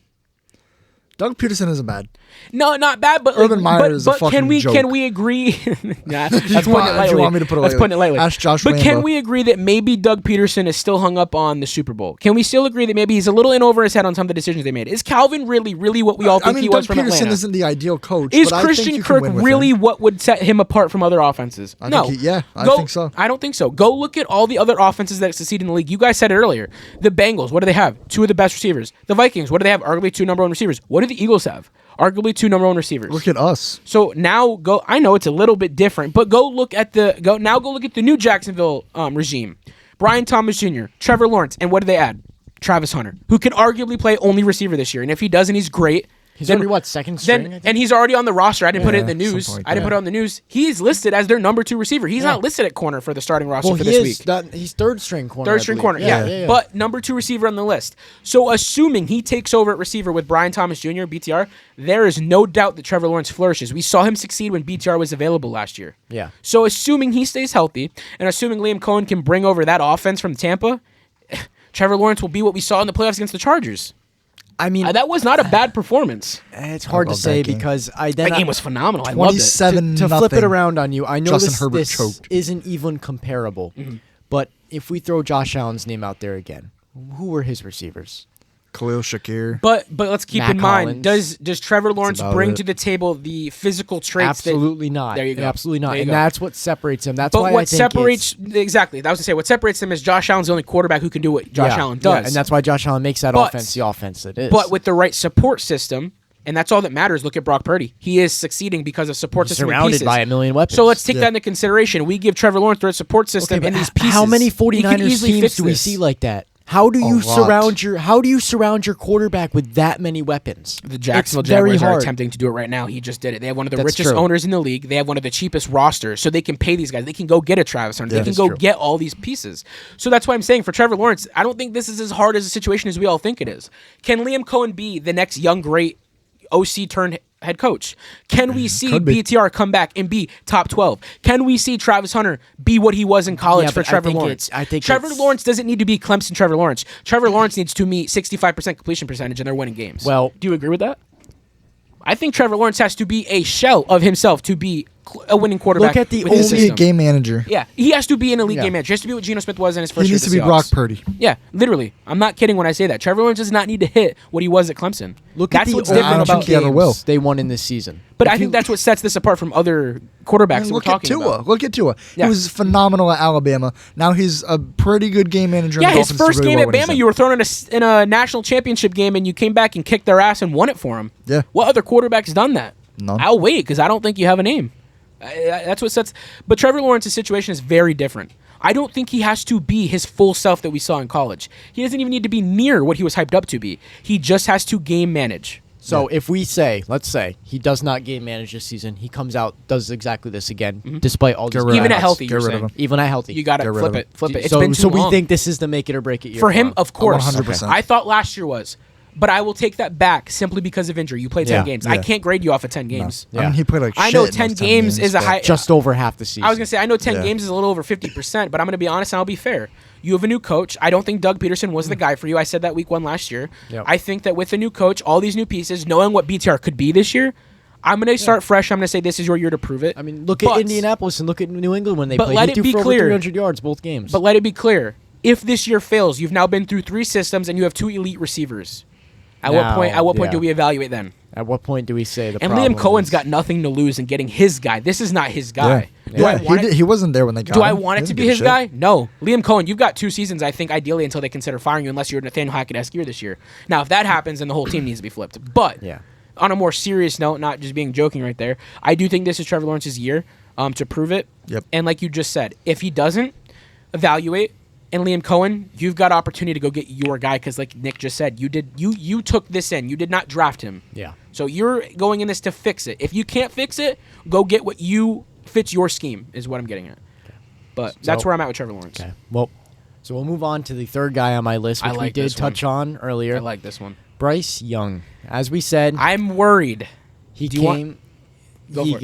Speaker 2: Doug Peterson isn't bad.
Speaker 1: No, not bad, but
Speaker 2: Urban Meyer is a
Speaker 1: but
Speaker 2: fucking
Speaker 1: can we
Speaker 2: joke.
Speaker 1: can we agree? Nah, that's
Speaker 2: If
Speaker 1: putting
Speaker 2: you
Speaker 1: it lightly.
Speaker 2: want me to put it
Speaker 1: That's
Speaker 2: lightly.
Speaker 1: putting it lightly.
Speaker 2: Ask Josh
Speaker 1: But can
Speaker 2: Lambo.
Speaker 1: we agree that maybe Doug Peterson is still hung up on the Super Bowl? Can we still agree that maybe he's a little in over his head on some of the decisions they made? Is Calvin really what we all think he
Speaker 2: Doug
Speaker 1: was from
Speaker 2: Peterson
Speaker 1: Atlanta?
Speaker 2: isn't the ideal coach.
Speaker 1: Is
Speaker 2: but I think
Speaker 1: Christian
Speaker 2: you can
Speaker 1: Kirk
Speaker 2: win with
Speaker 1: really
Speaker 2: him.
Speaker 1: what would set him apart from other offenses?
Speaker 2: I
Speaker 1: No.
Speaker 2: think I think so.
Speaker 1: I don't think so. Go look at all the other offenses that succeed in the league. You guys said it earlier. The Bengals, what do they have? 2 of the best receivers. The Vikings, what do they have? Arguably 2 number 1 receivers. What do the Eagles have? Arguably 2 number 1 receivers.
Speaker 2: Look at us.
Speaker 1: So now go. I know it's a little bit different, but go look at the new Jacksonville regime. Brian Thomas Jr., Trevor Lawrence, and what do they add? Travis Hunter, who can arguably play only receiver this year, and if he doesn't, he's great.
Speaker 3: He's already second string? I think?
Speaker 1: And he's already on the roster. I didn't put it in the news.
Speaker 2: something like
Speaker 1: I didn't
Speaker 2: that.
Speaker 1: put it on the news. He's listed as their number 2 receiver. He's not listed at corner for the starting roster for this week.
Speaker 3: He's third string corner.
Speaker 1: Third
Speaker 3: I
Speaker 1: string
Speaker 3: believe.
Speaker 1: corner, yeah. But number 2 receiver on the list. So assuming he takes over at receiver with Brian Thomas Jr., BTR, there is no doubt that Trevor Lawrence flourishes. We saw him succeed when BTR was available last year.
Speaker 3: Yeah.
Speaker 1: So assuming he stays healthy, and assuming Liam Cohen can bring over that offense from Tampa, Trevor Lawrence will be what we saw in the playoffs against the Chargers.
Speaker 3: I mean,
Speaker 1: That was not a bad performance.
Speaker 3: it's hard to
Speaker 2: love
Speaker 3: say
Speaker 2: that game.
Speaker 3: because
Speaker 1: That game was phenomenal. I loved it.
Speaker 2: 27
Speaker 3: to flip it
Speaker 2: nothing.
Speaker 3: around on you. I know
Speaker 2: Justin
Speaker 3: this,
Speaker 2: Herbert
Speaker 3: this
Speaker 2: choked.
Speaker 3: isn't even comparable, but if we throw Josh Allen's name out there again, who were his receivers?
Speaker 2: Khalil Shakir.
Speaker 1: But let's keep
Speaker 3: Matt
Speaker 1: in mind,
Speaker 3: Collins.
Speaker 1: does Trevor Lawrence
Speaker 2: about
Speaker 1: bring
Speaker 2: it.
Speaker 1: to the table the physical traits?
Speaker 3: Absolutely not.
Speaker 1: There you go.
Speaker 3: Absolutely not.
Speaker 1: There you
Speaker 3: And
Speaker 1: go.
Speaker 3: that's what separates him. That's
Speaker 1: But
Speaker 3: why
Speaker 1: what
Speaker 3: I think
Speaker 1: separates exactly? I was gonna say what separates him is Josh Allen's the only quarterback who can do what Josh Allen does,
Speaker 3: and that's why Josh Allen makes that
Speaker 1: But-
Speaker 3: offense the offense it is.
Speaker 1: But with the right support system, and that's all that matters. Look at Brock Purdy; he is succeeding because of support
Speaker 3: He's
Speaker 1: system and
Speaker 3: surrounded
Speaker 1: pieces.
Speaker 3: by a million weapons.
Speaker 1: So let's take that into consideration. We give Trevor Lawrence the right support system
Speaker 3: Okay,
Speaker 1: and
Speaker 3: but
Speaker 1: these pieces.
Speaker 3: how many
Speaker 1: He can
Speaker 3: 49ers
Speaker 1: easily
Speaker 3: teams
Speaker 1: fix
Speaker 3: do we
Speaker 1: this.
Speaker 3: see like that? How do you
Speaker 2: lot.
Speaker 3: surround your quarterback with that many weapons?
Speaker 1: The Jacksonville
Speaker 3: It's very
Speaker 1: Jaguars are
Speaker 3: hard.
Speaker 1: attempting to do it right now. He just did it. They have one of the
Speaker 3: That's
Speaker 1: richest
Speaker 3: true.
Speaker 1: owners in the league. They have one of the cheapest rosters, so they can pay these guys. They can go get a Travis Hunter.
Speaker 2: Yeah,
Speaker 1: They can
Speaker 2: that's
Speaker 1: go
Speaker 2: true.
Speaker 1: get all these pieces. So that's why I'm saying for Trevor Lawrence, I don't think this is as hard as a situation as we all think it is. Can Liam Cohen be the next young great OC turned head coach? Can we see
Speaker 2: Could be.
Speaker 1: BTR come back and be top 12? Can we see Travis Hunter be what he was in college
Speaker 3: Yeah,
Speaker 1: for
Speaker 3: but I
Speaker 1: Trevor
Speaker 3: think
Speaker 1: Lawrence?
Speaker 3: I think
Speaker 1: Trevor
Speaker 3: it's-
Speaker 1: Lawrence doesn't need to be Clemson Trevor Lawrence. Trevor Lawrence needs to meet 65% completion percentage and they're winning games.
Speaker 3: Well-
Speaker 1: do you agree with that? I think Trevor Lawrence has to be a shell of himself to be a winning quarterback.
Speaker 3: Look at the
Speaker 1: with
Speaker 2: He
Speaker 1: his
Speaker 2: needs to be a
Speaker 1: system.
Speaker 2: game manager.
Speaker 1: Yeah, he has to be an elite
Speaker 3: Yeah.
Speaker 1: game manager. He has to be what Geno Smith was in his first
Speaker 2: He
Speaker 1: year.
Speaker 2: needs
Speaker 1: with
Speaker 2: to
Speaker 1: the
Speaker 2: be Brock
Speaker 1: Seahawks.
Speaker 2: Purdy.
Speaker 1: Yeah, literally. I'm not kidding when I say that. Trevor Lawrence does not need to hit what he was at Clemson.
Speaker 3: Look
Speaker 1: That's
Speaker 3: at the
Speaker 1: what's
Speaker 2: I
Speaker 1: different
Speaker 2: don't
Speaker 1: about
Speaker 2: think he ever will.
Speaker 3: games they won in this season.
Speaker 1: But
Speaker 3: If
Speaker 1: I think
Speaker 3: you-
Speaker 1: that's what sets this apart from other quarterbacks that we're
Speaker 2: Look at
Speaker 1: talking
Speaker 2: Tua.
Speaker 1: about.
Speaker 2: Look at Tua.
Speaker 1: Yeah.
Speaker 2: He was phenomenal at Alabama. Now he's a pretty good game manager.
Speaker 1: Yeah,
Speaker 2: and the
Speaker 1: his
Speaker 2: Dolphins do
Speaker 1: first
Speaker 2: really
Speaker 1: game
Speaker 2: well
Speaker 1: at
Speaker 2: when he's
Speaker 1: Bama,
Speaker 2: in.
Speaker 1: you were thrown in a national championship game, and you came back and kicked their ass and won it for him.
Speaker 2: Yeah.
Speaker 1: What other quarterback's done that?
Speaker 2: None.
Speaker 1: I'll wait because I don't think you have a name. That's what sets. But Trevor Lawrence's situation is very different. I don't think he has to be his full self that we saw in college. He doesn't even need to be near what he was hyped up to be. He just has to game manage.
Speaker 3: So if we say, let's say, he does not game manage this season, he comes out, does exactly this again, despite all these
Speaker 2: Get rid of
Speaker 1: Even
Speaker 2: him.
Speaker 1: at healthy,
Speaker 2: Get
Speaker 1: you're
Speaker 2: rid of
Speaker 1: saying.
Speaker 2: him.
Speaker 3: even at healthy.
Speaker 1: You got to
Speaker 2: Get rid
Speaker 1: flip
Speaker 2: of him.
Speaker 1: it. Flip it. It's
Speaker 3: so
Speaker 1: been too
Speaker 3: so we
Speaker 1: long.
Speaker 3: think this is the make it or break it year
Speaker 1: For him,
Speaker 3: him.
Speaker 1: of course.
Speaker 2: 100%.
Speaker 1: I thought last year was. But I will take that back simply because of injury. You played 10
Speaker 3: Yeah.
Speaker 1: games. I
Speaker 2: Yeah.
Speaker 1: can't grade you off of 10 games.
Speaker 2: I mean, he played like
Speaker 1: I
Speaker 2: shit
Speaker 1: know
Speaker 2: in
Speaker 1: 10
Speaker 2: those
Speaker 1: games is a
Speaker 2: but-
Speaker 1: high.
Speaker 3: just over half the season.
Speaker 1: I was gonna say I know 10
Speaker 2: Yeah.
Speaker 1: games is a little over 50%, but I'm gonna be honest and I'll be fair. You have a new coach. I don't think Doug Peterson was the guy for you. I said that week 1 last year.
Speaker 3: Yep.
Speaker 1: I think that with a new coach, all these new pieces, knowing what BTR could be this year, I'm gonna start fresh. I'm gonna say this is your year to prove it.
Speaker 3: I mean, look
Speaker 1: But-
Speaker 3: at Indianapolis and look at New England when they
Speaker 1: But
Speaker 3: played.
Speaker 1: let
Speaker 3: He
Speaker 1: it
Speaker 3: threw
Speaker 1: be
Speaker 3: for over
Speaker 1: clear.
Speaker 3: 300 yards both games.
Speaker 1: But let it be clear: if this year fails, you've now been through 3 systems and you have 2 elite receivers. At what
Speaker 3: Now,
Speaker 1: point? At what point
Speaker 3: yeah.
Speaker 1: do we evaluate then?
Speaker 3: At what point do we say the
Speaker 1: And
Speaker 3: problem
Speaker 1: Liam Cohen's
Speaker 3: is-
Speaker 1: got nothing to lose in getting his guy. This is not his guy. Do I
Speaker 2: Yeah,
Speaker 1: want it?
Speaker 2: he wasn't there when they got
Speaker 1: Do
Speaker 2: him.
Speaker 1: I want
Speaker 2: He
Speaker 1: it to
Speaker 2: doesn't
Speaker 1: be
Speaker 2: give a
Speaker 1: his
Speaker 2: shit.
Speaker 1: guy? No. Liam Cohen, you've got 2 seasons, I think, ideally, until they consider firing you, unless you're Nathaniel Hackett-esque year this year. Now, if that happens, then the whole team needs to be flipped. But
Speaker 3: Yeah.
Speaker 1: on a more serious note, not just being joking right there, I do think this is Trevor Lawrence's year to prove it.
Speaker 2: Yep.
Speaker 1: And like you just said, if he doesn't evaluate, and Liam Cohen, you've got opportunity to go get your guy because, like Nick just said, you took this in. You did not draft him.
Speaker 3: Yeah.
Speaker 1: So you're going in this to fix it. If you can't fix it, go get what fits your scheme, is what I'm getting at. But that's
Speaker 3: So-
Speaker 1: where I'm at with Trevor Lawrence.
Speaker 3: Okay. Well, so we'll move on to the third guy on my list,
Speaker 1: I
Speaker 3: which
Speaker 1: like
Speaker 3: we did
Speaker 1: this
Speaker 3: touch on earlier.
Speaker 1: I like this one.
Speaker 3: Bryce Young. As we said,
Speaker 1: I'm worried.
Speaker 3: He
Speaker 1: Do you want-
Speaker 3: came.
Speaker 1: Go
Speaker 3: He
Speaker 1: for it.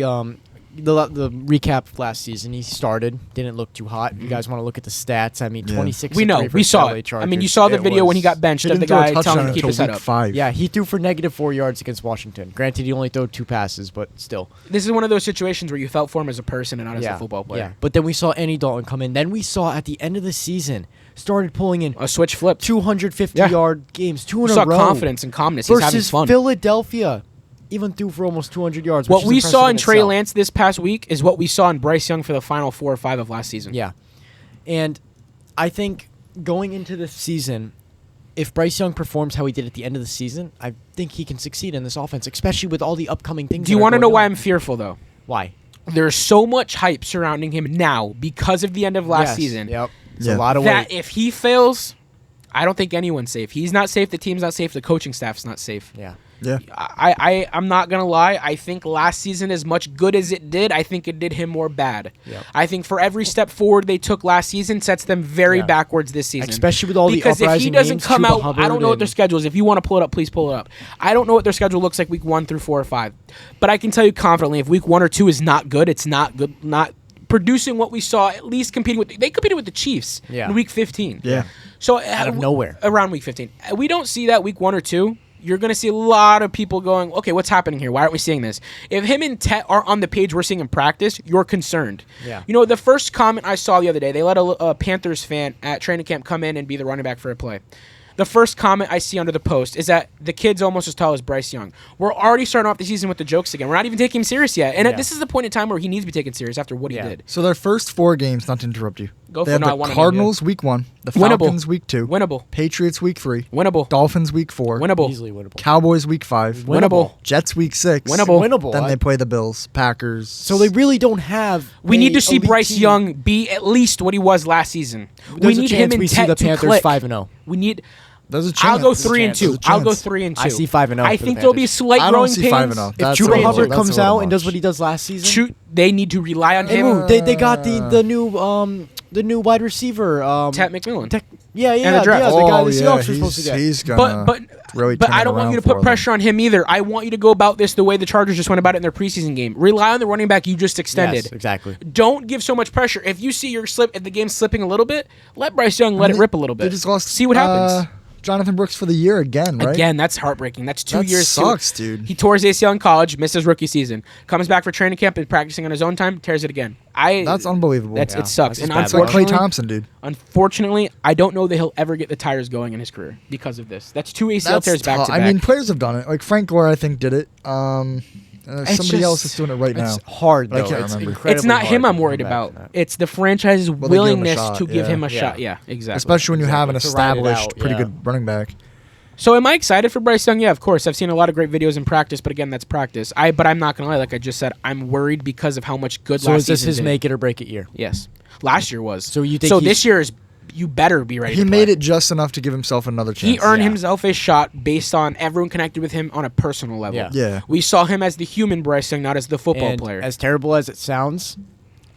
Speaker 3: the recap of last season. He started, didn't look too hot. You guys want to look at the stats? I mean,
Speaker 2: Yeah.
Speaker 3: 26.
Speaker 1: We
Speaker 3: and
Speaker 1: know.
Speaker 3: 3 for
Speaker 1: We saw
Speaker 3: LA
Speaker 1: it. I
Speaker 3: Chargers.
Speaker 1: mean, you saw the
Speaker 3: It
Speaker 1: video when he
Speaker 3: was-
Speaker 1: got benched
Speaker 2: He
Speaker 1: of the
Speaker 2: didn't throw a
Speaker 1: guy telling
Speaker 2: touchdown
Speaker 1: him to keep
Speaker 2: until
Speaker 1: his head
Speaker 2: week
Speaker 1: up.
Speaker 2: 5.
Speaker 3: Yeah, he threw for -4 yards against Washington. Granted, he only threw 2 passes, but still.
Speaker 1: This is one of those situations where you felt for him as a person and not as a football player.
Speaker 3: Yeah, but then we saw Andy Dalton come in. Then we saw at the end of the season started pulling in
Speaker 1: A switch flipped.
Speaker 3: 250-yard games, 2 in
Speaker 1: You
Speaker 3: a
Speaker 1: saw
Speaker 3: row.
Speaker 1: confidence and calmness. He's having
Speaker 3: versus
Speaker 1: fun.
Speaker 3: Philadelphia. Even threw for almost 200 yards.
Speaker 1: What
Speaker 3: which is
Speaker 1: we saw in
Speaker 3: impressive
Speaker 1: Trey
Speaker 3: itself.
Speaker 1: Lance this past week is what we saw in Bryce Young for the final 4 or 5 of last season.
Speaker 3: Yeah. And I think going into this season, if Bryce Young performs how he did at the end of the season, I think he can succeed in this offense, especially with all the upcoming things.
Speaker 1: Do you
Speaker 3: want to
Speaker 1: know why I'm fearful, though?
Speaker 3: Why?
Speaker 1: There's so much hype surrounding him now because of the end of last
Speaker 3: Yes,
Speaker 1: season
Speaker 3: Yep. It's
Speaker 2: Yeah.
Speaker 3: a lot of
Speaker 1: that
Speaker 3: weight.
Speaker 1: if he fails, I don't think anyone's safe. He's not safe. The team's not safe. The coaching staff's not safe.
Speaker 3: Yeah.
Speaker 2: Yeah.
Speaker 1: I'm not going to lie. I think last season, as much good as it did, I think it did him more bad.
Speaker 3: Yep.
Speaker 1: I think for every step forward they took last season sets them very
Speaker 3: Yeah.
Speaker 1: backwards this season.
Speaker 3: Especially with all the
Speaker 1: because if he
Speaker 3: uprising
Speaker 1: doesn't
Speaker 3: names,
Speaker 1: come
Speaker 3: Chuba
Speaker 1: out, I
Speaker 3: Hubbard
Speaker 1: don't know what their
Speaker 3: and-
Speaker 1: schedule is. If you want to pull it up, please pull it up. I don't know what their schedule looks like week 1 through 4 or 5. But I can tell you confidently, if week 1 or 2 is not good, it's not good. Not producing what we saw, at least competing with. They competed with the Chiefs in week 15.
Speaker 2: Yeah.
Speaker 1: So
Speaker 3: Out of nowhere.
Speaker 1: around week 15, we don't see that week 1 or 2. You're going to see a lot of people going, okay, what's happening here? Why aren't we seeing this? If him and Tet are on the page we're seeing in practice, you're concerned.
Speaker 3: Yeah.
Speaker 1: You know, the first comment I saw the other day, they let a Panthers fan at training camp come in and be the running back for a play. The first comment I see under the post is that the kid's almost as tall as Bryce Young. We're already starting off the season with the jokes again. We're not even taking him serious yet. And
Speaker 3: Yeah.
Speaker 1: this is the point in time where he needs to be taken serious after what he did.
Speaker 2: So their first 4 games, not to interrupt you.
Speaker 1: Go
Speaker 2: They
Speaker 1: for it.
Speaker 2: have
Speaker 1: No, I
Speaker 2: the
Speaker 1: wanna know,
Speaker 2: Cardinals week 1, the
Speaker 1: Winnable.
Speaker 2: Falcons week 2,
Speaker 1: Winnable.
Speaker 2: Patriots week 3,
Speaker 1: Winnable.
Speaker 2: Dolphins week 4,
Speaker 1: Winnable.
Speaker 3: Easily winnable.
Speaker 2: Cowboys week 5,
Speaker 1: Winnable.
Speaker 2: Jets week 6,
Speaker 1: Winnable.
Speaker 3: Winnable.
Speaker 2: Then they play the Bills, Packers.
Speaker 3: So they really don't have.
Speaker 1: We
Speaker 3: a
Speaker 1: need to see
Speaker 3: elite
Speaker 1: Bryce
Speaker 3: team.
Speaker 1: Young be at least what he was last season.
Speaker 3: There's
Speaker 1: we
Speaker 3: a
Speaker 1: need
Speaker 3: chance
Speaker 1: him and
Speaker 3: we see
Speaker 1: Tet
Speaker 3: the
Speaker 1: to
Speaker 3: Panthers
Speaker 1: click.
Speaker 3: 5-0.
Speaker 1: We need.
Speaker 2: There's a chance.
Speaker 1: I'll go
Speaker 2: There's a
Speaker 1: 3 and
Speaker 2: chance.
Speaker 1: 2.
Speaker 2: There's a
Speaker 1: I'll go
Speaker 2: chance.
Speaker 1: 3 and 2.
Speaker 3: I see 5-0
Speaker 1: I
Speaker 3: for the
Speaker 1: think there'll be
Speaker 3: Panthers.
Speaker 1: slight
Speaker 2: I don't
Speaker 1: growing
Speaker 2: see
Speaker 1: pains.
Speaker 2: 5-0.
Speaker 3: If
Speaker 2: That's
Speaker 3: Chuba
Speaker 2: a little-
Speaker 3: Hubbard
Speaker 2: that's
Speaker 3: comes
Speaker 2: a little
Speaker 3: out and does
Speaker 2: much.
Speaker 3: what he does last season,
Speaker 1: They need to rely on
Speaker 3: Hey,
Speaker 1: him.
Speaker 3: Moo, they got the new wide receiver.
Speaker 1: Tat McMillan.
Speaker 3: Yeah,
Speaker 1: And the draft.
Speaker 3: the guy
Speaker 2: Oh,
Speaker 3: the
Speaker 2: yeah,
Speaker 3: Seahawks were supposed to get.
Speaker 2: he's gonna
Speaker 1: But
Speaker 2: really
Speaker 1: but
Speaker 2: turn
Speaker 1: I
Speaker 2: it
Speaker 1: don't want you to
Speaker 2: around
Speaker 1: put
Speaker 2: for
Speaker 1: pressure on him either. I want you to go about this the way the Chargers just went about it in their preseason game. Rely on the running back you just extended.
Speaker 3: Yes, exactly.
Speaker 1: Don't give so much pressure. If you see if the game's slipping a little bit, let Bryce Young let it rip a little bit.
Speaker 2: They just lost.
Speaker 1: See what happens.
Speaker 2: Jonathan Brooks for the year again, right?
Speaker 1: Again, that's heartbreaking. That's 2
Speaker 2: That
Speaker 1: years.
Speaker 2: sucks, dude.
Speaker 1: He tore his ACL in college, missed his rookie season, comes back for training camp and practicing on his own time, tears it again.
Speaker 2: That's unbelievable.
Speaker 1: It sucks.
Speaker 3: That's
Speaker 1: And
Speaker 3: bad.
Speaker 2: It's like Klay
Speaker 1: unfortunately,
Speaker 2: Thompson, dude.
Speaker 1: unfortunately, I don't know that he'll ever get the tires going in his career because of this. That's 2 ACL tears back
Speaker 2: tough.
Speaker 1: to back.
Speaker 2: I mean, players have done it. Like Frank Gore, I think, did it. Somebody
Speaker 1: just-
Speaker 2: else is doing it right now.
Speaker 3: It's hard,
Speaker 2: But I
Speaker 3: though.
Speaker 2: can't
Speaker 3: It's
Speaker 2: remember.
Speaker 3: incredibly
Speaker 1: it's not
Speaker 3: hard
Speaker 1: him
Speaker 3: to
Speaker 1: I'm
Speaker 3: come
Speaker 1: worried
Speaker 3: back
Speaker 1: about.
Speaker 3: from that.
Speaker 1: It's the franchise's
Speaker 2: they give him a
Speaker 1: willingness
Speaker 2: shot,
Speaker 1: to give
Speaker 2: yeah.
Speaker 1: him a
Speaker 3: Yeah.
Speaker 1: shot. Yeah, exactly.
Speaker 2: Especially when you have an
Speaker 3: To ride it
Speaker 2: established,
Speaker 3: out,
Speaker 2: pretty
Speaker 3: yeah.
Speaker 2: good running back.
Speaker 1: So am I excited for Bryce Young? Yeah, of course. I've seen a lot of great videos in practice, but again, that's practice. But I'm not gonna lie. Like I just said, I'm worried because of how much good
Speaker 3: So
Speaker 1: last
Speaker 3: is this
Speaker 1: season
Speaker 3: his
Speaker 1: did.
Speaker 3: make it or break it year?
Speaker 1: Yes, last year was.
Speaker 3: So you think
Speaker 1: So
Speaker 3: he's-
Speaker 1: this year is. You better be ready.
Speaker 2: He
Speaker 1: to
Speaker 2: made
Speaker 1: play.
Speaker 2: it just enough to give himself another chance.
Speaker 1: He earned
Speaker 3: Yeah.
Speaker 1: himself a shot based on everyone connected with him on a personal level.
Speaker 3: Yeah.
Speaker 2: Yeah.
Speaker 1: We saw him as the human Bryce Young, not as the football
Speaker 3: And
Speaker 1: player.
Speaker 3: as terrible as it sounds,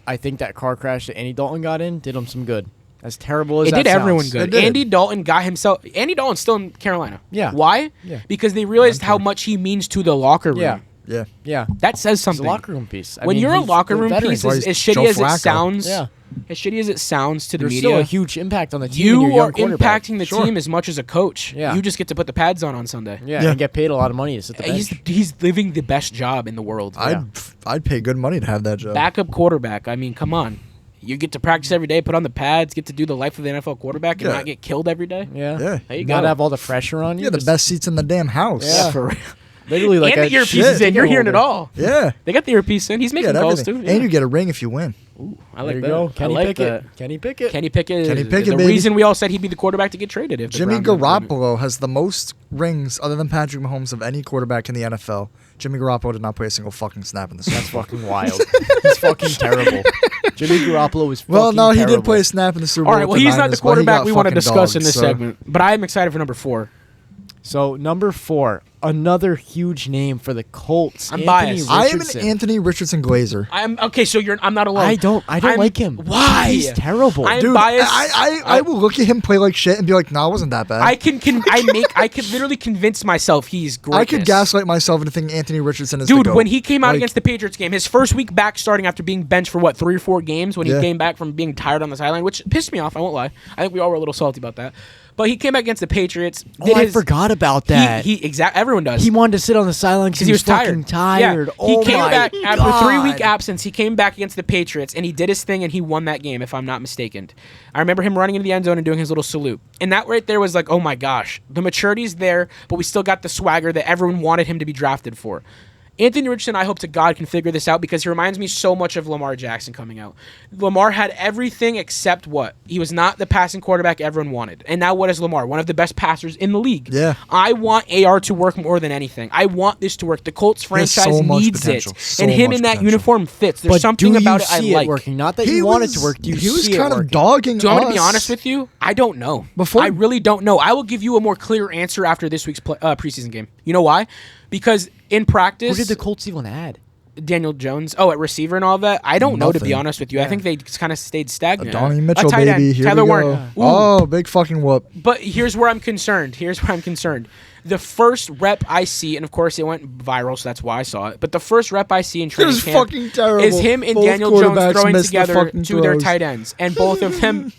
Speaker 3: I think that car crash that Andy Dalton got in did him some good. As terrible as
Speaker 1: It
Speaker 3: that
Speaker 1: did everyone
Speaker 3: sounds.
Speaker 1: good.
Speaker 2: It did.
Speaker 1: Andy Dalton got himself. Andy Dalton's still in Carolina.
Speaker 3: Yeah.
Speaker 1: Why?
Speaker 3: Yeah.
Speaker 1: Because they realized how much he means to the locker room.
Speaker 3: Yeah.
Speaker 2: Yeah.
Speaker 3: Yeah.
Speaker 1: That says
Speaker 3: It's a
Speaker 1: something.
Speaker 3: locker room piece. I
Speaker 1: When
Speaker 3: mean,
Speaker 1: you're a
Speaker 3: he's
Speaker 1: locker
Speaker 3: the
Speaker 1: room
Speaker 3: veteran.
Speaker 1: piece,
Speaker 2: Well,
Speaker 1: as
Speaker 2: he's
Speaker 1: shitty
Speaker 2: Joe
Speaker 1: as it
Speaker 2: Flacco.
Speaker 1: sounds,
Speaker 3: Yeah.
Speaker 1: as shitty as it sounds to the
Speaker 3: There's
Speaker 1: media,
Speaker 3: still a huge impact on the team. and your
Speaker 1: you
Speaker 3: young
Speaker 1: are
Speaker 3: quarterback.
Speaker 1: impacting the
Speaker 2: Sure.
Speaker 1: team as much as a coach.
Speaker 3: Yeah.
Speaker 1: You just get to put the pads on Sunday.
Speaker 3: Yeah,
Speaker 2: Yeah.
Speaker 3: and get paid a lot of money to sit the bench.
Speaker 1: He's living the best job in the world.
Speaker 2: I'd pay good money to have that job.
Speaker 1: Backup quarterback. I mean, come on. You get to practice every day, put on the pads, get to do the life of the NFL quarterback, and
Speaker 2: Yeah.
Speaker 1: not get killed every day.
Speaker 3: Yeah.
Speaker 2: Yeah.
Speaker 1: There you
Speaker 3: Not
Speaker 1: go.
Speaker 3: have all the pressure on you.
Speaker 2: Yeah, the
Speaker 3: just-
Speaker 2: best seats in the damn house.
Speaker 3: Yeah.
Speaker 1: For real.
Speaker 3: Literally like
Speaker 1: and
Speaker 3: a
Speaker 1: the earpiece
Speaker 3: shit
Speaker 1: is in. You're hearing it
Speaker 3: holder.
Speaker 1: all.
Speaker 2: Yeah.
Speaker 1: They got the earpiece in. He's
Speaker 2: You
Speaker 1: making
Speaker 2: get
Speaker 1: calls
Speaker 2: everything.
Speaker 1: too.
Speaker 2: And you get a ring if you win.
Speaker 1: Ooh, I
Speaker 3: There
Speaker 1: like
Speaker 3: you
Speaker 1: that.
Speaker 3: go.
Speaker 1: I
Speaker 3: Kenny
Speaker 1: like
Speaker 3: Pickett.
Speaker 1: that.
Speaker 3: Kenny Pickett.
Speaker 1: Kenny Pickett.
Speaker 2: Kenny
Speaker 1: is
Speaker 2: Pickett,
Speaker 1: the
Speaker 2: baby.
Speaker 1: reason we all said he'd be the quarterback to get traded. If the
Speaker 2: Jimmy
Speaker 1: Browns were-
Speaker 2: Garoppolo has the most rings other than Patrick Mahomes of any quarterback in the NFL. Jimmy Garoppolo did not play a single fucking snap in the Super
Speaker 3: That's
Speaker 2: Bowl.
Speaker 3: fucking wild. He's fucking terrible. Jimmy Garoppolo is fucking
Speaker 2: Well, no, he
Speaker 3: terrible.
Speaker 2: did play a snap in the Super Bowl.
Speaker 1: All right, well,
Speaker 2: with
Speaker 1: he's not the
Speaker 2: Niners, but he
Speaker 1: quarterback
Speaker 2: got
Speaker 1: we want to
Speaker 2: fucking
Speaker 1: discuss in
Speaker 2: dogged,
Speaker 1: this
Speaker 2: so-
Speaker 1: segment, but I am excited for number 4.
Speaker 3: So, number 4. another huge name for the Colts.
Speaker 1: I'm biased.
Speaker 2: I am an Anthony Richardson glazer.
Speaker 1: I'm okay. So I'm not alone.
Speaker 3: I don't like him.
Speaker 1: Why?
Speaker 3: He's terrible.
Speaker 1: I'm
Speaker 2: Dude,
Speaker 1: biased.
Speaker 2: I will look at him play like shit and be like, nah, it wasn't that bad.
Speaker 1: I could literally convince myself he's great.
Speaker 2: I could gaslight myself into thinking Anthony Richardson is
Speaker 1: Dude,
Speaker 2: the GOAT.
Speaker 1: when he came out against the Patriots game, his first week back starting after being benched for 3 or 4 games when he came back from being tired on the sideline, which pissed me off, I won't lie. I think we all were a little salty about that. But he came back against the Patriots.
Speaker 3: I forgot about that.
Speaker 1: Everyone does.
Speaker 3: He wanted to sit on the sideline because he was
Speaker 1: tired.
Speaker 3: tired.
Speaker 1: Yeah.
Speaker 3: Oh
Speaker 1: he came
Speaker 3: my
Speaker 1: back
Speaker 3: God.
Speaker 1: after a 3-week absence. He came back against the Patriots and he did his thing and he won that game, if I'm not mistaken. I remember him running into the end zone and doing his little salute. And that right there was like, oh my gosh, the maturity's there, but we still got the swagger that everyone wanted him to be drafted for. Anthony Richardson, I hope to God, can figure this out because he reminds me so much of Lamar Jackson coming out. Lamar had everything except what? He was not the passing quarterback everyone wanted. And now what is Lamar? One of the best passers in the league.
Speaker 2: Yeah.
Speaker 1: I want AR to work more than anything. I want this to work. The Colts franchise needs it. And him in that uniform fits. There's something about it I like.
Speaker 3: Working? Not that he wanted to work.
Speaker 2: He was kind of dogging us.
Speaker 1: Do you want me to be honest with you? I don't know. I really don't know. I will give you a more clear answer after this week's preseason game. You know why? Because in practice...
Speaker 3: Who did the Colts even add?
Speaker 1: Daniel Jones. Oh, at receiver and all that? I don't know, to be honest with you. I think they kind of stayed stagnant.
Speaker 2: Donnie Mitchell, baby. Here
Speaker 1: Tyler
Speaker 2: we go.
Speaker 1: Warren.
Speaker 2: Oh, big fucking whoop.
Speaker 1: But here's where I'm concerned. The first rep I see, and of course it went viral, so that's why I saw it. But the first rep I see in training camp
Speaker 2: fucking terrible.
Speaker 1: is him and
Speaker 2: Both
Speaker 1: Daniel Jones throwing
Speaker 2: missed
Speaker 1: together to their tight ends, and both of them,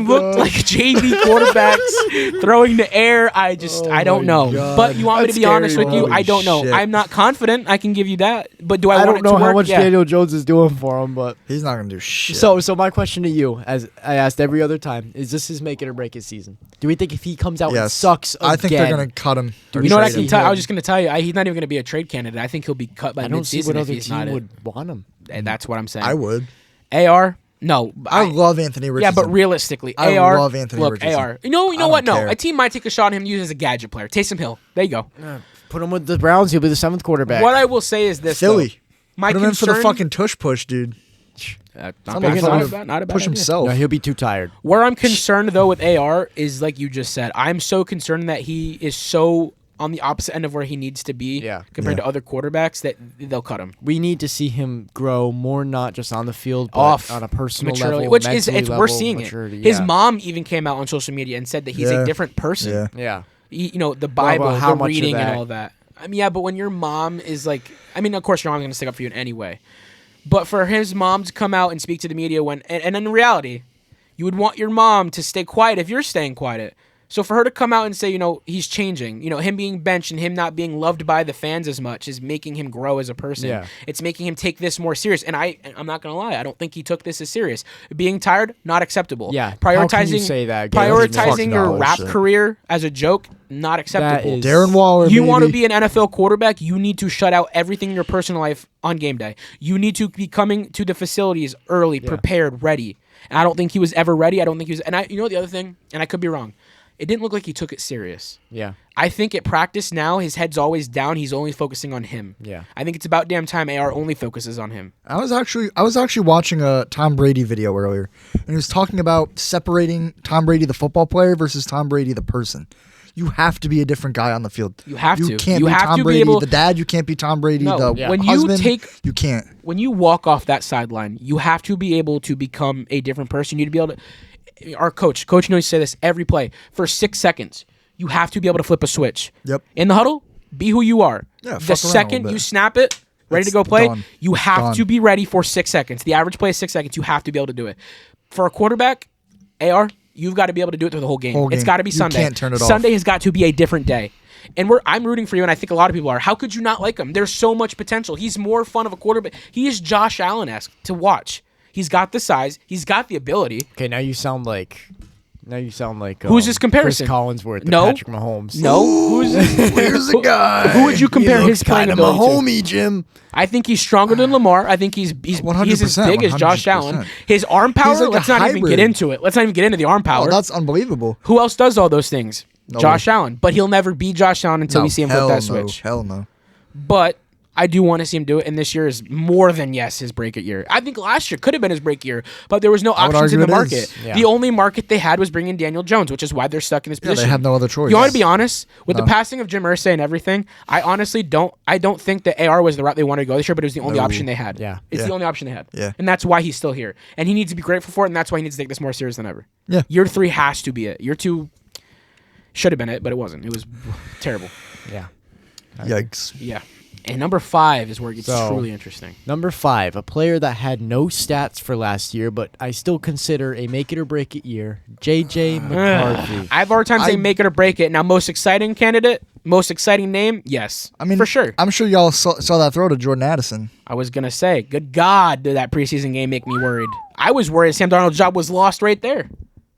Speaker 1: looked like JV quarterbacks throwing to air. I don't know.
Speaker 2: God.
Speaker 1: But you want me to be honest with you? I don't know.
Speaker 2: Shit.
Speaker 1: I'm not confident. I can give you that. But do I
Speaker 3: I
Speaker 1: want it
Speaker 3: don't
Speaker 1: to
Speaker 3: know
Speaker 1: work?
Speaker 3: how much
Speaker 1: Yeah.
Speaker 3: Daniel Jones is doing for him, but
Speaker 2: He's not gonna do shit.
Speaker 3: so my question to you, as I asked every other time, is this his make it or break it season? Do we think if he comes out and sucks again,
Speaker 2: I think they're gonna cut him.
Speaker 1: You know what I can tell? I was just going to tell you, he's not even going to be a trade candidate. I think he'll be cut by
Speaker 3: I don't see
Speaker 1: midseason
Speaker 3: what
Speaker 1: if
Speaker 3: other
Speaker 1: he's not
Speaker 3: team
Speaker 1: it.
Speaker 3: would want him.
Speaker 1: And that's what I'm saying.
Speaker 2: I would.
Speaker 1: AR? No.
Speaker 2: I love Anthony Richardson.
Speaker 1: Yeah, but realistically,
Speaker 2: I
Speaker 1: AR.
Speaker 2: love Anthony
Speaker 1: look,
Speaker 2: Richardson.
Speaker 1: AR. You know
Speaker 2: I
Speaker 1: what?
Speaker 2: don't
Speaker 1: No,
Speaker 2: care.
Speaker 1: a team might take a shot at him used as a gadget player. Taysom Hill. There you go.
Speaker 3: Put him with the Browns. He'll be the 7th quarterback.
Speaker 1: What I will say is this:
Speaker 2: Philly.
Speaker 1: though. My
Speaker 2: Put him in for the
Speaker 1: concern-
Speaker 2: fucking tush push, dude.
Speaker 1: not
Speaker 2: Somebody
Speaker 1: bad,
Speaker 2: fucking
Speaker 1: not a bad
Speaker 2: push
Speaker 1: idea.
Speaker 2: himself.
Speaker 3: No, he'll be too tired.
Speaker 1: Where I'm concerned though with AR is like you just said. I'm so concerned that he is so on the opposite end of where he needs to be compared to other quarterbacks that they'll cut him.
Speaker 3: We need to see him grow more, not just on the field, but
Speaker 1: Off
Speaker 3: on a personal
Speaker 1: maturely,
Speaker 3: level,
Speaker 1: which is
Speaker 3: mentally
Speaker 1: we're
Speaker 3: level,
Speaker 1: seeing
Speaker 3: maturity.
Speaker 1: it. His
Speaker 3: Yeah.
Speaker 1: mom even came out on social media and said that he's a different person.
Speaker 2: Yeah.
Speaker 3: Yeah.
Speaker 1: You know, the Bible,
Speaker 3: how
Speaker 1: the
Speaker 3: much of
Speaker 1: reading, and
Speaker 3: that?
Speaker 1: all that. I mean, yeah, but when your mom is like, I mean, of course your mom's going to stick up for you in any way. But for his mom to come out and speak to the media and in reality, you would want your mom to stay quiet if you're staying quiet. So for her to come out and say, you know, he's changing, you know, him being benched and him not being loved by the fans as much is making him grow as a person.
Speaker 3: Yeah.
Speaker 1: It's making him take this more serious. And I'm not going to lie, I don't think he took this as serious. Being tired, not acceptable.
Speaker 3: Yeah.
Speaker 1: Prioritizing,
Speaker 3: How can you say that, Gabe?
Speaker 1: prioritizing your
Speaker 2: Fuck no,
Speaker 1: rap
Speaker 2: shit.
Speaker 1: career as a joke, not acceptable.
Speaker 3: is-
Speaker 2: Darren Waller.
Speaker 1: You want to
Speaker 2: baby.
Speaker 1: be an NFL quarterback, you need to shut out everything in your personal life on game day. You need to be coming to the facilities early, prepared, ready. And I don't think he was ever ready. I don't think he was. And you know the other thing, and I could be wrong. It didn't look like he took it serious.
Speaker 3: Yeah.
Speaker 1: I think at practice now, his head's always down. He's only focusing on him.
Speaker 3: Yeah.
Speaker 1: I think it's about damn time AR only focuses on him.
Speaker 2: I was actually watching a Tom Brady video earlier, and he was talking about separating Tom Brady the football player versus Tom Brady the person. You have to be a different guy on the field.
Speaker 1: You have to.
Speaker 2: You can't
Speaker 1: You
Speaker 2: be
Speaker 1: have
Speaker 2: Tom
Speaker 1: to be
Speaker 2: Brady
Speaker 1: able-
Speaker 2: the dad. You can't be Tom Brady
Speaker 1: No,
Speaker 2: the
Speaker 1: when you
Speaker 2: husband. You can't.
Speaker 1: When you walk off that sideline, you have to be able to become a different person. You need to be able to. Our coach knows to say this every play. For 6 seconds, you have to be able to flip a switch.
Speaker 2: Yep.
Speaker 1: In the huddle, be who you are.
Speaker 2: Yeah,
Speaker 1: The
Speaker 2: fuck around a
Speaker 1: second
Speaker 2: little
Speaker 1: you
Speaker 2: bit.
Speaker 1: snap it, ready to
Speaker 2: It's
Speaker 1: go play,
Speaker 2: done.
Speaker 1: you have
Speaker 2: Done.
Speaker 1: to be ready for 6 seconds. The average play is 6 seconds. You have to be able to do it. For a quarterback, AR, you've got to be able to do it through the whole game.
Speaker 2: Whole
Speaker 1: It's
Speaker 2: game.
Speaker 1: got to be
Speaker 2: You
Speaker 1: Sunday.
Speaker 2: can't turn it off.
Speaker 1: Sunday has got to be a different day. And I'm rooting for you, and I think a lot of people are. How could you not like him? There's so much potential. He's more fun of a quarterback. He is Josh Allen-esque to watch. He's got the size. He's got the ability.
Speaker 3: Okay, now you sound like
Speaker 1: Who's his comparison?
Speaker 3: Chris Collinsworth,
Speaker 1: No.
Speaker 3: Patrick Mahomes.
Speaker 1: No,
Speaker 2: Here's the guy.
Speaker 1: who would you compare his playing
Speaker 3: kind of
Speaker 1: ability to?
Speaker 3: Mahomey, Jim.
Speaker 1: I think he's stronger than Lamar. I think he's
Speaker 2: 100%,
Speaker 1: as big as Josh
Speaker 2: 100%.
Speaker 1: Allen. His arm power.
Speaker 2: like a
Speaker 1: Let's not even
Speaker 2: hybrid.
Speaker 1: get into it. Let's not even get into the arm power.
Speaker 2: Oh, that's unbelievable.
Speaker 1: Who else does all those things?
Speaker 2: Nobody.
Speaker 1: Josh Allen. But he'll never be Josh Allen until we see him flip
Speaker 2: hell
Speaker 1: that
Speaker 2: no.
Speaker 1: switch.
Speaker 2: Hell no.
Speaker 1: But I do want to see him do it, and this year is more than his break it year. I think last year could have been his break year, but there was no options in the market.
Speaker 3: Yeah.
Speaker 1: The only market they had was bringing Daniel Jones, which is why they're stuck in this position.
Speaker 2: They have no other choice.
Speaker 1: You want to be honest? With the passing of Jim Irsay and everything, I honestly don't think that AR was the route they wanted to go this year, but it was the only option they had.
Speaker 3: Yeah.
Speaker 1: It's the only option they had.
Speaker 2: Yeah.
Speaker 1: And that's why he's still here. And he needs to be grateful for it, and that's why he needs to take this more serious than ever.
Speaker 2: Yeah.
Speaker 1: Year 3 has to be it. Year 2 should have been it, but it wasn't. It was terrible.
Speaker 3: Yeah.
Speaker 2: Yikes.
Speaker 1: Yeah. And number 5 is where it gets
Speaker 3: So-
Speaker 1: truly interesting.
Speaker 3: Number 5, a player that had no stats for last year, but I still consider a make it or break it year, J.J. McCarthy.
Speaker 1: I have a hard time saying make it or break it. Now, most exciting candidate, most exciting name, yes.
Speaker 2: I mean,
Speaker 1: for sure.
Speaker 2: I'm sure y'all saw that throw to Jordan Addison.
Speaker 1: I was going to say, good God, did that preseason game make me worried. I was worried Sam Darnold's job was lost right there.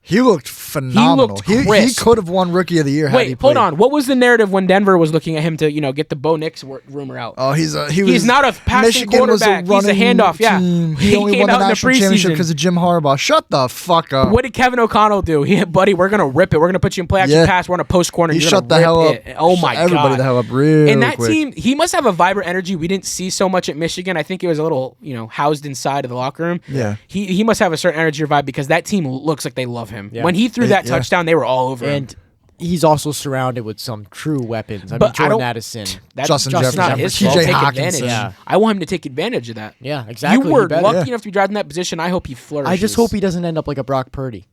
Speaker 2: He looked phenomenal. He
Speaker 1: crisp.
Speaker 2: could have won Rookie of the Year had he
Speaker 1: Wait,
Speaker 2: played.
Speaker 1: hold on. What was the narrative when Denver was looking at him to, get the Bo Nix rumor out?
Speaker 2: Oh, he's
Speaker 1: He's not a passing
Speaker 2: Michigan was
Speaker 1: quarterback. He's a
Speaker 2: running
Speaker 1: handoff. Yeah,
Speaker 2: team. He only
Speaker 1: came
Speaker 2: won the
Speaker 1: out in the
Speaker 2: national championship
Speaker 1: preseason.
Speaker 2: because of Jim Harbaugh. Shut the fuck up.
Speaker 1: What did Kevin O'Connell do? Buddy, we're gonna rip it. We're gonna put you in play action
Speaker 2: Yeah.
Speaker 1: pass. We're gonna post corner.
Speaker 2: He
Speaker 1: You're
Speaker 2: shut
Speaker 1: gonna
Speaker 2: the hell up.
Speaker 1: rip it. Oh my
Speaker 2: Shut everybody
Speaker 1: God.
Speaker 2: the hell up real
Speaker 1: And that
Speaker 2: quick.
Speaker 1: team, he must have a vibrant energy we didn't see so much at Michigan. I think it was a little, housed inside of the locker room.
Speaker 2: Yeah.
Speaker 1: He must have a certain energy or vibe because that team looks like they love him.
Speaker 3: Yeah.
Speaker 1: When he threw that
Speaker 2: Yeah.
Speaker 1: touchdown, they were all over him.
Speaker 3: And he's also surrounded with some true weapons. I mean,
Speaker 1: But I
Speaker 3: Jordan
Speaker 1: don't-
Speaker 3: Addison.
Speaker 1: That's
Speaker 2: Justin
Speaker 1: not
Speaker 2: Jefferson,
Speaker 1: his
Speaker 2: TJ
Speaker 1: fault. Take
Speaker 2: Hawkinson.
Speaker 1: advantage.
Speaker 3: Yeah.
Speaker 1: I want him to take advantage of that.
Speaker 3: Yeah, exactly.
Speaker 1: You were
Speaker 3: He better.
Speaker 1: lucky
Speaker 2: Yeah.
Speaker 1: enough to be drafted in that position. I hope he flourishes.
Speaker 3: I just hope he doesn't end up like a Brock Purdy.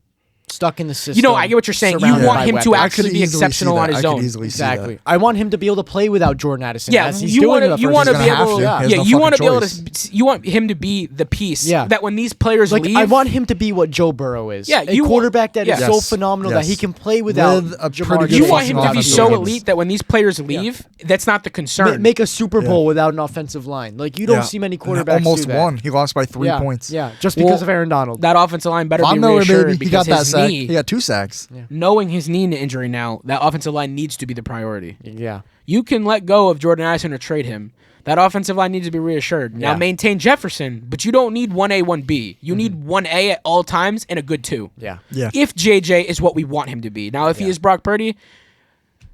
Speaker 3: Stuck in the system.
Speaker 1: I get what you're saying. You
Speaker 3: surrounded
Speaker 1: want
Speaker 3: by
Speaker 1: him to
Speaker 3: weapons.
Speaker 1: actually be exceptional on his own.
Speaker 3: Exactly. I want him to be able to play without Jordan Addison.
Speaker 1: Yeah,
Speaker 3: as he's
Speaker 1: you
Speaker 3: doing
Speaker 1: want
Speaker 3: in the
Speaker 1: to. You
Speaker 3: first
Speaker 1: want to
Speaker 3: season.
Speaker 1: be
Speaker 2: He's gonna
Speaker 1: able.
Speaker 2: have to. He
Speaker 1: Yeah,
Speaker 2: has no
Speaker 1: you want to be
Speaker 2: fucking
Speaker 1: able to. You want him to be the piece.
Speaker 3: Yeah.
Speaker 1: That when these players
Speaker 3: Like
Speaker 1: leave,
Speaker 3: I want him to be what Joe Burrow is.
Speaker 1: Yeah,
Speaker 3: a
Speaker 1: you want-
Speaker 3: quarterback that is
Speaker 1: Yes.
Speaker 3: so phenomenal that he can play without
Speaker 2: With a
Speaker 3: Jamar
Speaker 2: pretty good
Speaker 1: you
Speaker 3: Chase.
Speaker 1: want him to be
Speaker 2: offensive
Speaker 1: so
Speaker 2: line.
Speaker 1: elite that when these players leave, that's not the concern.
Speaker 3: Make a Super Bowl without an offensive line. Like you don't
Speaker 2: Yeah.
Speaker 3: see many
Speaker 2: And
Speaker 3: quarterbacks
Speaker 2: almost
Speaker 3: do that.
Speaker 2: won. He lost by 3
Speaker 3: yeah.
Speaker 2: points.
Speaker 3: Yeah, just because
Speaker 1: Well,
Speaker 3: of Aaron Donald.
Speaker 1: that offensive line better
Speaker 2: Von
Speaker 1: be
Speaker 2: Miller,
Speaker 1: reassured
Speaker 2: baby. He
Speaker 1: because
Speaker 2: got that
Speaker 1: his
Speaker 2: sack.
Speaker 1: knee,
Speaker 2: He got 2 sacks.
Speaker 1: knowing his knee injury now, that offensive line needs to be the priority.
Speaker 3: Yeah.
Speaker 1: You can let go of Jordan Addison or trade him. That offensive line needs to be reassured. Now
Speaker 3: Yeah.
Speaker 1: maintain Jefferson, but you don't need 1A, 1B. You need 1A at all times and a good 2.
Speaker 3: Yeah.
Speaker 2: Yeah.
Speaker 1: If JJ is what we want him to be. Now, if he is Brock Purdy,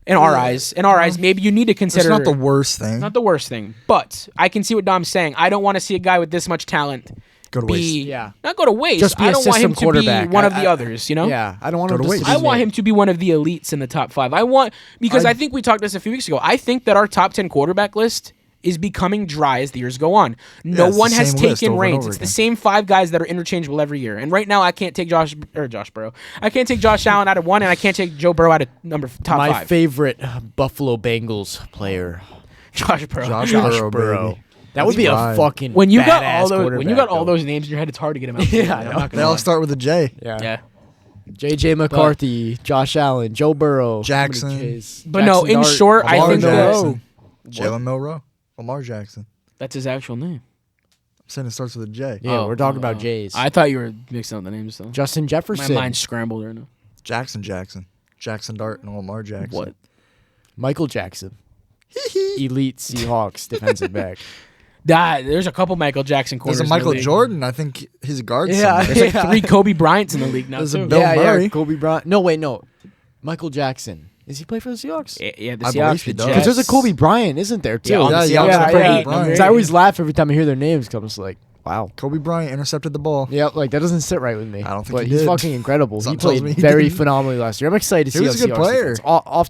Speaker 1: in our eyes, maybe you need to
Speaker 2: It's
Speaker 1: consider.
Speaker 2: not the worst thing.
Speaker 1: Not the worst thing, but I can see what Dom's saying. I don't want to see a guy with this much talent
Speaker 2: Go to
Speaker 1: be
Speaker 2: waste.
Speaker 3: Yeah.
Speaker 1: not go to waste.
Speaker 3: Just be
Speaker 1: I
Speaker 3: a
Speaker 1: don't want him
Speaker 3: system
Speaker 1: to be
Speaker 3: quarterback.
Speaker 1: one of the others.
Speaker 3: Yeah. I don't want him
Speaker 2: Go to
Speaker 3: to
Speaker 2: waste.
Speaker 3: just
Speaker 1: I
Speaker 3: be
Speaker 1: want
Speaker 3: me.
Speaker 1: him to be one of the elites in the top 5. Because I think we talked this a few weeks ago. I think that our top 10 quarterback list is becoming dry as the years go on. No
Speaker 2: it's the
Speaker 1: one has
Speaker 2: same list
Speaker 1: taken
Speaker 2: over and
Speaker 1: reins.
Speaker 2: over
Speaker 1: It's the
Speaker 2: again.
Speaker 1: same 5 guys that are interchangeable every year. And right now, I can't take Josh Burrow. I can't take Josh Allen out of 1, and I can't take Joe Burrow out of top
Speaker 3: My
Speaker 1: 5.
Speaker 3: favorite Buffalo Bengals player,
Speaker 1: Josh Burrow.
Speaker 2: Josh
Speaker 3: Josh
Speaker 2: Burrow,
Speaker 3: Burrow.
Speaker 2: baby.
Speaker 3: That would be a
Speaker 2: Right.
Speaker 3: fucking
Speaker 1: When you got
Speaker 3: badass
Speaker 1: all those,
Speaker 3: quarterback, though.
Speaker 1: those names in your head, it's hard to get them out.
Speaker 3: Yeah,
Speaker 1: I'm
Speaker 3: I know.
Speaker 1: not
Speaker 2: They
Speaker 1: gonna
Speaker 2: all
Speaker 1: lie.
Speaker 2: start with a J.
Speaker 3: Yeah.
Speaker 1: Yeah.
Speaker 3: J.J. McCarthy, Josh Allen, Joe Burrow,
Speaker 2: Jackson.
Speaker 1: But no, in short, I
Speaker 2: Lamar
Speaker 1: think
Speaker 2: Jackson.
Speaker 1: that
Speaker 2: Jalen Milroe. Lamar Jackson.
Speaker 1: that's his actual name.
Speaker 2: I'm saying it starts with a J.
Speaker 3: Yeah,
Speaker 1: Oh,
Speaker 3: we're talking
Speaker 1: oh,
Speaker 3: about
Speaker 1: oh.
Speaker 3: J's.
Speaker 1: I thought you were mixing up the names though.
Speaker 3: Justin
Speaker 1: My
Speaker 3: Jefferson,
Speaker 1: mind's scrambled right now.
Speaker 2: Jackson. Jackson Dart and Lamar Jackson.
Speaker 1: What?
Speaker 3: Michael Jackson, elite Seahawks defensive back.
Speaker 1: There's a couple Michael Jackson corners.
Speaker 2: There's a
Speaker 1: in the
Speaker 2: Michael
Speaker 1: league.
Speaker 2: Jordan. I think he's a guard.
Speaker 3: Yeah.
Speaker 2: somewhere.
Speaker 1: There's like 3 Kobe Bryants in the league now
Speaker 2: There's a
Speaker 1: too.
Speaker 2: Bill Murray.
Speaker 3: Kobe Bryant. No, wait, no. Michael Jackson. Does he play for the Seahawks?
Speaker 1: Yeah, the
Speaker 2: I
Speaker 1: Seahawks.
Speaker 2: believe he
Speaker 1: the
Speaker 2: does.
Speaker 3: Because
Speaker 1: Jets.
Speaker 3: there's a Kobe Bryant, isn't there, too?
Speaker 1: Yeah, on the
Speaker 2: Yeah,
Speaker 1: Seahawks,
Speaker 2: yeah,
Speaker 1: number
Speaker 2: yeah.
Speaker 1: 8.
Speaker 2: Bryant.
Speaker 1: Number
Speaker 3: Because I
Speaker 1: 8.
Speaker 3: always laugh every time I hear their names. Because I'm just like, wow.
Speaker 2: Kobe Bryant intercepted the ball.
Speaker 3: Yeah, like that doesn't sit right with me.
Speaker 2: I don't think
Speaker 3: but
Speaker 2: he
Speaker 3: he's
Speaker 2: did.
Speaker 3: fucking incredible. He
Speaker 2: Something tells me
Speaker 3: played
Speaker 2: he
Speaker 3: very
Speaker 2: didn't.
Speaker 3: phenomenally last year. I'm excited to see
Speaker 2: He was
Speaker 3: how
Speaker 2: a good
Speaker 3: Seahawks
Speaker 2: player.
Speaker 3: defense- Off
Speaker 2: If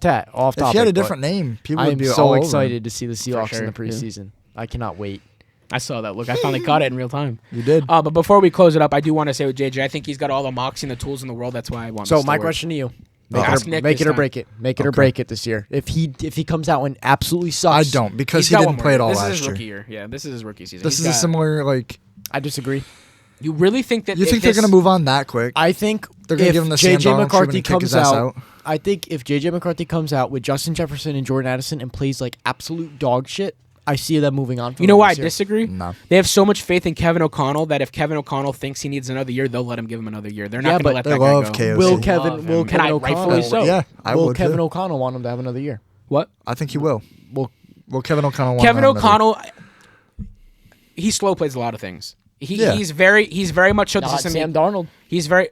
Speaker 3: topic.
Speaker 2: he had a
Speaker 3: but
Speaker 2: different name, people
Speaker 3: I
Speaker 2: would
Speaker 3: am
Speaker 2: be all
Speaker 3: so
Speaker 2: over him.
Speaker 3: excited to see the Seahawks
Speaker 1: sure,
Speaker 3: in the
Speaker 1: yeah.
Speaker 3: preseason. I cannot wait.
Speaker 1: I saw that look. I finally caught it in real time.
Speaker 2: You did.
Speaker 1: But before we close it up, I do want to say with JJ, I think he's got all the moxie and the tools in the world. That's why I want.
Speaker 3: So
Speaker 1: this to
Speaker 3: my
Speaker 1: work.
Speaker 3: question to you:
Speaker 1: Ask Nick
Speaker 3: make
Speaker 1: this
Speaker 3: it or
Speaker 1: time.
Speaker 3: break it. Make it or
Speaker 2: Okay.
Speaker 3: break it this year. If he comes out and absolutely
Speaker 2: I
Speaker 3: sucks,
Speaker 2: don't because
Speaker 1: He's
Speaker 2: he
Speaker 1: got
Speaker 2: didn't
Speaker 1: one more
Speaker 2: play
Speaker 1: year.
Speaker 2: it all
Speaker 1: This is
Speaker 2: last
Speaker 1: his
Speaker 2: year.
Speaker 1: rookie year. Yeah, this is his rookie season.
Speaker 2: This
Speaker 1: He's
Speaker 2: is a
Speaker 1: got-
Speaker 2: similar like.
Speaker 3: I disagree.
Speaker 1: You really think that?
Speaker 2: You
Speaker 1: if
Speaker 2: think they're
Speaker 1: this-
Speaker 2: gonna move on that quick?
Speaker 3: I think
Speaker 2: They're gonna
Speaker 3: if
Speaker 2: give him the Sam
Speaker 3: JJ
Speaker 2: Darnold
Speaker 3: McCarthy
Speaker 2: treatment and kick his
Speaker 3: comes
Speaker 2: ass
Speaker 3: out,
Speaker 2: out.
Speaker 3: I think if JJ McCarthy comes out with Justin Jefferson and Jordan Addison and plays like absolute dog shit, I see them moving on. From
Speaker 1: You know
Speaker 3: him
Speaker 1: why I
Speaker 3: this year.
Speaker 1: disagree?
Speaker 2: No.
Speaker 1: They have so much faith in Kevin O'Connell that if Kevin O'Connell thinks he needs another year, they'll let him give him another year. They're
Speaker 3: Yeah,
Speaker 1: not
Speaker 3: but
Speaker 1: going to
Speaker 2: they
Speaker 1: let that guy
Speaker 2: love
Speaker 1: go.
Speaker 2: KOC.
Speaker 3: Will
Speaker 2: Love
Speaker 3: Kevin
Speaker 1: him.
Speaker 3: will
Speaker 1: And
Speaker 3: Kevin
Speaker 1: rightfully
Speaker 3: O'Connell
Speaker 1: so.
Speaker 2: Yeah, I
Speaker 3: will
Speaker 2: would
Speaker 3: Kevin
Speaker 2: too.
Speaker 3: O'Connell want him to have another year?
Speaker 1: What?
Speaker 2: I think he will.
Speaker 3: Well,
Speaker 2: Well, Kevin O'Connell. want
Speaker 1: Kevin
Speaker 2: him another-
Speaker 1: O'Connell, he slow plays a lot of things.
Speaker 2: Yeah.
Speaker 1: He's very much so the
Speaker 3: not
Speaker 1: system.
Speaker 3: Sam Darnold.
Speaker 1: He's very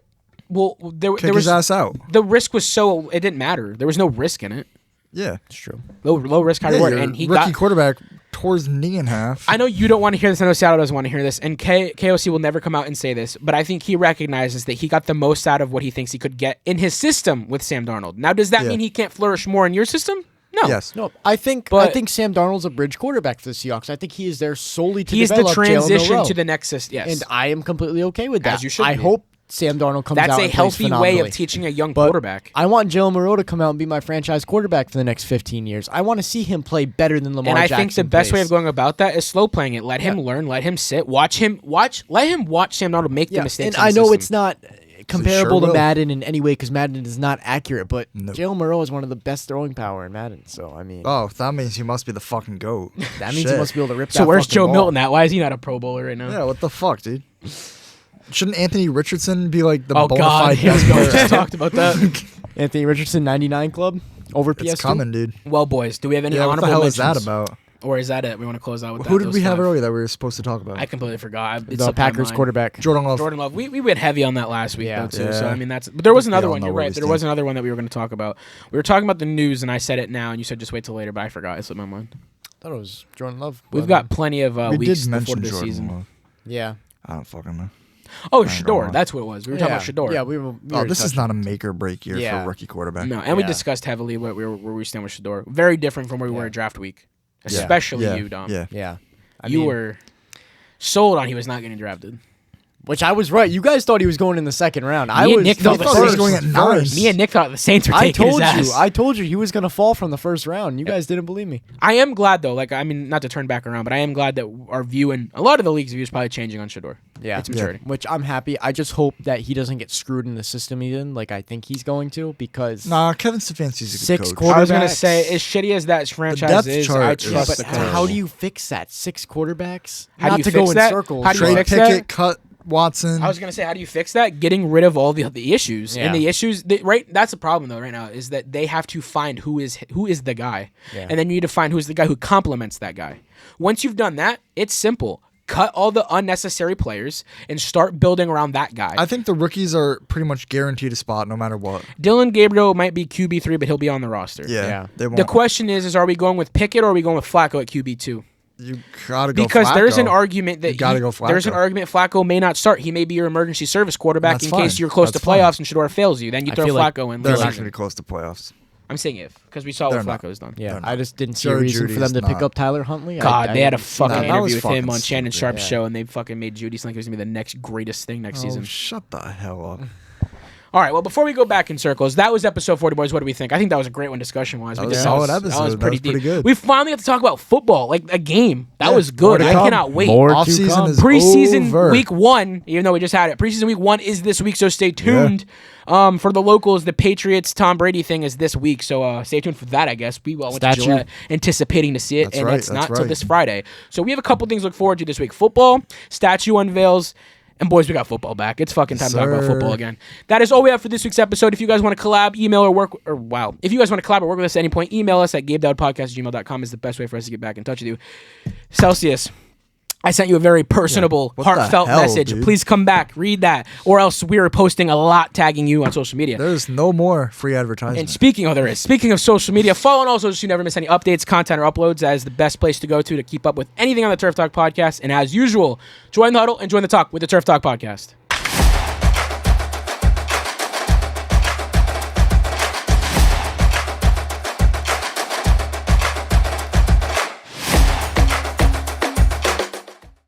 Speaker 1: well. There
Speaker 2: Kick
Speaker 1: was
Speaker 2: his ass out.
Speaker 1: the risk was so it didn't matter. There was no risk in it.
Speaker 2: Yeah.
Speaker 3: It's true.
Speaker 1: Low risk, high
Speaker 2: Yeah,
Speaker 1: reward,
Speaker 2: your
Speaker 1: and he
Speaker 2: rookie
Speaker 1: got
Speaker 2: quarterback tore his knee in half.
Speaker 1: I know you don't want to hear this. I know Seattle doesn't want to hear this. And KOC will never come out and say this. But I think he recognizes that he got the most out of what he thinks he could get in his system with Sam Darnold. Now, does that mean he can't flourish more in your system? No.
Speaker 2: Yes.
Speaker 3: No, I think Sam Darnold's a bridge quarterback for the Seahawks. I think he is there solely to
Speaker 1: He's the
Speaker 3: develop Jalen
Speaker 1: transition
Speaker 3: Milroe.
Speaker 1: to the next system. Yes.
Speaker 3: And I am completely okay with that.
Speaker 1: As you should
Speaker 3: I
Speaker 1: be.
Speaker 3: hope Sam Darnold comes out
Speaker 1: That's a
Speaker 3: and plays
Speaker 1: healthy way
Speaker 3: phenomenally.
Speaker 1: of teaching a young
Speaker 3: But
Speaker 1: quarterback.
Speaker 3: I want Jalen Milroe to come out and be my franchise quarterback for the next 15 years. I want to see him play better than Lamar Jackson.
Speaker 1: And I think the best way
Speaker 3: plays.
Speaker 1: of going about that is slow playing it. Let him learn. Let him sit. Let him watch Sam Darnold make the mistakes.
Speaker 3: And
Speaker 1: in
Speaker 3: I
Speaker 1: the
Speaker 3: know
Speaker 1: system.
Speaker 3: it's not comparable
Speaker 2: sure
Speaker 3: to
Speaker 2: will.
Speaker 3: Madden in any way because Madden is not accurate, but
Speaker 2: Nope.
Speaker 3: Jalen Milroe is one of the best throwing power in Madden. So, I mean,
Speaker 2: Oh, that means he must be the fucking GOAT.
Speaker 3: that means he
Speaker 2: Shit.
Speaker 3: must be able to rip that
Speaker 1: So where's
Speaker 3: fucking
Speaker 1: Joe
Speaker 3: ball.
Speaker 1: Milton at? Why is he not a Pro Bowler right now?
Speaker 2: Yeah, what the fuck, dude? Shouldn't Anthony Richardson be like the
Speaker 1: Oh
Speaker 2: bona
Speaker 1: God,
Speaker 2: fide
Speaker 1: here we
Speaker 2: best
Speaker 1: go. We
Speaker 2: player?
Speaker 1: just talked about that.
Speaker 3: Anthony Richardson 99 club over PS2?
Speaker 2: It's coming, dude.
Speaker 1: Well, boys, do we have any
Speaker 2: Yeah, what
Speaker 1: honorable
Speaker 2: the hell is
Speaker 1: mentions?
Speaker 2: that about?
Speaker 1: Or is that it? We want to close out with that.
Speaker 2: Who did
Speaker 1: those
Speaker 2: we have
Speaker 1: five.
Speaker 2: earlier that we were supposed to talk about?
Speaker 1: I completely forgot. It's
Speaker 3: The
Speaker 1: slipped my
Speaker 3: Packers
Speaker 1: mind.
Speaker 3: quarterback.
Speaker 2: Jordan Love.
Speaker 1: Jordan Love. We went heavy on that last week,
Speaker 3: Yeah.
Speaker 1: though, too. So,
Speaker 2: Yeah.
Speaker 1: I mean, but there was another
Speaker 2: all
Speaker 1: one.
Speaker 2: know
Speaker 1: You're
Speaker 2: where
Speaker 1: right.
Speaker 2: we
Speaker 1: There was
Speaker 2: stand.
Speaker 1: another one that we were going to talk about. We were talking about the news, and I said it now, and you said just wait till later, but I forgot. It slipped my mind.
Speaker 3: I thought it was Jordan Love.
Speaker 1: We've got plenty of
Speaker 2: we
Speaker 1: weeks
Speaker 2: did
Speaker 1: before
Speaker 2: mention
Speaker 1: the
Speaker 2: Jordan
Speaker 1: season.
Speaker 2: Love.
Speaker 3: Yeah.
Speaker 2: I don't fucking know.
Speaker 1: Oh,
Speaker 2: I ain't
Speaker 1: Shador.
Speaker 2: gonna
Speaker 1: That's what it was. We were talking about Shador.
Speaker 3: Yeah, we were
Speaker 2: This is not a make or break year
Speaker 3: Yeah.
Speaker 2: for a rookie quarterback.
Speaker 1: No, and we
Speaker 3: Yeah.
Speaker 1: discussed heavily where we stand with Shador. Very different from where we were
Speaker 3: Yeah.
Speaker 1: at draft week.
Speaker 2: Yeah.
Speaker 1: Especially
Speaker 2: Yeah.
Speaker 1: you, Dom.
Speaker 2: Yeah.
Speaker 3: Yeah.
Speaker 1: You were sold on he was not getting drafted.
Speaker 3: Which I was right. You guys thought he was going in the second round. I
Speaker 1: and
Speaker 3: was
Speaker 1: Nick
Speaker 3: the
Speaker 1: thought the
Speaker 2: thought he was
Speaker 3: first.
Speaker 2: going at 9.
Speaker 1: Me and Nick thought the Saints were
Speaker 3: I
Speaker 1: taking
Speaker 3: told
Speaker 1: his
Speaker 3: you.
Speaker 1: ass.
Speaker 3: I told you he was going to fall from the first round. You guys didn't believe me.
Speaker 1: I am glad though. Like I mean, not to turn back around, but I am glad that our view and a lot of the league's view is probably changing on Shador.
Speaker 3: Yeah.
Speaker 1: It's maturity.
Speaker 3: Which I'm happy. I just hope that he doesn't get screwed in the system even, like I think he's going to, because
Speaker 2: Nah, Kevin Stefanski's a good
Speaker 3: Six
Speaker 2: coach.
Speaker 3: quarter-
Speaker 1: I was gonna
Speaker 3: Quarterbacks.
Speaker 1: say, as shitty as that franchise
Speaker 2: depth
Speaker 1: is,
Speaker 2: chart
Speaker 1: I
Speaker 2: is
Speaker 1: trust
Speaker 3: but
Speaker 1: the
Speaker 2: terrible.
Speaker 3: how
Speaker 1: coach.
Speaker 3: do you fix that? 6 quarterbacks?
Speaker 1: How do
Speaker 3: Not
Speaker 1: you
Speaker 3: to
Speaker 1: fix
Speaker 3: go in
Speaker 1: that?
Speaker 3: circles.
Speaker 1: How do you
Speaker 2: Trade
Speaker 1: fix
Speaker 2: Pickett,
Speaker 1: that?
Speaker 2: cut Watson.
Speaker 1: I was gonna say, how do you fix that? Getting rid of all the issues,
Speaker 3: Yeah.
Speaker 1: and the issues, right? That's the problem though. Right now is that they have to find who is the guy,
Speaker 3: Yeah.
Speaker 1: and then you need to find who's the guy who complements that guy. Once you've done that, it's simple. Cut all the unnecessary players and start building around that guy.
Speaker 2: I think the rookies are pretty much guaranteed a spot no matter what.
Speaker 1: Dylan Gabriel might be QB3, but he'll be on the roster.
Speaker 3: Yeah.
Speaker 2: They won't.
Speaker 1: The question is are we going with Pickett or are we going with Flacco at QB2?
Speaker 2: You gotta go
Speaker 1: Because there's an
Speaker 2: Flacco.
Speaker 1: argument that
Speaker 2: You gotta go Flacco.
Speaker 1: there's an argument Flacco may not start. He may be your emergency service quarterback
Speaker 2: That's
Speaker 1: in
Speaker 2: fine.
Speaker 1: case you're close
Speaker 2: That's
Speaker 1: to playoffs
Speaker 2: fine.
Speaker 1: and Shador fails you. Then you
Speaker 3: I
Speaker 1: throw
Speaker 3: feel like
Speaker 1: Flacco in.
Speaker 2: They're
Speaker 1: late
Speaker 2: not
Speaker 1: season.
Speaker 2: gonna be close to playoffs.
Speaker 1: I'm saying if because we saw what
Speaker 2: They're not.
Speaker 1: Flacco's done.
Speaker 3: Yeah,
Speaker 2: They're
Speaker 3: I
Speaker 2: not.
Speaker 3: just didn't see a
Speaker 2: Jerry
Speaker 3: reason for them
Speaker 2: Judy's
Speaker 3: to pick
Speaker 2: not.
Speaker 3: up Tyler Huntley.
Speaker 1: God,
Speaker 3: I
Speaker 1: they had a
Speaker 3: didn't see
Speaker 1: fucking
Speaker 3: that.
Speaker 2: that
Speaker 1: interview
Speaker 2: was
Speaker 1: with
Speaker 2: fucking
Speaker 1: him on Shannon
Speaker 2: stupid.
Speaker 1: Sharp's
Speaker 3: Yeah.
Speaker 1: show, and they fucking made Judy sound like it was gonna be the next greatest thing next
Speaker 2: Oh,
Speaker 1: season.
Speaker 2: shut the hell up.
Speaker 1: All right, well, before we go back in circles, that was episode 40, boys. What do we think? I think that was a great one discussion-wise.
Speaker 2: That was a solid episode.
Speaker 1: That was
Speaker 2: That
Speaker 1: pretty
Speaker 2: was pretty
Speaker 1: deep.
Speaker 2: good.
Speaker 1: We finally got to talk about football, like a game. That
Speaker 2: Yeah,
Speaker 1: was
Speaker 2: more
Speaker 1: good.
Speaker 2: to
Speaker 1: I
Speaker 2: come.
Speaker 1: cannot wait.
Speaker 3: More to
Speaker 2: Off-season
Speaker 3: come.
Speaker 2: is
Speaker 1: Preseason
Speaker 2: over.
Speaker 1: week 1, even though we just had it. Preseason week 1 is this week, so stay tuned. For the locals, the Patriots Tom Brady thing is this week, so stay tuned for that. I guess we all went to
Speaker 3: Statue.
Speaker 1: Gillette anticipating to see it,
Speaker 2: That's
Speaker 1: and
Speaker 2: right,
Speaker 1: it's
Speaker 2: that's
Speaker 1: not till
Speaker 2: right.
Speaker 1: this Friday. So we have a couple things to look forward to this week: football, statue unveils. And boys, we got football back. It's fucking time to talk about
Speaker 2: Sir.
Speaker 1: football again. That is all we have for this week's episode. If you guys want to collab, email or work, or wow. If you guys want to collab or work with us at any point, email us at gabedoudpodcast@gmail.com is the best way for us to get back in touch with you. Celsius, I sent you a very personable,
Speaker 2: What the
Speaker 1: heartfelt
Speaker 2: hell,
Speaker 1: message.
Speaker 2: dude?
Speaker 1: Please come back, read that, or else we are posting a lot tagging you on social media.
Speaker 2: There's no more free advertisement.
Speaker 1: And speaking of social media, follow on all socials so you never miss any updates, content, or uploads. That is the best place to go to keep up with anything on the Turf Talk podcast. And as usual, join the huddle and join the talk with the Turf Talk podcast.